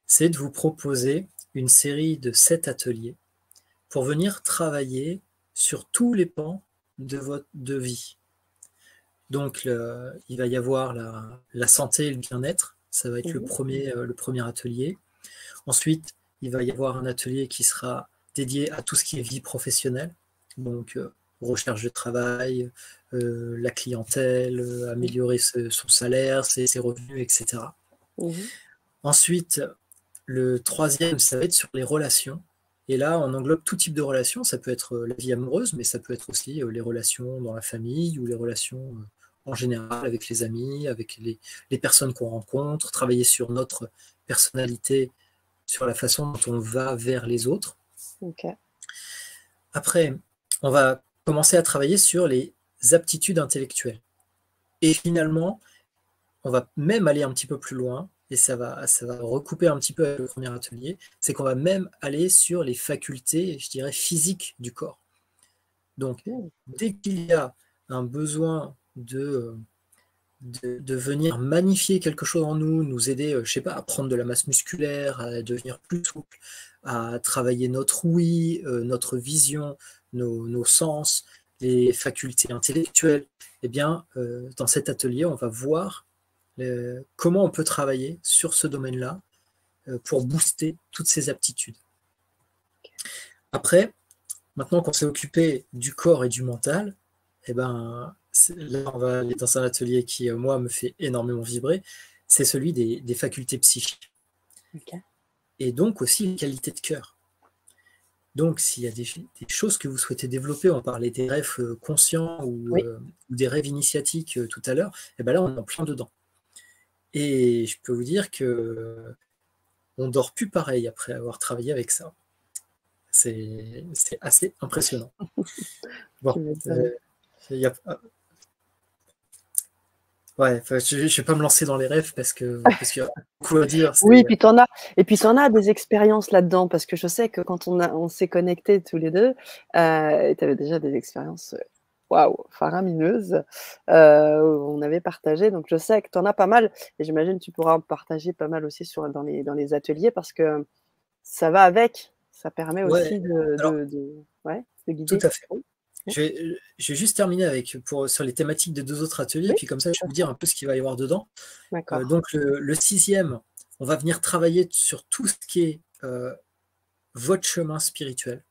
Speaker 2: c'est de vous proposer une série de 7 ateliers pour venir travailler sur tous les pans de votre vie. Donc, il va y avoir la santé et le bien-être, ça va être le premier atelier. Ensuite, il va y avoir un atelier qui sera dédié à tout ce qui est vie professionnelle, donc recherche de travail, la clientèle, améliorer son salaire, ses revenus, etc. Ensuite, le troisième, ça va être sur les relations. Et là, on englobe tout type de relations. Ça peut être la vie amoureuse, mais ça peut être aussi les relations dans la famille ou les relations en général avec les amis, avec les personnes qu'on rencontre, travailler sur notre personnalité, sur la façon dont on va vers les autres.
Speaker 1: Okay.
Speaker 2: Après, on va commencer à travailler sur les aptitudes intellectuelles. Et finalement, on va même aller un petit peu plus loin, et ça va recouper un petit peu avec le premier atelier, c'est qu'on va même aller sur les facultés, je dirais, physiques du corps. Donc, dès qu'il y a un besoin de venir magnifier quelque chose en nous, nous aider, je sais pas, à prendre de la masse musculaire, à devenir plus souple, à travailler notre ouïe, notre vision, nos sens, les facultés intellectuelles, eh bien, dans cet atelier, on va voir comment on peut travailler sur ce domaine-là pour booster toutes ces aptitudes. Après, maintenant qu'on s'est occupé du corps et du mental, eh ben, là, on va aller dans un atelier qui, moi, me fait énormément vibrer, c'est celui des facultés psychiques.
Speaker 1: Okay.
Speaker 2: Et donc aussi les qualités de cœur. Donc, s'il y a des choses que vous souhaitez développer, on parlait des rêves conscients ou des rêves initiatiques tout à l'heure, eh ben là, on est en plein dedans. Et je peux vous dire que on dort plus pareil après avoir travaillé avec ça. C'est assez impressionnant. Bon, y a, ouais, je ne vais pas me lancer dans les rêves parce qu'il y a beaucoup à dire.
Speaker 1: Oui, puis t'en as des expériences là-dedans, parce que je sais que quand on s'est connectés tous les deux, tu avais déjà des expériences waouh, faramineuses. On avait partagé, donc je sais que tu en as pas mal, et j'imagine que tu pourras en partager pas mal aussi dans les ateliers, parce que ça va avec, ça permet aussi de
Speaker 2: tout
Speaker 1: guider.
Speaker 2: à fait. Je vais juste terminer sur les thématiques des 2 autres ateliers, puis comme ça, je vais vous dire un peu ce qu'il va y avoir dedans. Donc, le 6e, on va venir travailler sur tout ce qui est votre chemin spirituel.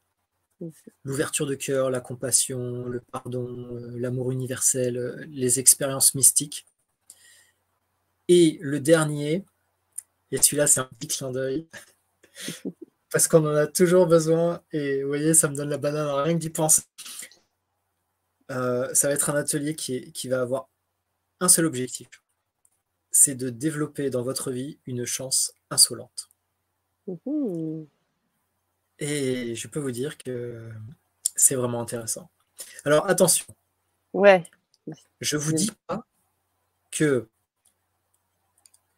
Speaker 2: L'ouverture de cœur, la compassion, le pardon, l'amour universel, les expériences mystiques. Et le dernier, et celui-là, c'est un petit clin d'œil, parce qu'on en a toujours besoin, et vous voyez, ça me donne la banane rien que d'y penser. Ça va être un atelier qui va avoir un seul objectif, c'est de développer dans votre vie une chance insolente. Et je peux vous dire que c'est vraiment intéressant. Alors attention, je ne vous dis pas que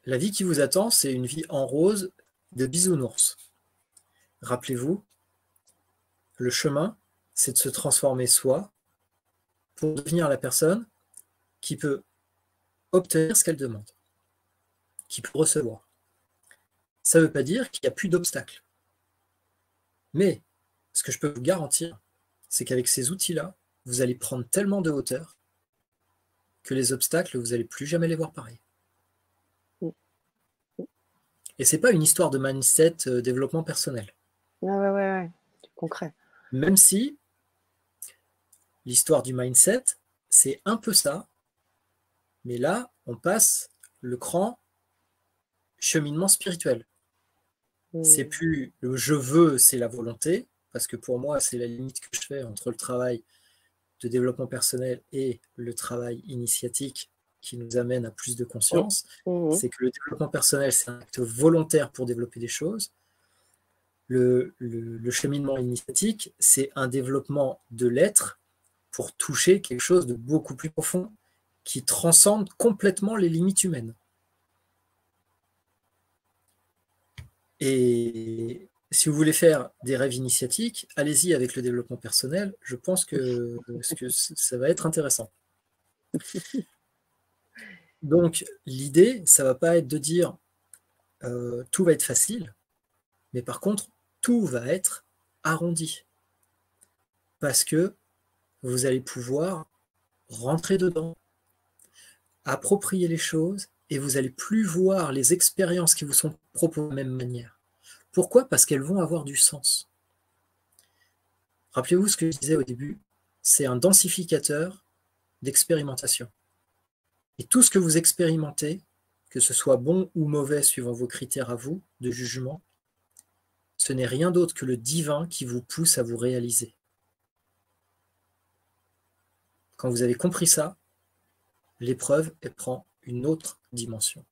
Speaker 2: la vie qui vous attend, c'est une vie en rose de bisounours. Rappelez-vous, le chemin, c'est de se transformer soi pour devenir la personne qui peut obtenir ce qu'elle demande, qui peut recevoir. Ça ne veut pas dire qu'il n'y a plus d'obstacles. Mais ce que je peux vous garantir, c'est qu'avec ces outils-là, vous allez prendre tellement de hauteur que les obstacles, vous n'allez plus jamais les voir pareil. Et ce n'est pas une histoire de mindset, développement personnel.
Speaker 1: Ouais, concret.
Speaker 2: Même si l'histoire du mindset, c'est un peu ça, mais là, on passe le cran cheminement spirituel. C'est plus le je veux, c'est la volonté, parce que pour moi, c'est la limite que je fais entre le travail de développement personnel et le travail initiatique qui nous amène à plus de
Speaker 1: Mmh.
Speaker 2: conscience,
Speaker 1: Mmh.
Speaker 2: c'est que le développement personnel, c'est un acte volontaire pour développer des choses. Le cheminement initiatique, c'est un développement de l'être pour toucher quelque chose de beaucoup plus profond qui transcende complètement les limites humaines. Et si vous voulez faire des rêves initiatiques, allez-y avec le développement personnel. Je pense que ça va être intéressant. Donc, l'idée, ça ne va pas être de dire tout va être facile, mais par contre, tout va être arrondi. Parce que vous allez pouvoir rentrer dedans, approprier les choses, et vous n'allez plus voir les expériences qui vous sont proposées de la même manière. Pourquoi? Parce qu'elles vont avoir du sens. Rappelez-vous ce que je disais au début, c'est un densificateur d'expérimentation. Et tout ce que vous expérimentez, que ce soit bon ou mauvais suivant vos critères à vous de jugement, ce n'est rien d'autre que le divin qui vous pousse à vous réaliser. Quand vous avez compris ça, l'épreuve, elle prend une autre dimension.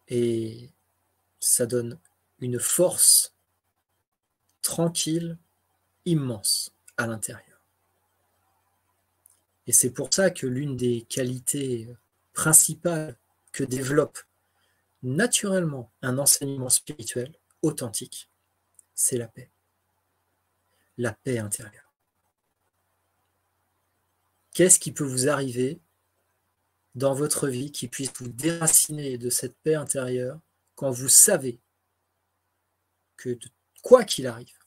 Speaker 2: Et ça donne une force tranquille, immense à l'intérieur. Et c'est pour ça que l'une des qualités principales que développe naturellement un enseignement spirituel authentique, c'est la paix intérieure. Qu'est-ce qui peut vous arriver dans votre vie qui puisse vous déraciner de cette paix intérieure quand vous savez que quoi qu'il arrive,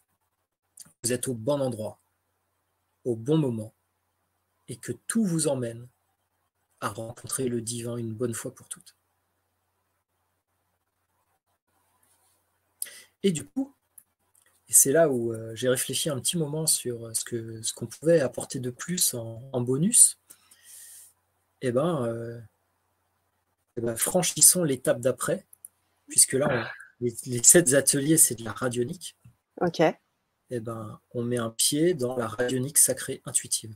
Speaker 2: vous êtes au bon endroit, au bon moment, et que tout vous emmène à rencontrer le divin une bonne fois pour toutes. Et du coup, et c'est là où j'ai réfléchi un petit moment sur ce qu'on pouvait apporter de plus en bonus, et franchissons l'étape d'après, puisque là, les 7 ateliers, c'est de la radionique.
Speaker 1: Ok.
Speaker 2: On met un pied dans la radionique sacrée intuitive,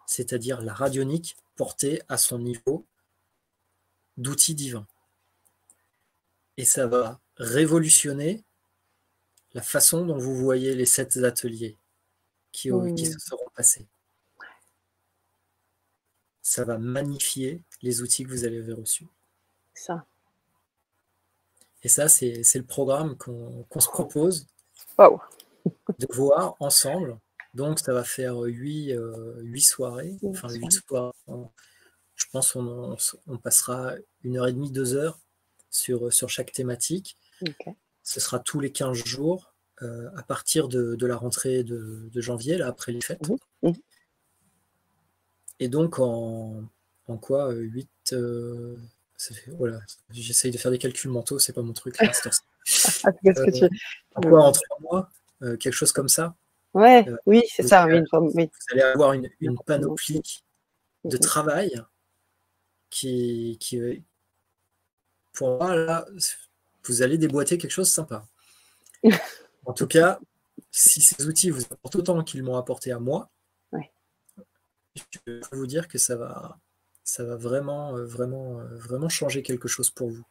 Speaker 2: c'est-à-dire la radionique portée à son niveau d'outil divin. Et ça va révolutionner la façon dont vous voyez les 7 ateliers qui se seront passés. Ça va magnifier les outils que vous avez reçus.
Speaker 1: Ça.
Speaker 2: Et ça, c'est le programme qu'on se propose
Speaker 1: Wow.
Speaker 2: de voir ensemble. Donc, ça va faire 8 soirées. Enfin, 8 soirées. Je pense qu'on passera 1h30, 2 heures sur chaque thématique.
Speaker 1: Okay.
Speaker 2: Ce sera tous les 15 jours à partir de la rentrée de janvier, là, après les fêtes. Et donc, en quoi 8... voilà, j'essaye de faire des calculs mentaux, c'est pas mon truc. En quoi, en 3 mois, quelque chose comme ça.
Speaker 1: Ouais, oui, c'est ça. Oui.
Speaker 2: Vous allez avoir une panoplie de travail qui pour moi, là, vous allez déboîter quelque chose de sympa. En tout cas, si ces outils vous apportent autant qu'ils m'ont apporté à moi, je peux vous dire que ça va vraiment changer quelque chose pour vous.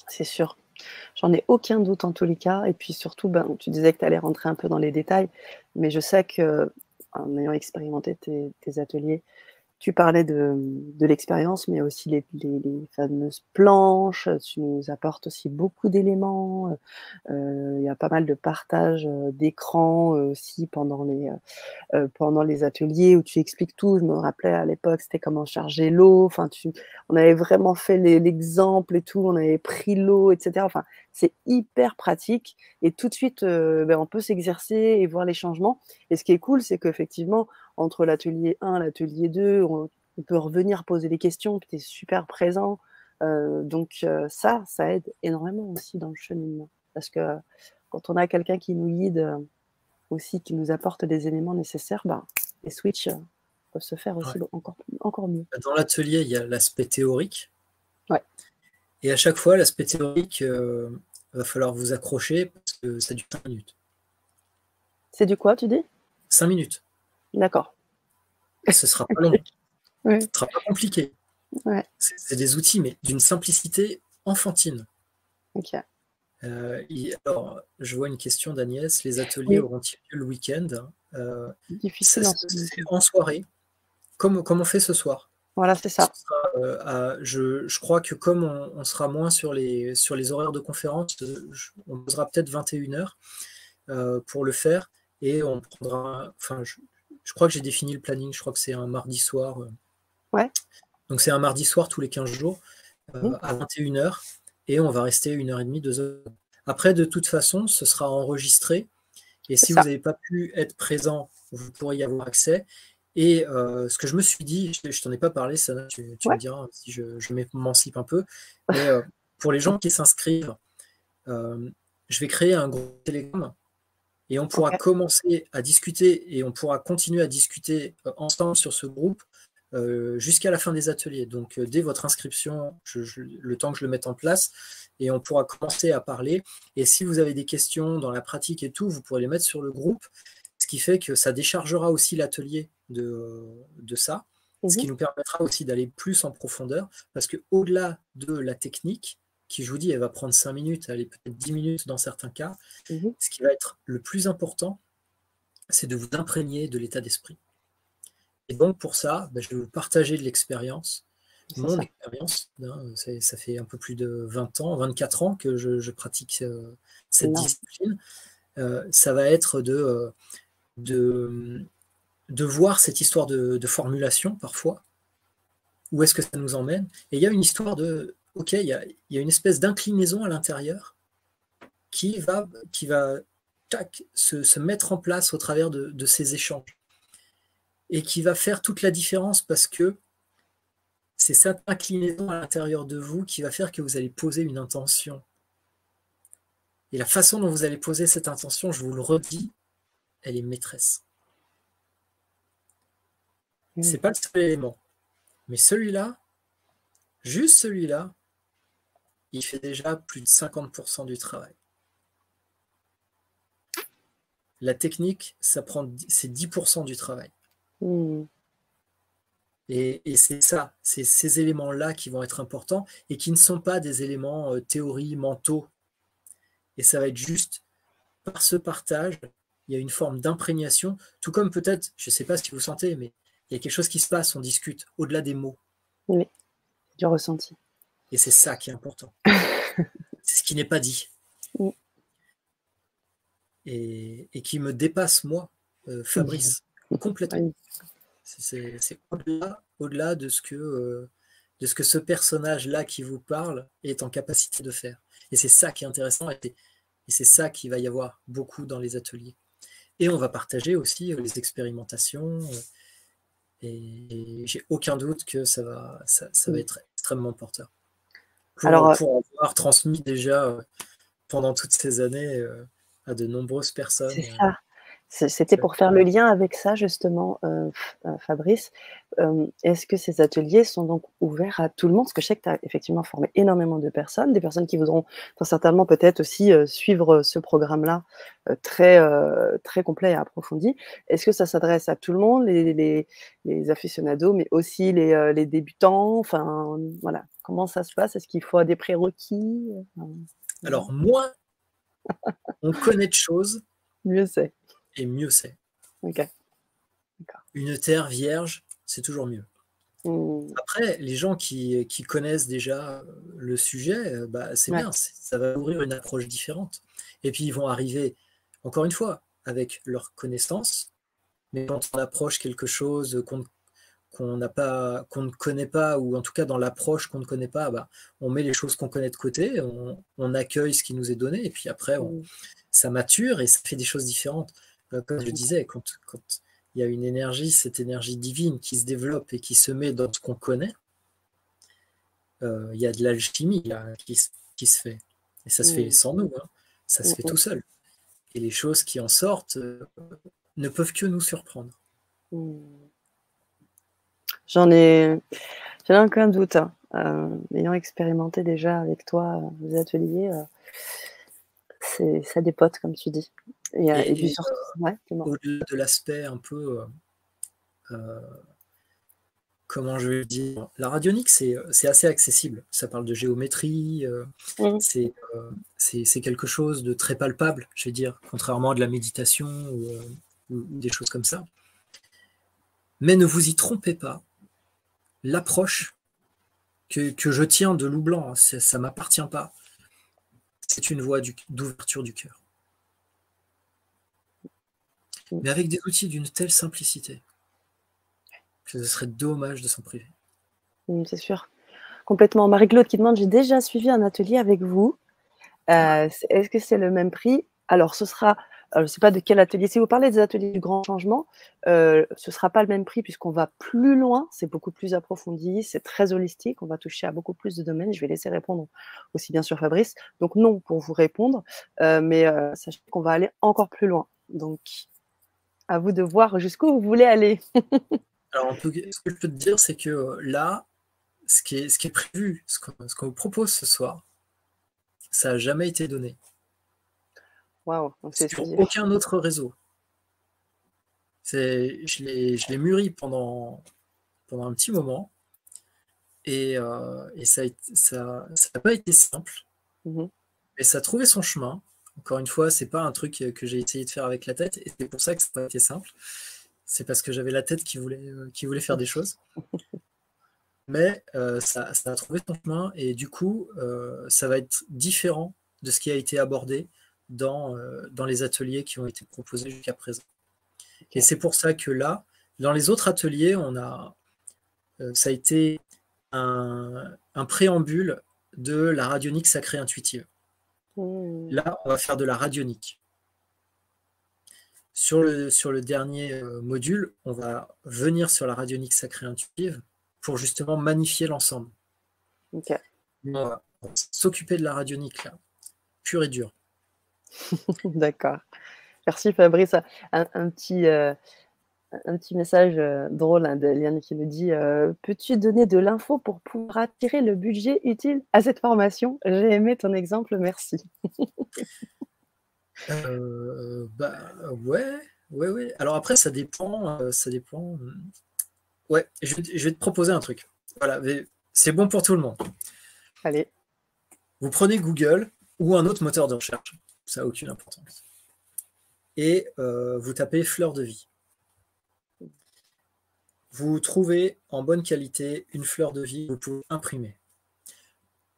Speaker 1: C'est sûr. J'en ai aucun doute en tous les cas. Et puis surtout, tu disais que tu allais rentrer un peu dans les détails, mais je sais qu'en ayant expérimenté tes ateliers, tu parlais de l'expérience, mais aussi les fameuses planches. Tu nous apportes aussi beaucoup d'éléments. Il y a pas mal de partage d'écran aussi pendant les ateliers où tu expliques tout. Je me rappelais à l'époque, c'était comment charger l'eau. Enfin, on avait vraiment fait l'exemple et tout. On avait pris l'eau, etc. Enfin, c'est hyper pratique. Et tout de suite, on peut s'exercer et voir les changements. Et ce qui est cool, c'est qu'effectivement, entre l'atelier 1, l'atelier 2, on peut revenir poser des questions, que tu es super présent. Donc ça aide énormément aussi dans le cheminement. Parce que quand on a quelqu'un qui nous guide aussi, qui nous apporte des éléments nécessaires, les switches peuvent se faire aussi encore mieux.
Speaker 2: Dans l'atelier, il y a l'aspect théorique.
Speaker 1: Ouais.
Speaker 2: Et à chaque fois, l'aspect théorique, va falloir vous accrocher parce que ça dure 5 minutes.
Speaker 1: C'est du quoi, tu dis?
Speaker 2: 5 minutes.
Speaker 1: D'accord.
Speaker 2: Ce sera pas long,
Speaker 1: Ouais.
Speaker 2: ce sera pas compliqué.
Speaker 1: Ouais.
Speaker 2: C'est des outils, mais d'une simplicité enfantine.
Speaker 1: OK.
Speaker 2: Alors, je vois une question d'Agnès. Les ateliers
Speaker 1: Oui,
Speaker 2: auront-ils lieu le week-end?
Speaker 1: difficile en ce moment.
Speaker 2: C'est en soirée, comme on fait ce soir.
Speaker 1: Voilà, c'est
Speaker 2: Ce
Speaker 1: ça.
Speaker 2: sera, je crois que comme on sera moins sur les horaires de conférence, on posera peut-être 21h pour le faire et on prendra. Enfin, je crois que j'ai défini le planning. Je crois que c'est un mardi soir.
Speaker 1: Ouais.
Speaker 2: Donc c'est un mardi soir tous les 15 jours
Speaker 1: Mmh.
Speaker 2: à 21h et on va rester 1h30, 2h. Après, de toute façon, ce sera enregistré et
Speaker 1: C'est
Speaker 2: si vous
Speaker 1: ça.
Speaker 2: n'avez pas pu être présent, vous pourrez y avoir accès. Et ce que je me suis dit, je t'en ai pas parlé, Sana, tu me
Speaker 1: Ouais.
Speaker 2: diras si je m'émancipe un peu, mais pour les gens qui s'inscrivent, je vais créer un groupe Telegram et on pourra
Speaker 1: OK.
Speaker 2: commencer à discuter et on pourra continuer à discuter ensemble sur ce groupe jusqu'à la fin des ateliers. Donc, dès votre inscription, le temps que je le mette en place, et on pourra commencer à parler. Et si vous avez des questions dans la pratique et tout, vous pourrez les mettre sur le groupe, ce qui fait que ça déchargera aussi l'atelier de ça, ce
Speaker 1: Mmh.
Speaker 2: qui nous permettra aussi d'aller plus en profondeur, parce qu'au-delà de la technique, qui, je vous dis, elle va prendre 5 minutes, elle est peut-être 10 minutes dans certains cas,
Speaker 1: Mmh.
Speaker 2: ce qui va être le plus important, c'est de vous imprégner de l'état d'esprit. Et donc pour ça, je vais vous partager de l'expérience,
Speaker 1: C'est
Speaker 2: mon
Speaker 1: ça.
Speaker 2: expérience. Ça fait un peu plus de 20 ans, 24 ans que je pratique
Speaker 1: C'est
Speaker 2: cette
Speaker 1: énorme.
Speaker 2: discipline. Ça va être de, de voir cette histoire de formulation parfois, où est-ce que ça nous emmène. Et il y a une histoire ok, il y a une espèce d'inclinaison à l'intérieur qui va tac, se mettre en place au travers de ces échanges et qui va faire toute la différence parce que c'est cette inclinaison à l'intérieur de vous qui va faire que vous allez poser une intention. Et la façon dont vous allez poser cette intention, je vous le redis, elle est maîtresse.
Speaker 1: Mmh.
Speaker 2: C'est pas le seul élément. Mais celui-là, juste celui-là, il fait déjà plus de 50% du travail. La technique, c'est 10% du travail.
Speaker 1: Mmh.
Speaker 2: Et c'est ça, c'est ces éléments-là qui vont être importants et qui ne sont pas des éléments théorie, mentaux. Et ça va être juste par ce partage, il y a une forme d'imprégnation, tout comme peut-être, je ne sais pas si vous sentez, mais il y a quelque chose qui se passe, on discute au-delà des mots.
Speaker 1: Oui, du ressenti.
Speaker 2: Et c'est ça qui est important. C'est ce qui n'est pas dit.
Speaker 1: Mmh.
Speaker 2: Et qui me dépasse, moi, Fabrice, complètement.
Speaker 1: Oui.
Speaker 2: C'est au-delà de ce que ce personnage-là qui vous parle est en capacité de faire. Et c'est ça qui est intéressant, et c'est ça qu'il va y avoir beaucoup dans les ateliers. Et on va partager aussi les expérimentations, et j'ai aucun doute que ça va
Speaker 1: Mmh.
Speaker 2: être extrêmement porteur.
Speaker 1: Alors,
Speaker 2: Pour avoir transmis déjà pendant toutes ces années à de nombreuses
Speaker 1: c'est
Speaker 2: personnes.
Speaker 1: ça. C'était pour faire le lien avec ça justement, Fabrice. Est-ce que ces ateliers sont donc ouverts à tout le monde? Parce que je sais que tu as effectivement formé énormément de personnes, des personnes qui voudront très certainement peut-être aussi, suivre ce programme-là, très complet et approfondi. Est-ce que ça s'adresse à tout le monde, les aficionados, mais aussi les débutants? Enfin, voilà, comment ça se passe? Est-ce qu'il faut des prérequis? Voilà,
Speaker 2: Alors, moins on connaît de choses,
Speaker 1: mieux c'est.
Speaker 2: et mieux c'est.
Speaker 1: OK, d'accord.
Speaker 2: Une terre vierge, c'est toujours mieux.
Speaker 1: Mmh.
Speaker 2: Après, les gens qui connaissent déjà le sujet, c'est
Speaker 1: Ouais.
Speaker 2: bien, ça va ouvrir une approche différente. Et puis ils vont arriver, encore une fois, avec leurs connaissances, mais quand on approche quelque chose qu'on ne connaît pas, ou en tout cas dans l'approche qu'on ne connaît pas, on met les choses qu'on connaît de côté, on accueille ce qui nous est donné, et puis après,
Speaker 1: Mmh.
Speaker 2: ça mature et ça fait des choses différentes. Comme je disais, quand il y a une énergie, cette énergie divine qui se développe et qui se met dans ce qu'on connaît, il y a de l'alchimie là, qui se fait. Et ça se fait
Speaker 1: Mmh.
Speaker 2: sans nous, hein. Ça se
Speaker 1: Mmh
Speaker 2: fait
Speaker 1: mh.
Speaker 2: tout seul. Et les choses qui en sortent ne peuvent que nous surprendre.
Speaker 1: Mmh. J'en ai j'en ai aucun doute, hein. Ayant expérimenté déjà avec toi, les ateliers, c'est ça dépote comme tu dis et puis
Speaker 2: Et
Speaker 1: surtout ouais, dis-moi?
Speaker 2: au-delà de l'aspect un peu comment je vais le dire, la radionique, c'est assez accessible. Ça parle de géométrie, c'est quelque chose de très palpable, je vais dire, contrairement à de la méditation ou des choses comme ça. Mais ne vous y trompez pas, l'approche que je tiens de Loup Blanc, ça ne m'appartient pas, c'est une voie d'ouverture du cœur. Mais avec des outils d'une telle simplicité que ce serait dommage de s'en priver.
Speaker 1: C'est sûr. Complètement. Marie-Claude qui demande, j'ai déjà suivi un atelier avec vous. Est-ce que c'est le même prix? Alors, ce sera, je ne sais pas de quel atelier. Si vous parlez des ateliers du grand changement, ce ne sera pas le même prix puisqu'on va plus loin, c'est beaucoup plus approfondi, c'est très holistique, on va toucher à beaucoup plus de domaines. Je vais laisser répondre aussi bien sûr Fabrice. Donc non pour vous répondre, mais sachez qu'on va aller encore plus loin. Donc, à vous de voir jusqu'où vous voulez aller.
Speaker 2: Alors, ce que je peux te dire, c'est que là, ce qui est prévu, ce qu'on vous propose ce soir, ça n'a jamais été donné.
Speaker 1: Waouh, c'est
Speaker 2: sur aucun autre réseau. Je l'ai mûri pendant un petit moment et ça n'a pas été simple, mais ça a trouvé son chemin. Encore une fois, c'est pas un truc que j'ai essayé de faire avec la tête et c'est pour ça que ça n'a pas été simple. C'est parce que j'avais la tête qui voulait faire des choses. Mais ça a trouvé son chemin et du coup, ça va être différent de ce qui a été abordé dans les ateliers qui ont été proposés jusqu'à présent. Et c'est pour ça que là, dans les autres ateliers, ça a été un préambule de la radionique sacrée intuitive. Là, on va faire de la radionique. Sur le dernier module, on va venir sur la radionique sacrée intuitive pour justement magnifier l'ensemble. On va s'occuper de la radionique, là, pure et dure.
Speaker 1: D'accord. Merci Fabrice. Un petit message drôle d'Eliane qui nous dit peux-tu donner de l'info pour pouvoir attirer le budget utile à cette formation? J'ai aimé ton exemple, merci.
Speaker 2: Ouais. Alors après, ça dépend. Ouais, je vais te proposer un truc. Voilà, c'est bon pour tout le monde.
Speaker 1: Allez.
Speaker 2: Vous prenez Google ou un autre moteur de recherche, ça n'a aucune importance. Et vous tapez fleur de vie. Vous trouvez en bonne qualité une fleur de vie que vous pouvez imprimer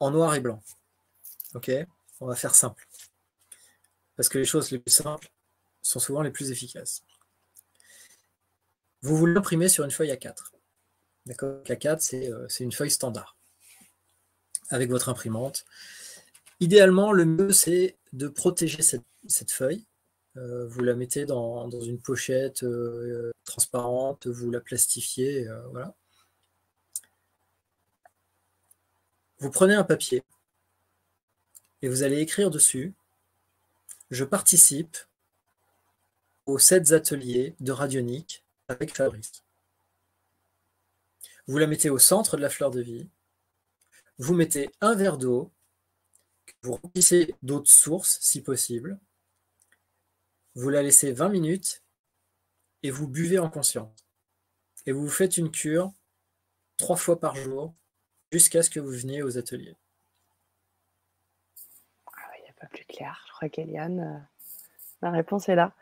Speaker 2: en noir et blanc. Ok, on va faire simple. Parce que les choses les plus simples sont souvent les plus efficaces. Vous l'imprimer sur une feuille A4. D'accord, A4, c'est une feuille standard. Avec votre imprimante. Idéalement, le mieux, c'est de protéger cette feuille. Vous la mettez dans une pochette transparente, vous la plastifiez, voilà. Vous prenez un papier et vous allez écrire dessus « Je participe aux 7 ateliers de radionique avec Fabrice ». Vous la mettez au centre de la fleur de vie. Vous mettez un verre d'eau, vous remplissez d'eau de source si possible. Vous la laissez 20 minutes et vous buvez en conscience. Et vous faites une cure 3 fois par jour jusqu'à ce que vous veniez aux ateliers.
Speaker 1: Il n'y a pas plus clair. Je crois qu'Eliane, la réponse est là.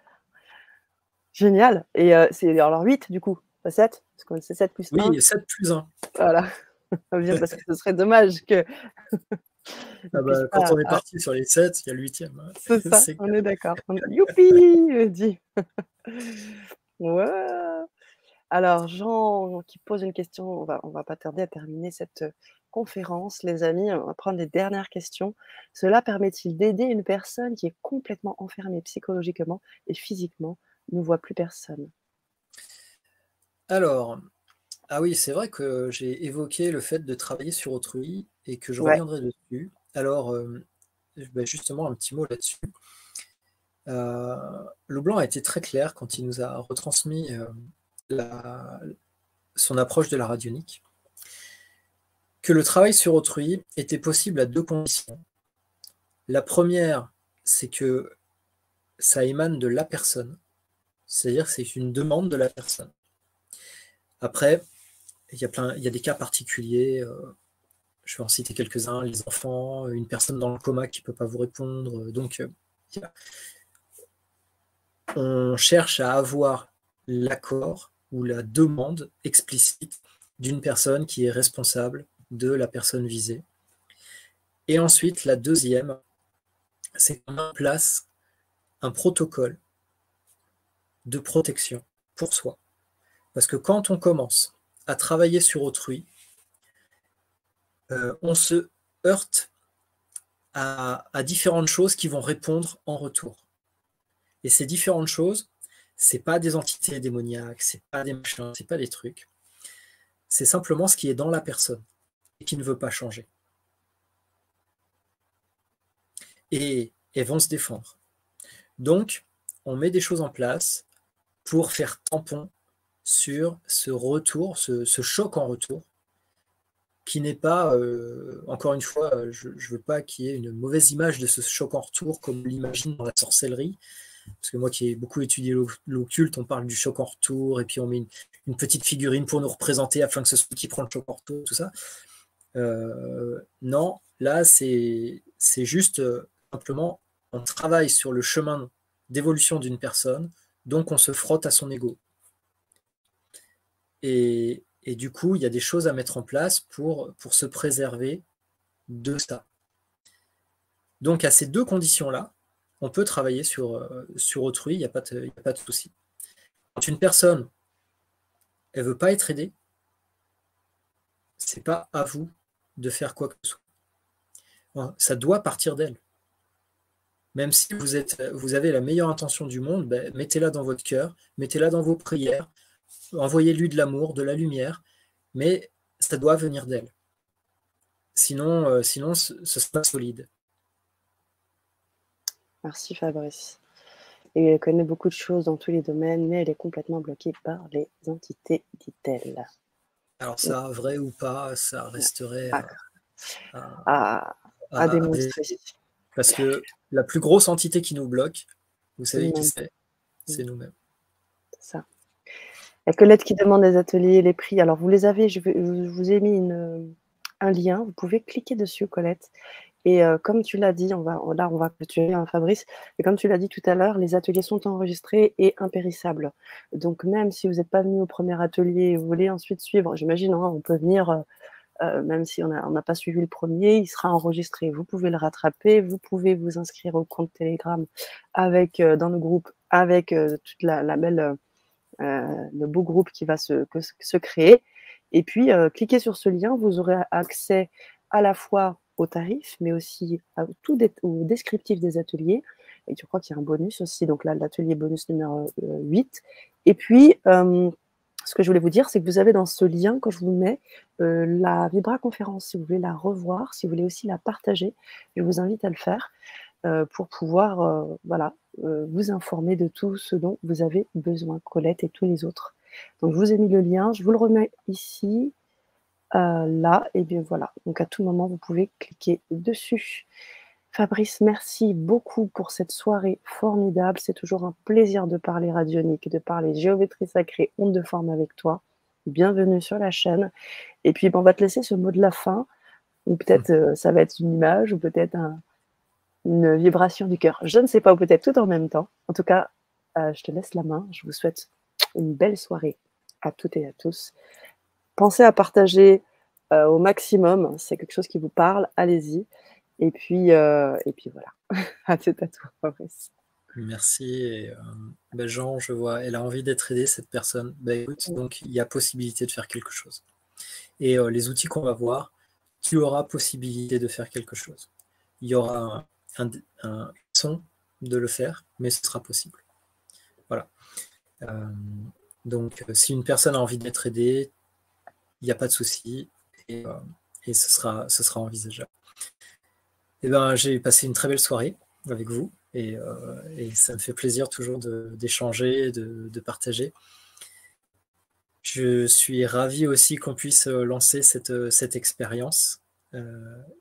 Speaker 1: Génial. Et c'est alors 8 du coup, pas 7 parce que c'est 7 plus 1.
Speaker 2: Oui, 7 plus 1.
Speaker 1: Voilà. Parce que ce serait dommage que...
Speaker 2: quand on est parti sur les 7, il y a le 8e.
Speaker 1: C'est ça, on est d'accord. Youpi, dit. Ouais. Alors, Jean qui pose une question, on va pas tarder à terminer cette conférence, les amis. On va prendre les dernières questions. Cela permet-il d'aider une personne qui est complètement enfermée psychologiquement et physiquement, ne voit plus personne?
Speaker 2: Alors, ah oui, c'est vrai que j'ai évoqué le fait de travailler sur autrui et que je reviendrai dessus. Alors, justement, un petit mot là-dessus. Loup Blanc a été très clair quand il nous a retransmis son approche de la radionique, que le travail sur autrui était possible à 2 conditions. La première, c'est que ça émane de la personne, c'est-à-dire que c'est une demande de la personne. Après, il y a des cas particuliers. Je vais en citer quelques-uns, les enfants, une personne dans le coma qui ne peut pas vous répondre. Donc, on cherche à avoir l'accord ou la demande explicite d'une personne qui est responsable de la personne visée. Et ensuite, la deuxième, c'est qu'on met en place un protocole de protection pour soi. Parce que quand on commence à travailler sur autrui, on se heurte à différentes choses qui vont répondre en retour. Et ces différentes choses, c'est pas des entités démoniaques, c'est pas des machins, c'est pas des trucs. C'est simplement ce qui est dans la personne et qui ne veut pas changer. Et elles vont se défendre. Donc, on met des choses en place pour faire tampon sur ce retour, ce choc en retour, qui n'est pas, encore une fois, je ne veux pas qu'il y ait une mauvaise image de ce choc en retour comme on l'imagine dans la sorcellerie, parce que moi qui ai beaucoup étudié l'occulte, on parle du choc en retour, et puis on met une petite figurine pour nous représenter afin que ce soit qui prend le choc en retour, tout ça. Non, là c'est juste simplement on travaille sur le chemin d'évolution d'une personne, donc on se frotte à son ego. Et du coup, il y a des choses à mettre en place pour se préserver de ça. Donc à ces deux conditions-là, on peut travailler sur autrui, il n'y a pas de souci. Quand une personne, elle ne veut pas être aidée, ce n'est pas à vous de faire quoi que ce soit. Ça doit partir d'elle. Même si vous avez la meilleure intention du monde, ben, mettez-la dans votre cœur, mettez-la dans vos prières, envoyez-lui de l'amour, de la lumière, mais ça doit venir d'elle. Sinon, ce sera pas solide.
Speaker 1: Merci Fabrice. Et elle connaît beaucoup de choses dans tous les domaines, mais elle est complètement bloquée par les entités, dit-elle.
Speaker 2: Alors ça, vrai ou pas, ça resterait
Speaker 1: à démontrer.
Speaker 2: Parce que la plus grosse entité qui nous bloque, vous savez qui c'est? C'est nous-mêmes.
Speaker 1: C'est ça. Il y a Colette qui demande des ateliers, les prix. Alors, vous les avez, je vous ai mis un lien. Vous pouvez cliquer dessus, Colette. Et comme tu l'as dit, on va clôturer, hein, Fabrice. Et comme tu l'as dit tout à l'heure, les ateliers sont enregistrés et impérissables. Donc, même si vous n'êtes pas venu au premier atelier et vous voulez ensuite suivre, j'imagine, hein, on peut venir, même si on n'a pas suivi le premier, il sera enregistré. Vous pouvez le rattraper. Vous pouvez vous inscrire au compte Telegram dans le groupe avec toute la belle... le beau groupe qui va se créer. Et puis, cliquez sur ce lien, vous aurez accès à la fois aux tarifs, mais aussi au descriptif des ateliers. Et je crois qu'il y a un bonus aussi, donc là, l'atelier bonus numéro 8. Et puis, ce que je voulais vous dire, c'est que vous avez dans ce lien, quand je vous mets la Vibra conférence, si vous voulez la revoir, si vous voulez aussi la partager, je vous invite à le faire pour pouvoir vous informer de tout ce dont vous avez besoin, Colette et tous les autres. Donc, je vous ai mis le lien, je vous le remets ici, là, et bien voilà. Donc, à tout moment, vous pouvez cliquer dessus. Fabrice, merci beaucoup pour cette soirée formidable. C'est toujours un plaisir de parler radionique, de parler géométrie sacrée, onde de forme avec toi. Bienvenue sur la chaîne. Et puis, on va te laisser ce mot de la fin, ou peut-être ça va être une image, ou peut-être une vibration du cœur. Je ne sais pas, ou peut-être tout en même temps. En tout cas, je te laisse la main. Je vous souhaite une belle soirée à toutes et à tous. Pensez à partager au maximum. C'est quelque chose qui vous parle. Allez-y. Et puis voilà. À tout à toi, Fabrice.
Speaker 2: Merci. Et, Jean, je vois, elle a envie d'être aidée, cette personne. Écoute, donc, il y a possibilité de faire quelque chose. Et les outils qu'on va voir, tu auras possibilité de faire quelque chose. Il y aura un son de le faire, mais ce sera possible. Voilà. Donc, si une personne a envie d'être aidée, il n'y a pas de souci, et ce sera envisageable. Et j'ai passé une très belle soirée avec vous, et ça me fait plaisir toujours d'échanger, de partager. Je suis ravi aussi qu'on puisse lancer cette expérience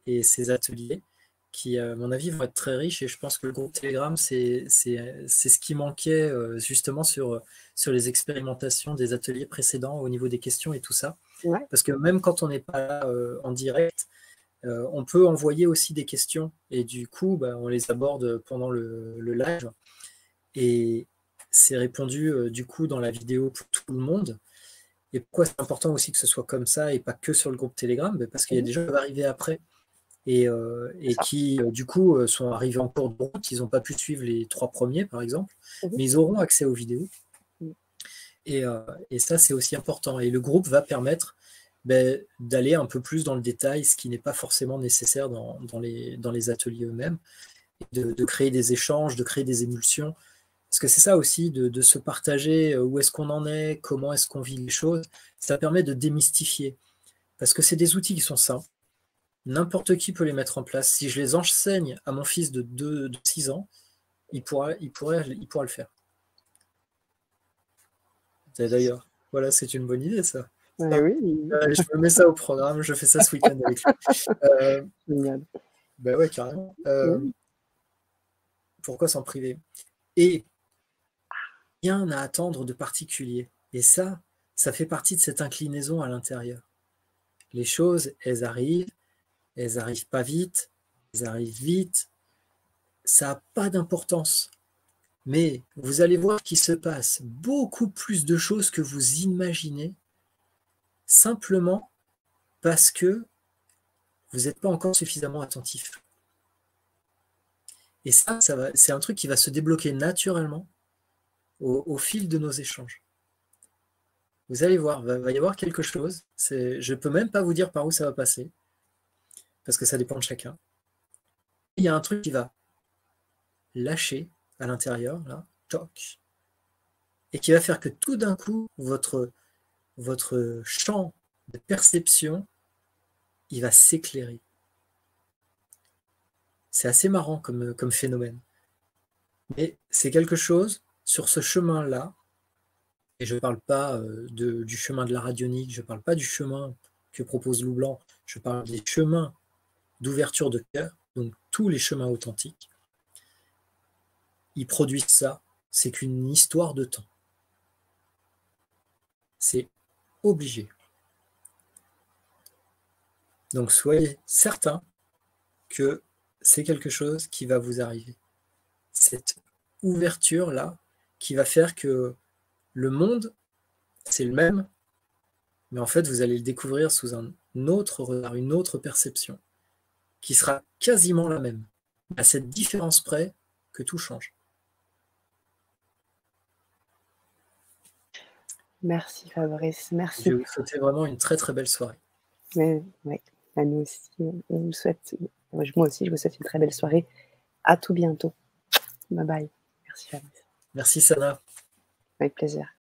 Speaker 2: et ces ateliers. qui, à mon avis, vont être très riches. Et je pense que le groupe Telegram, c'est ce qui manquait justement sur les expérimentations des ateliers précédents au niveau des questions et tout ça.
Speaker 1: Ouais.
Speaker 2: Parce que même quand on n'est pas là, en direct, on peut envoyer aussi des questions. Et du coup, bah, on les aborde pendant le live. Et c'est répondu du coup dans la vidéo pour tout le monde. Et pourquoi c'est important aussi que ce soit comme ça et pas que sur le groupe Telegram? Parce qu'il y a des gens qui peuvent arriver après et qui, du coup, sont arrivés en cours de route. Ils n'ont pas pu suivre les 3 premiers, par exemple, mais ils auront accès aux vidéos. Et ça, c'est aussi important. Et le groupe va permettre d'aller un peu plus dans le détail, ce qui n'est pas forcément nécessaire dans les ateliers eux-mêmes, de créer des échanges, de créer des émulsions. Parce que c'est ça aussi, de se partager où est-ce qu'on en est, comment est-ce qu'on vit les choses. Ça permet de démystifier. Parce que c'est des outils qui sont simples. N'importe qui peut les mettre en place. Si je les enseigne à mon fils de 6 ans, il pourra le faire. D'ailleurs, voilà, c'est une bonne idée, ça.
Speaker 1: Oui.
Speaker 2: Je me mets ça au programme, je fais ça ce week-end avec lui.
Speaker 1: Génial.
Speaker 2: Ben ouais, carrément. Pourquoi s'en priver? Et rien à attendre de particulier. Et ça fait partie de cette inclinaison à l'intérieur. Les choses, elles arrivent pas vite, elles arrivent vite, ça n'a pas d'importance. Mais vous allez voir qu'il se passe beaucoup plus de choses que vous imaginez, simplement parce que vous n'êtes pas encore suffisamment attentif. Et ça c'est un truc qui va se débloquer naturellement au fil de nos échanges. Vous allez voir, il va y avoir quelque chose. Je ne peux même pas vous dire par où ça va passer, parce que ça dépend de chacun. Il y a un truc qui va lâcher à l'intérieur, là, toc, et qui va faire que tout d'un coup, votre champ de perception, il va s'éclairer. C'est assez marrant comme phénomène. Mais c'est quelque chose, sur ce chemin-là, et je ne parle pas du chemin de la radionique, je ne parle pas du chemin que propose Loup Blanc, je parle des chemins d'ouverture de cœur, donc tous les chemins authentiques. Ils produisent ça, c'est qu'une histoire de temps. C'est obligé. Donc soyez certains que c'est quelque chose qui va vous arriver. Cette ouverture-là qui va faire que le monde, c'est le même, mais en fait, vous allez le découvrir sous un autre regard, une autre perception, qui sera quasiment la même, à cette différence près que tout change.
Speaker 1: Merci Fabrice, merci.
Speaker 2: Je vais vous souhaiter vraiment une très très belle soirée.
Speaker 1: Oui, nous aussi, on vous souhaite, moi aussi, je vous souhaite une très belle soirée. À tout bientôt. Bye bye. Merci Fabrice.
Speaker 2: Merci Sana.
Speaker 1: Avec plaisir.